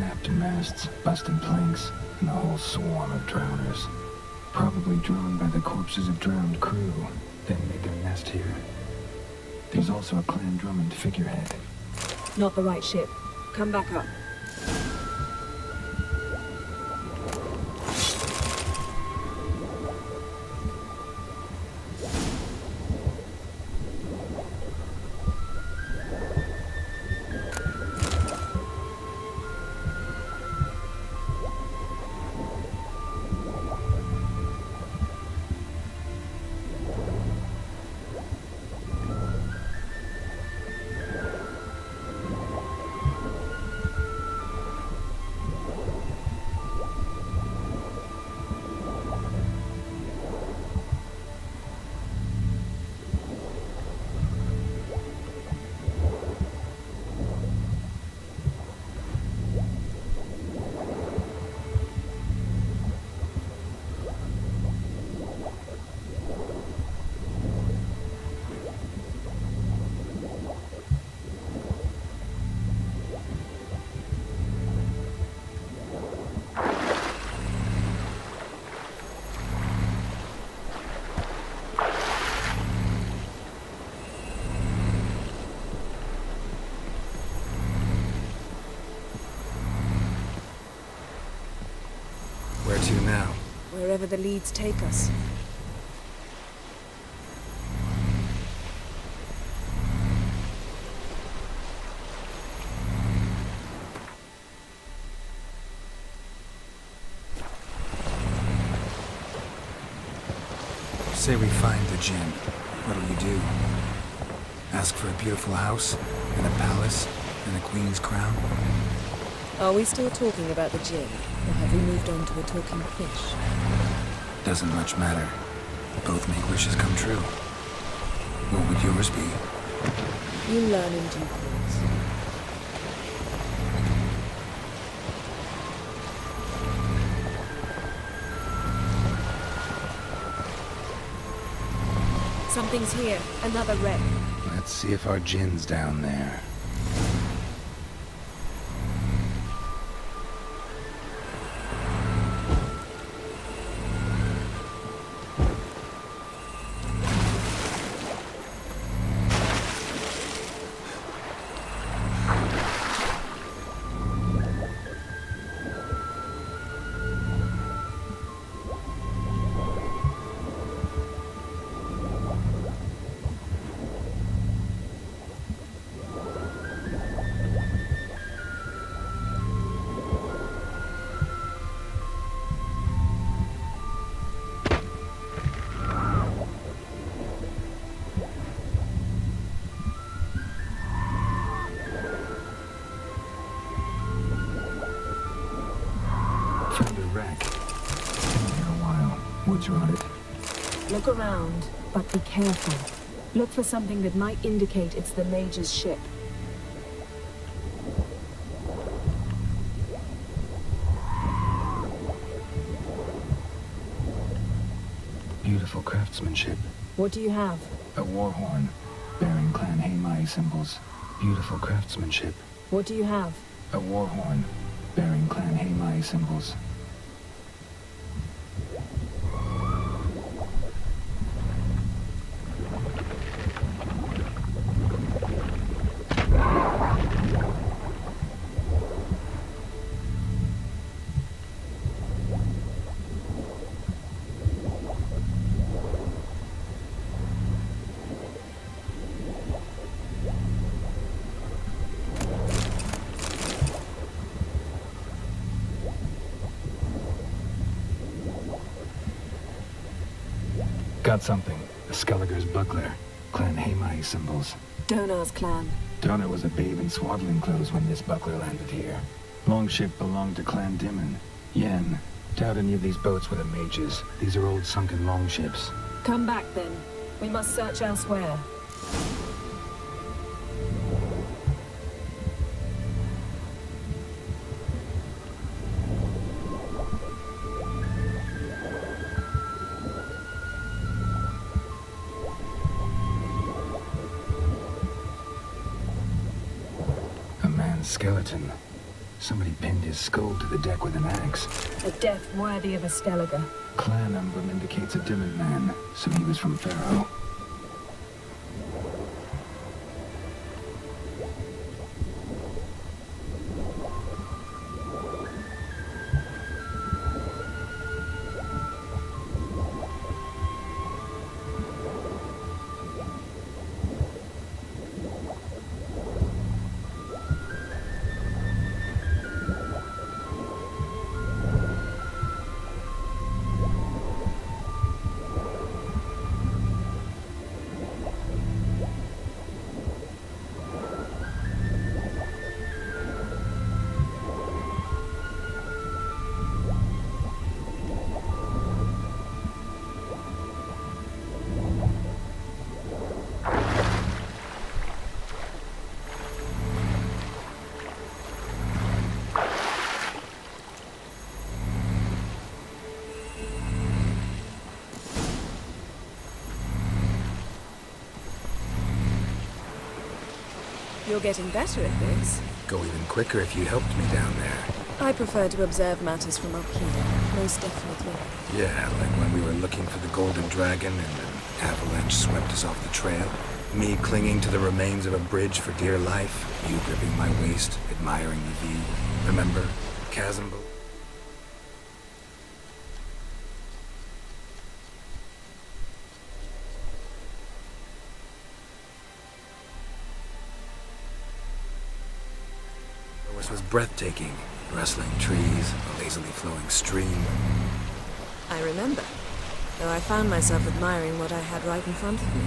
snapped masts, busted planks, and a whole swarm of drowners. Probably drawn by the corpses of drowned crew, then made their nest here. There's also a Clan Drummond figurehead. Not the right ship. Come back up. Where to now? Wherever the leads take us. Say we find the gem. What'll you do? Ask for a beautiful house, and a palace, and a queen's crown? Are we still talking about the gin, or have we moved on to a talking fish? Doesn't much matter. Both make wishes come true. What would yours be? You learn in due course. Something's here. Another wreck. Let's see if our gin's down there. What's on it? Look around, but be careful. Look for something that might indicate it's the Major's ship. Beautiful craftsmanship. What do you have? A war horn, bearing Clan Haimai symbols. Beautiful craftsmanship. What do you have? A war horn, bearing Clan Haimai symbols. Got something. A Skelliger's buckler. Clan Haimai symbols. Donar's clan. Dona was a babe in swaddling clothes when this buckler landed here. Longship belonged to Clan Dimon. Yen. Doubt any of these boats were the mages. These are old sunken longships. Come back then. We must search elsewhere. Skeleton. Somebody pinned his skull to the deck with an axe. A death worthy of a Skellige. Clan emblem indicates a Dimmen man, so he was from Pharaoh. You're getting better at this. Go even quicker if you helped me down there. I prefer to observe matters from up here, most definitely. Yeah, like when we were looking for the Golden Dragon and an avalanche swept us off the trail. Me clinging to the remains of a bridge for dear life. You gripping my waist, admiring the view. Remember? Chasm boat. Was breathtaking. Rustling trees, a lazily flowing stream. I remember, though I found myself admiring what I had right in front of me.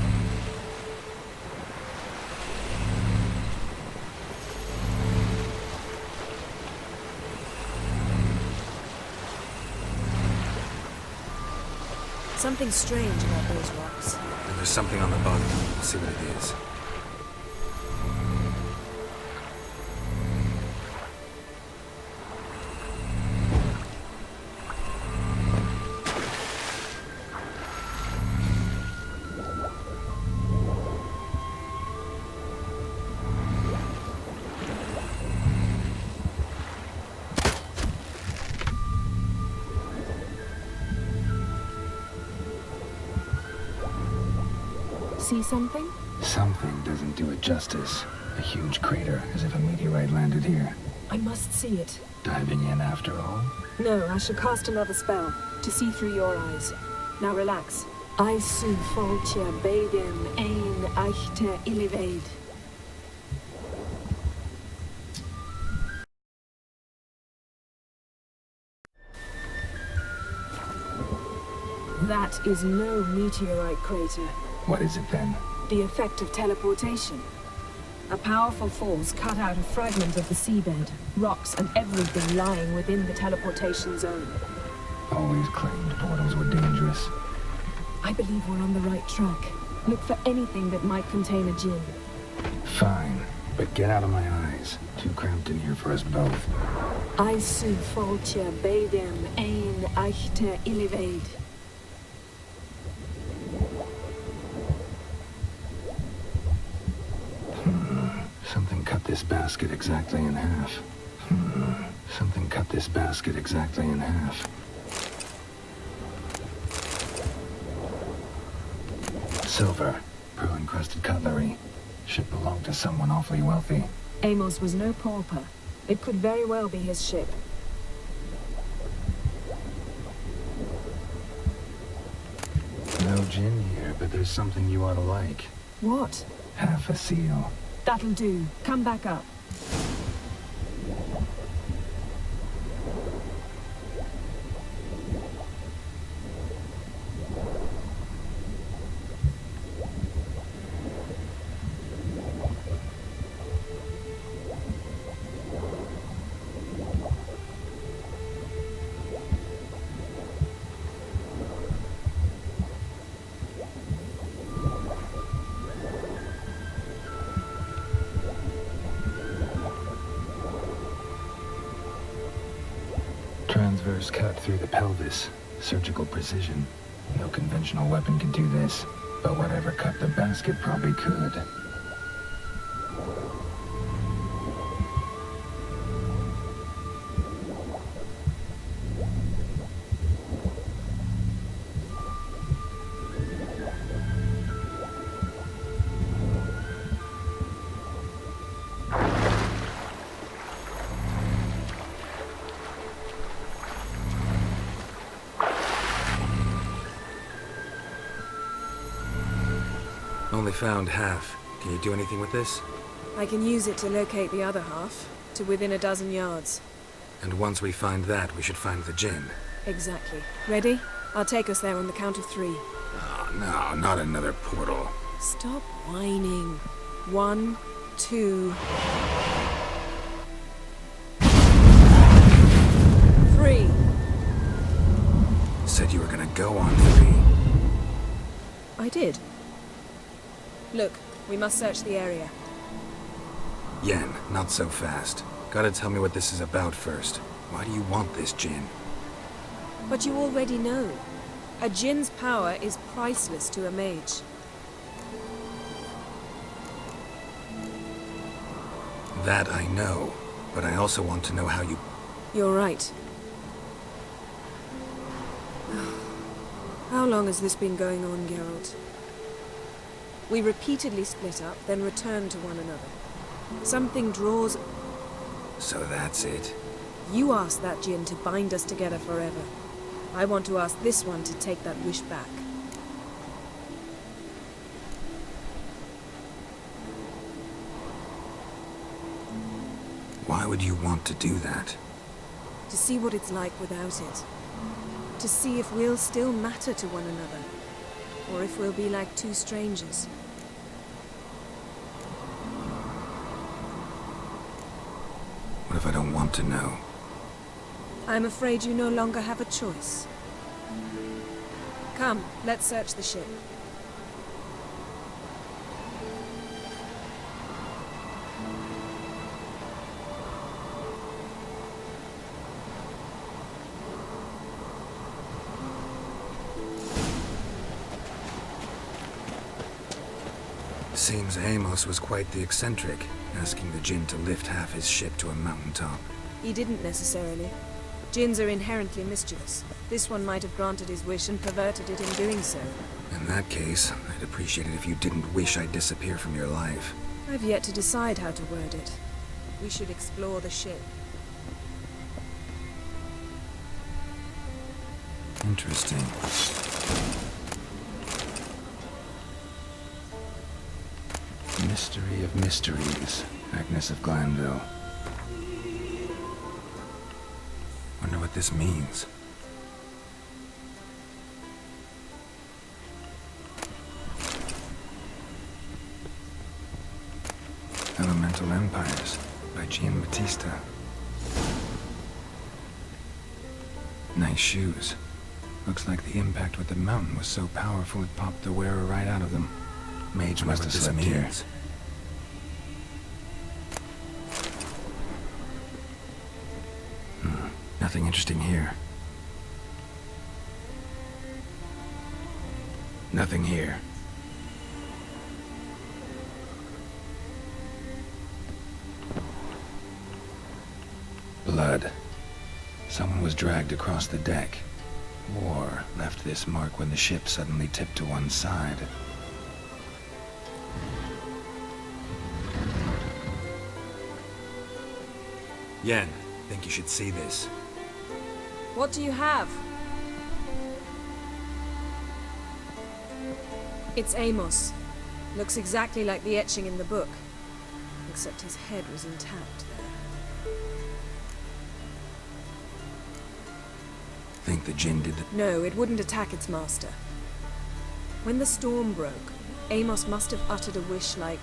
Something strange about those rocks. And there's something on the bottom. We'll see what it is. See something? Something doesn't do it justice. A huge crater, as if a meteorite landed here. I must see it. Diving in after all? No, I shall cast another spell, to see through your eyes. Now relax. I su foltje bedem ein echte illiveid. That is no meteorite crater. What is it then? The effect of teleportation. A powerful force cut out a fragment of the seabed, rocks and everything lying within the teleportation zone. Always claimed portals were dangerous. I believe we're on the right track. Look for anything that might contain a djinn. Fine, but get out of my eyes. Too cramped in here for us both. I su foltje bedem ein echte illiveid. Something cut this basket exactly in half. Something cut this basket exactly in half. Silver, pearl-encrusted cutlery. Should belong to someone awfully wealthy. Amos was no pauper. It could very well be his ship. No gin here, but there's something you ought to like. What? Half a seal. That'll do. Come back up. Transverse cut through the pelvis. Surgical precision. No conventional weapon can do this, but whatever cut the basket probably could. Only found half. Can you do anything with this? I can use it to locate the other half, to within a dozen yards. And once we find that, we should find the Jinn. Exactly. Ready? I'll take us there on the count of 3. Oh, no, not another portal. Stop whining. 1, 2... 3. Said you were gonna go on 3. I did. Look, we must search the area. Yen, not so fast. Gotta tell me what this is about first. Why do you want this Jinn? But you already know. A Jinn's power is priceless to a mage. That I know, but I also want to know how you... You're right. How long has this been going on, Geralt? We repeatedly split up, then return to one another. Something draws... So that's it. You asked that Jinn to bind us together forever. I want to ask this one to take that wish back. Why would you want to do that? To see what it's like without it. To see if we'll still matter to one another. Or if we'll be like two strangers. What if I don't want to know? I'm afraid you no longer have a choice. Come, let's search the ship. Seems Amos was quite the eccentric, asking the Jinn to lift half his ship to a mountaintop. He didn't necessarily. Jinns are inherently mischievous. This one might have granted his wish and perverted it in doing so. In that case, I'd appreciate it if you didn't wish I'd disappear from your life. I've yet to decide how to word it. We should explore the ship. Interesting. Mystery of mysteries, Agnes of Glanville. Wonder what this means. Elemental Empires by Gian Battista. Nice shoes. Looks like the impact with the mountain was so powerful it popped the wearer right out of them. Mage must have slept here. Nothing interesting here. Nothing here. Blood. Someone was dragged across the deck. Or left this mark when the ship suddenly tipped to one side. Yen, think you should see this. What do you have? It's Amos. Looks exactly like the etching in the book. Except his head was intact there. Think the Jinn did the... No, it wouldn't attack its master. When the storm broke, Amos must have uttered a wish like,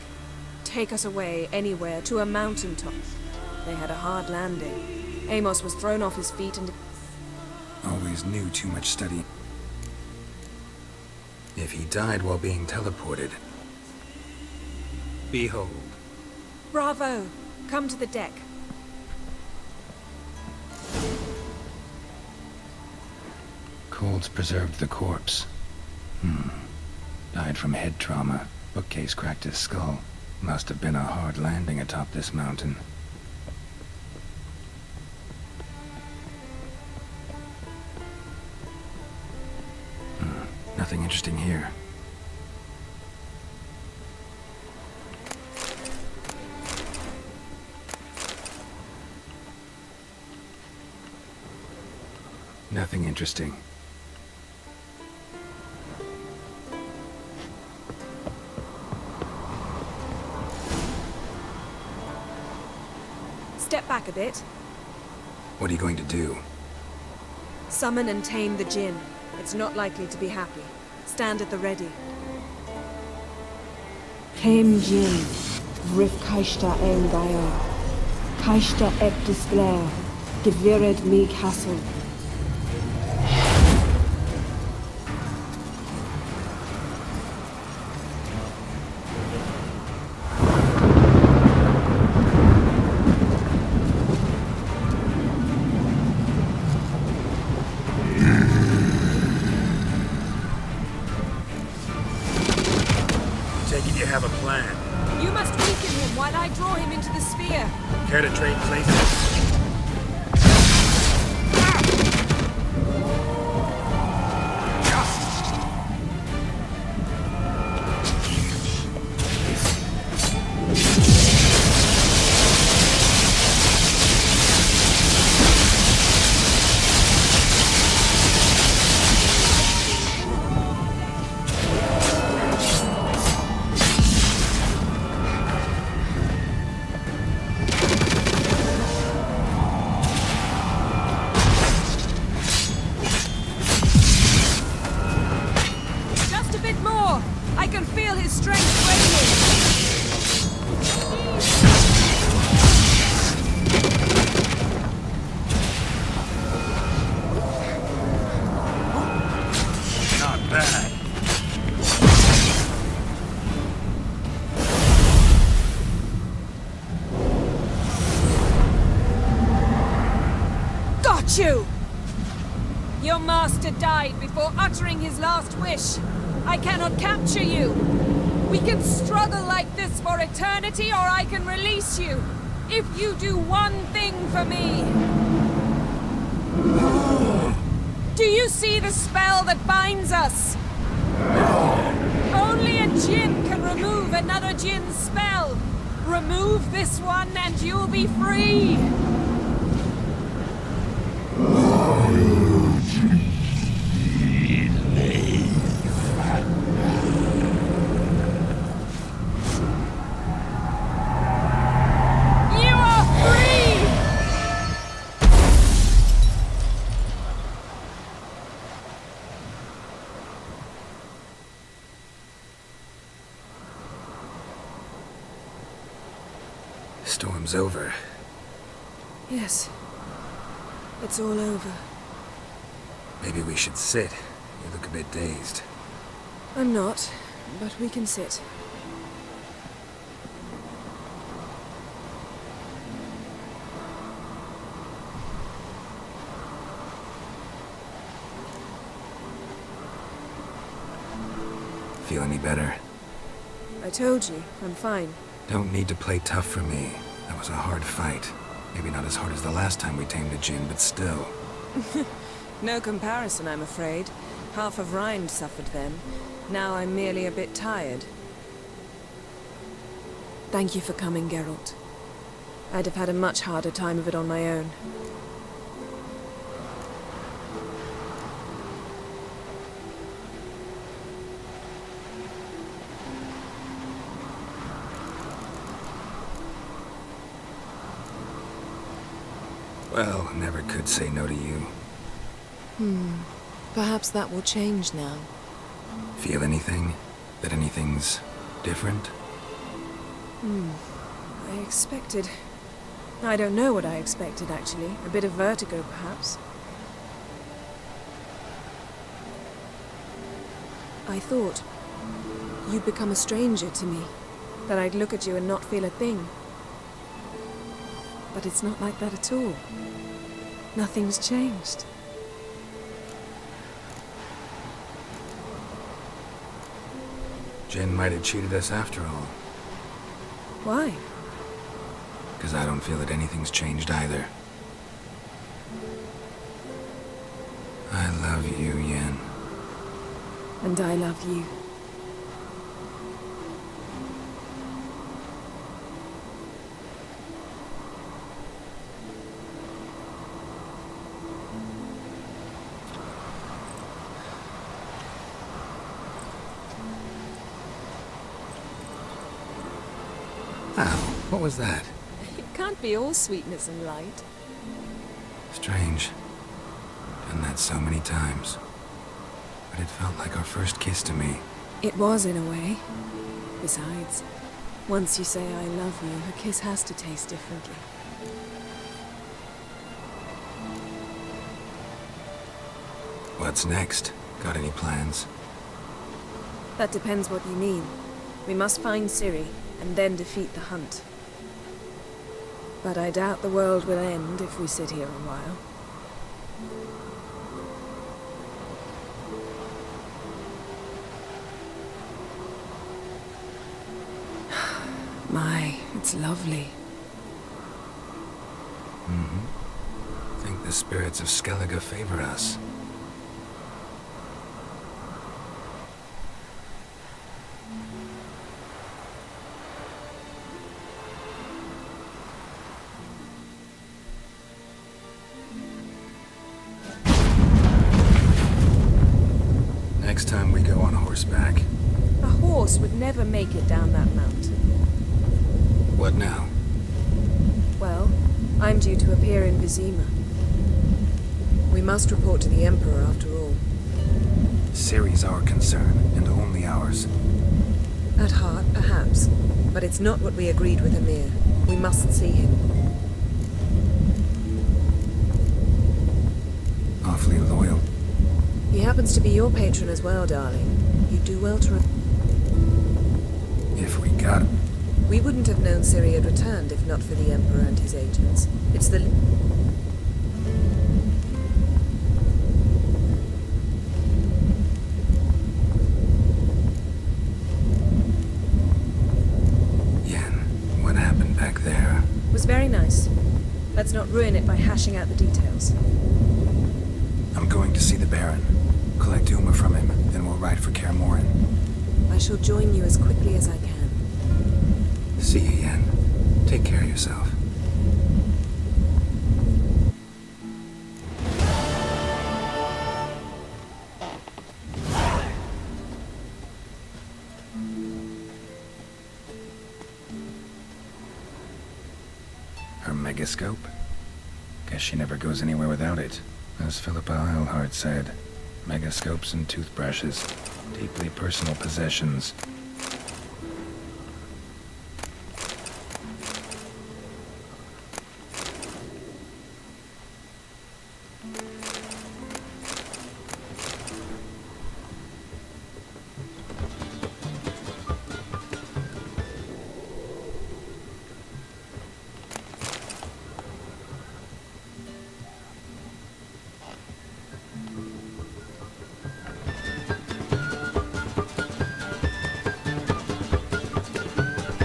"Take us away, anywhere, to a mountaintop." They had a hard landing. Amos was thrown off his feet and... Always knew too much study. If he died while being teleported... Behold. Bravo! Come to the deck. Colds preserved the corpse. Died from head trauma. Bookcase cracked his skull. Must have been a hard landing atop this mountain. Nothing interesting here. Nothing interesting. back a bit. What are you going to do? Summon and tame the Jinn. It's not likely to be happy. Stand at the ready. Tame Jinn, Rif Kaishta ein Gaia. Kaishta eb disglare, Gevired me castle. Have a plan. You must weaken him while I draw him into the sphere. Care to trade places? You! Your master died before uttering his last wish. I cannot capture you. We can struggle like this for eternity, or I can release you. If you do one thing for me. Do you see the spell that binds us? Only a Jinn can remove another Jinn's spell. Remove this one and you'll be free. Storm's over. Yes. It's all over. Maybe we should sit. You look a bit dazed. I'm not, but we can sit. Feel any better? I told you, I'm fine. Don't need to play tough for me. That was a hard fight. Maybe not as hard as the last time we tamed a Jinn, but still. No comparison, I'm afraid. Half of Rind suffered then. Now I'm merely a bit tired. Thank you for coming, Geralt. I'd have had a much harder time of it on my own. Well, never could say no to you. Perhaps that will change now. Feel anything? That anything's different? I expected... I don't know what I expected, actually. A bit of vertigo, perhaps. I thought you'd become a stranger to me. That I'd look at you and not feel a thing. But it's not like that at all. Nothing's changed. Jinn might have cheated us after all. Why? Because I don't feel that anything's changed either. I love you, Yen. And I love you. Ow, what was that? can't be all sweetness and light. Strange. Done that so many times. But it felt like our first kiss to me. It was, in a way. Besides, once you say I love you, a kiss has to taste differently. What's next? Got any plans? That depends what you mean. We must find Ciri, and then defeat the hunt. But I doubt the world will end if we sit here a while. My, it's lovely. I think the spirits of Skellige favor us. Next time we go on horseback. A horse would never make it down that mountain. What now? Well, I'm due to appear in Vizima. We must report to the Emperor after all. Ciri's our concern, and only ours. At heart, perhaps. But it's not what we agreed with Emir. We must see him. Awfully loyal. He happens to be your patron as well, darling. You do well to... If we got him. We wouldn't have known Ciri had returned if not for the Emperor and his agents. It's the... Yen, what happened back there? It was very nice. Let's not ruin it by hashing out the details. I'm going to see the Baron. Collect Uma from him, then we'll ride for Kaer Morhen. I shall join you as quickly as I can. See you, Yen. Take care of yourself. Her megascope? Guess she never goes anywhere without it. As Philippa Eilhart said, megascopes and toothbrushes, deeply personal possessions.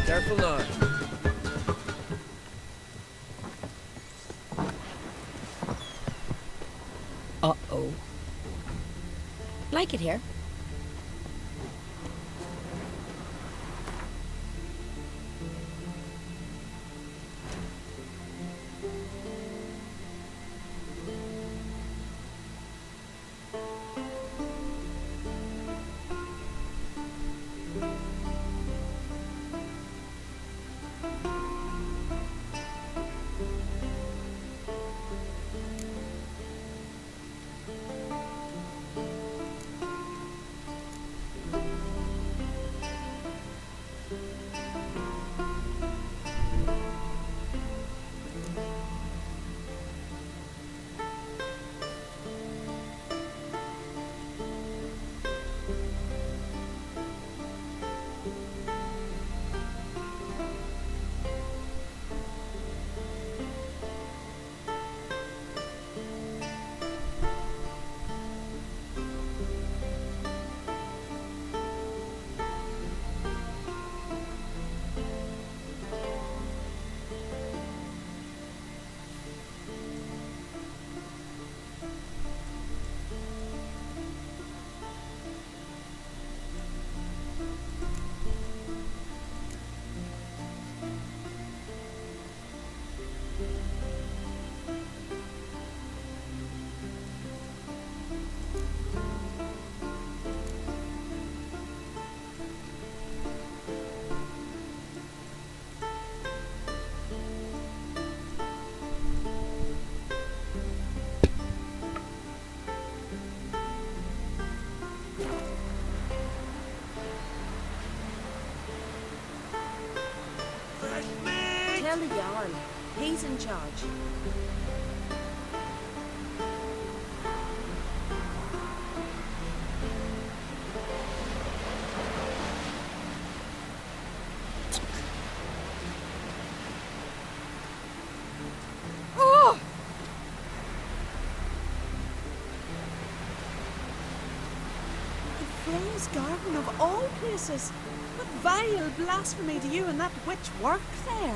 Careful now. Uh-oh. Like it here? Jarl. He's in charge. Oh! The Frey's garden of all places. What vile blasphemy do you and that witch work there?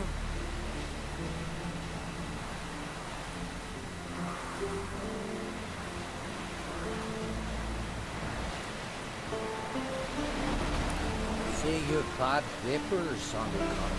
See your bad papers on the card.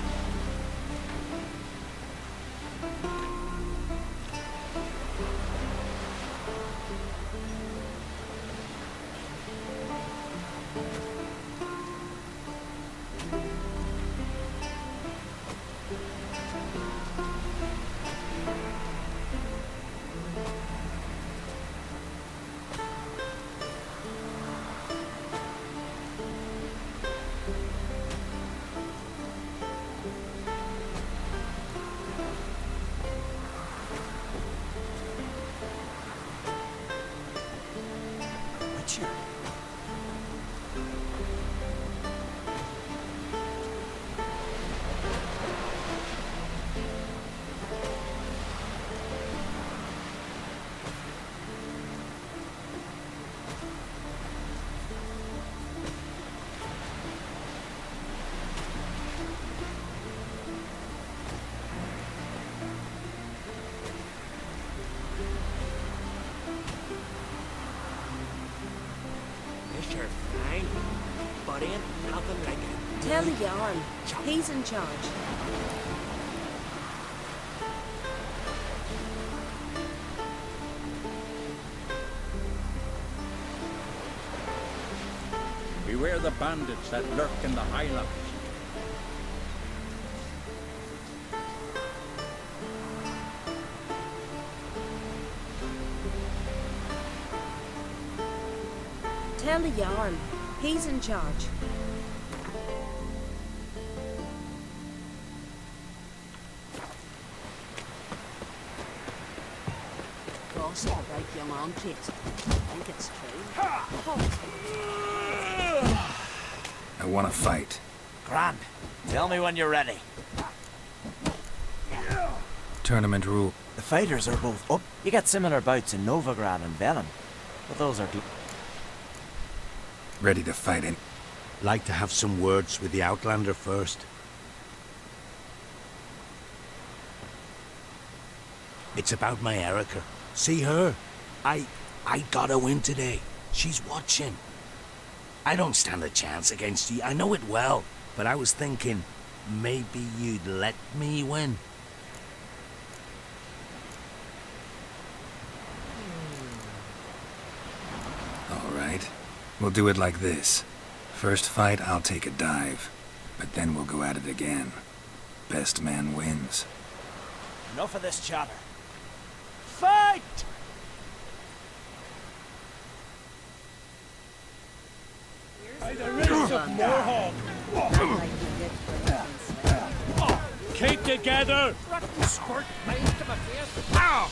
You're fine, but ain't nothing like it. Tell the Jarl. He's in charge. Beware the bandits that lurk in the highlands. Tell the Jarl. He's in charge. Cross that right young on, Kate. I think it's true. I want to fight. Grand. Tell me when you're ready. Tournament rule. The fighters are both up. You get similar bouts in Novigrad and Velen, but those are... Ready to fight in. Like to have some words with the Outlander first. It's about my Erica. See her? I got a win today. She's watching. I don't stand a chance against you. I know it well. But I was thinking, maybe you'd let me win. All right. We'll do it like this. First fight, I'll take a dive. But then we'll go at it again. Best man wins. Enough of this chatter. Fight! By the rings of Moorhawk! Keep together! Rotten squirt made to my face! Ow!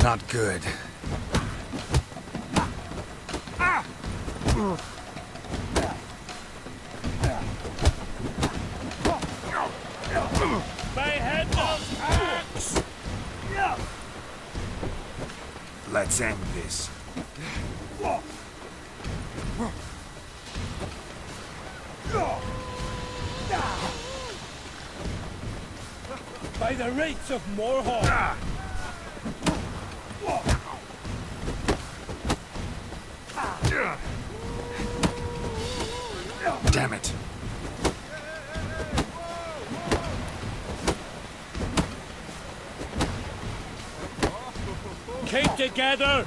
Not good. My head of axe! Let's end this. By the rates of Moorhawk! Damn it. Keep together!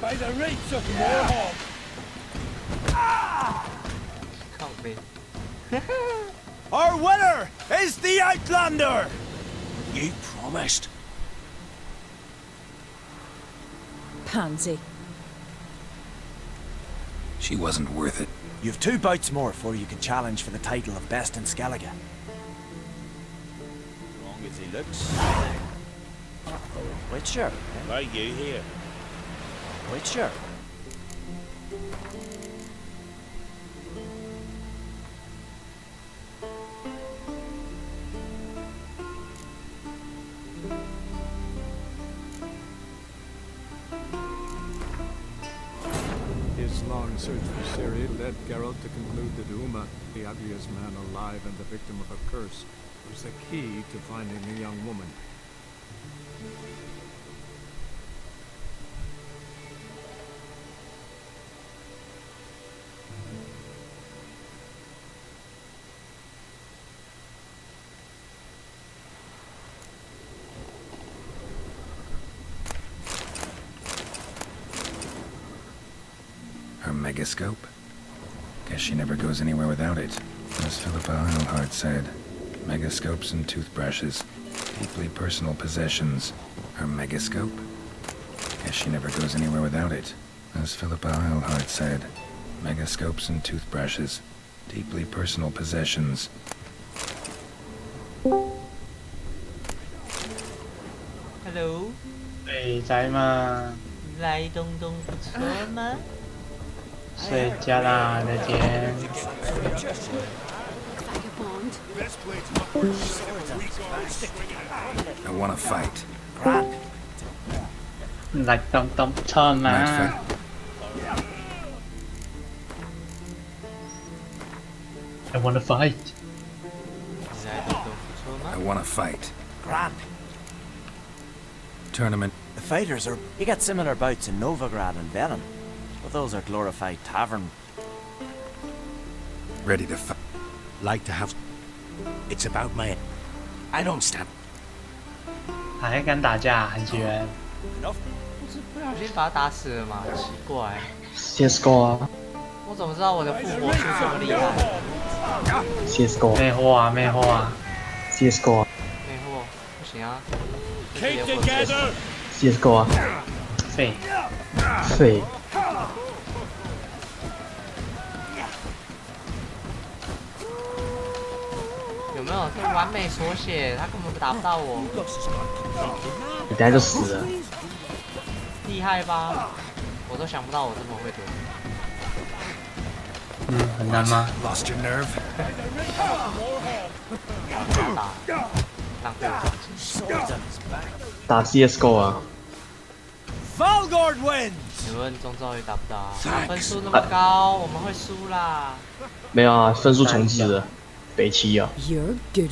By the rates of Morhog. 靠背。Our winner is the Outlander. You promised. Pansy. She wasn't worth it. You've 2 bouts more before you can challenge for the title of Best in Skellige. Long as he looks. Witcher. Why you here? Witcher. His long search for Ciri led Geralt to conclude that Uma, the ugliest man alive and the victim of a curse, was the key to finding the young woman. Her megascope? Guess she never goes anywhere without it. As Philippa Eilhart said, megascopes and toothbrushes, deeply personal possessions. Her megascope? Guess she never goes anywhere without it. As Philippa Eilhart said, megascopes and toothbrushes, deeply personal possessions. Hello， 喂，在吗？来东东不错吗？睡觉啦，再见。I wanna fight. 来东东不错吗？ I wanna fight. I wanna fight. Grand. Tournament. The fighters are... You get similar bouts in Novigrad and Velen, but those are glorified tavern. Ready to fight. Like to have... It's about my... I don't stand. 还敢打架，很喜欢。不小心把他打死了嘛？奇怪。CS:GO 啊。我怎么知道我的复活是这么厉害 ？CS:GO。魅惑啊，魅惑啊。CS:GO 啊。魅惑不行啊。Keep together. CS:GO 啊。废。废。有没有？这完美缩写，他根本打不到我。你等下就死了。厉害吧？我都想不到我这么会躲。很难吗 ？Lost your nerve. 浪费我打 CS:GO 啊。Valgord wins. 请问中兆宇打不打？分数那么高，我们会输啦。没有啊，分数重置了，北七啊。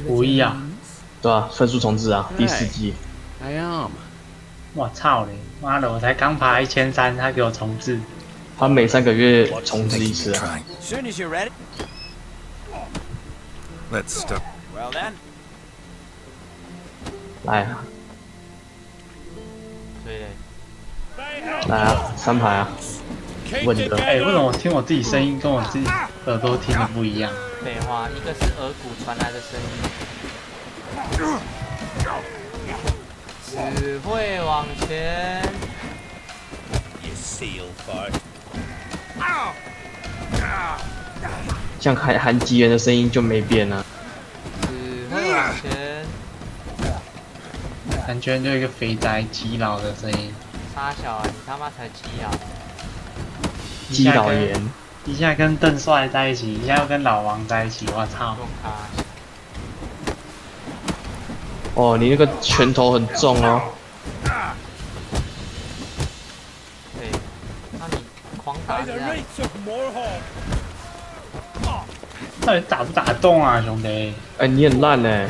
无意啊。对啊，分数重置啊，第4季。I am. 我操嘞！妈的，我才刚爬1300，他给我重置。他每3个月重置一次啊。Soon as you're ready. Let's start. Well then. 来啊！对嘞。来啊，3排啊！问的。哎，为什么我听我自己声音跟我自己耳朵听的不一样？废话，一个是耳骨传来的声音。只会往前。You seal fart. 像韩吉人的声音就没变啊。只会往前。韩吉人就一个肥宅基佬的声音。傻小啊！你他妈才基佬。基佬言。一下跟邓帅在一起，一下又跟老王在一起，我操！哦，你那个拳头很重哦。对，那你狂打这样。到底打不打得动啊，兄弟？哎，你很烂哎。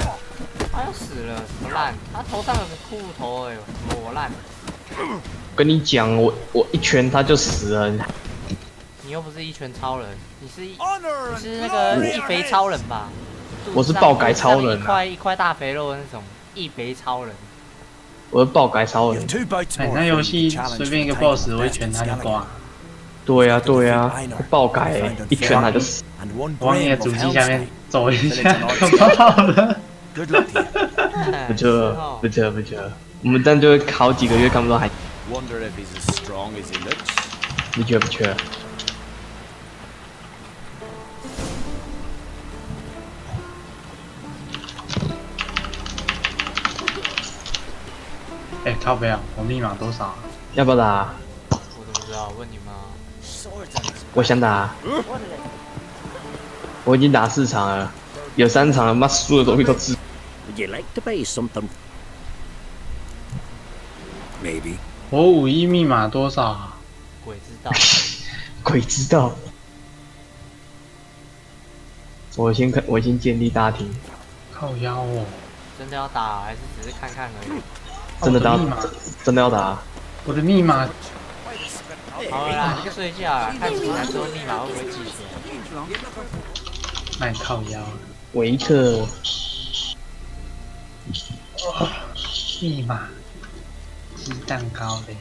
他要死了，什么烂？他头上有个骷髅头哎，怎么我烂？跟你讲，我一拳他就死了。你又不是一拳超人，你是那个一肥超人吧？我是爆改超人、一块大肥肉的那种一肥超人。我是爆改超人。哎，那游戏随便一个 BOSS 我一拳他就挂。对呀对呀，爆改一拳他就死。往你的主机下面走一下就爆了。不错不错不错，我们但就好几个月看不到海。不错不错。哎，靠北啊！我密码多少？要不要打？我怎么知道？问你吗？我想打。我已经打4场了，有3场了，妈输的东西都知。You like to buy something? Maybe. 我51密码多少啊？鬼知道。鬼知道。我先建立大厅。靠腰哦。真的要打还是只是看看而已？真的要打。我的密码。好了啦，你就睡觉啦，看起来之后密码会不会记起来？那你靠腰。维克。密码。鸡蛋糕的。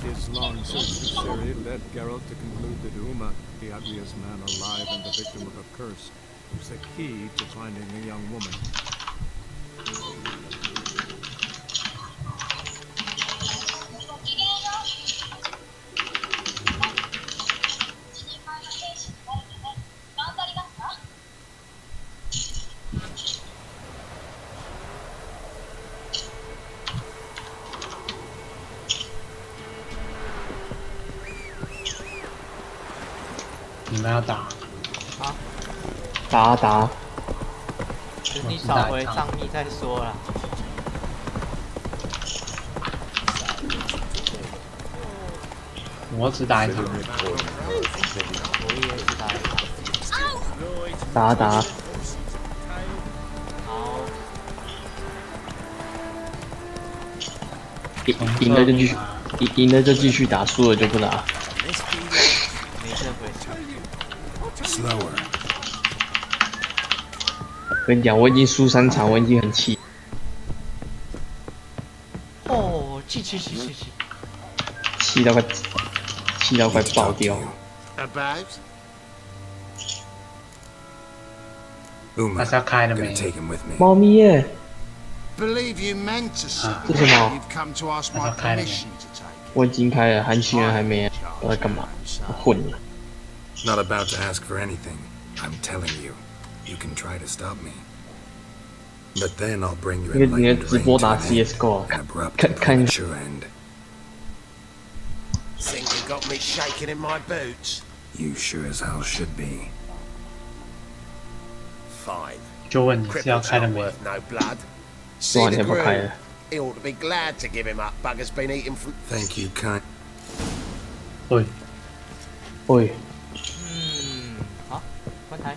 His long search for Ciri led Geralt to conclude that Uma, the ugliest man alive and the victim of a curse, was the key to finding the young woman. 你们要打？啊？打。等你找回上密再说啦。我只打一场。我也只打一打。场。好。赢了就继续，赢了就继续打，输了就不打。没这回事。Slower。跟你讲，我已经输3场，我已经很气。哦，气！气到快爆掉。那是要开了没？猫咪耶！ Believe you meant to say 这是什么？ you'd come to ask my permission to take it. 我已经开了，韩情人还没，我在干嘛？混了。 Not about to ask for anything. I'm telling you, you can try to stop me. But then I'll bring you enlightened rain to an abrupt and premature end. Think you got me shaking in my boots? You sure as hell should be. Fine. 就问你是要开了没？ No blood. See the groom. He ought to be glad to give him up. Bugger's been eating from. Thank you, kind. 喂。好，关台。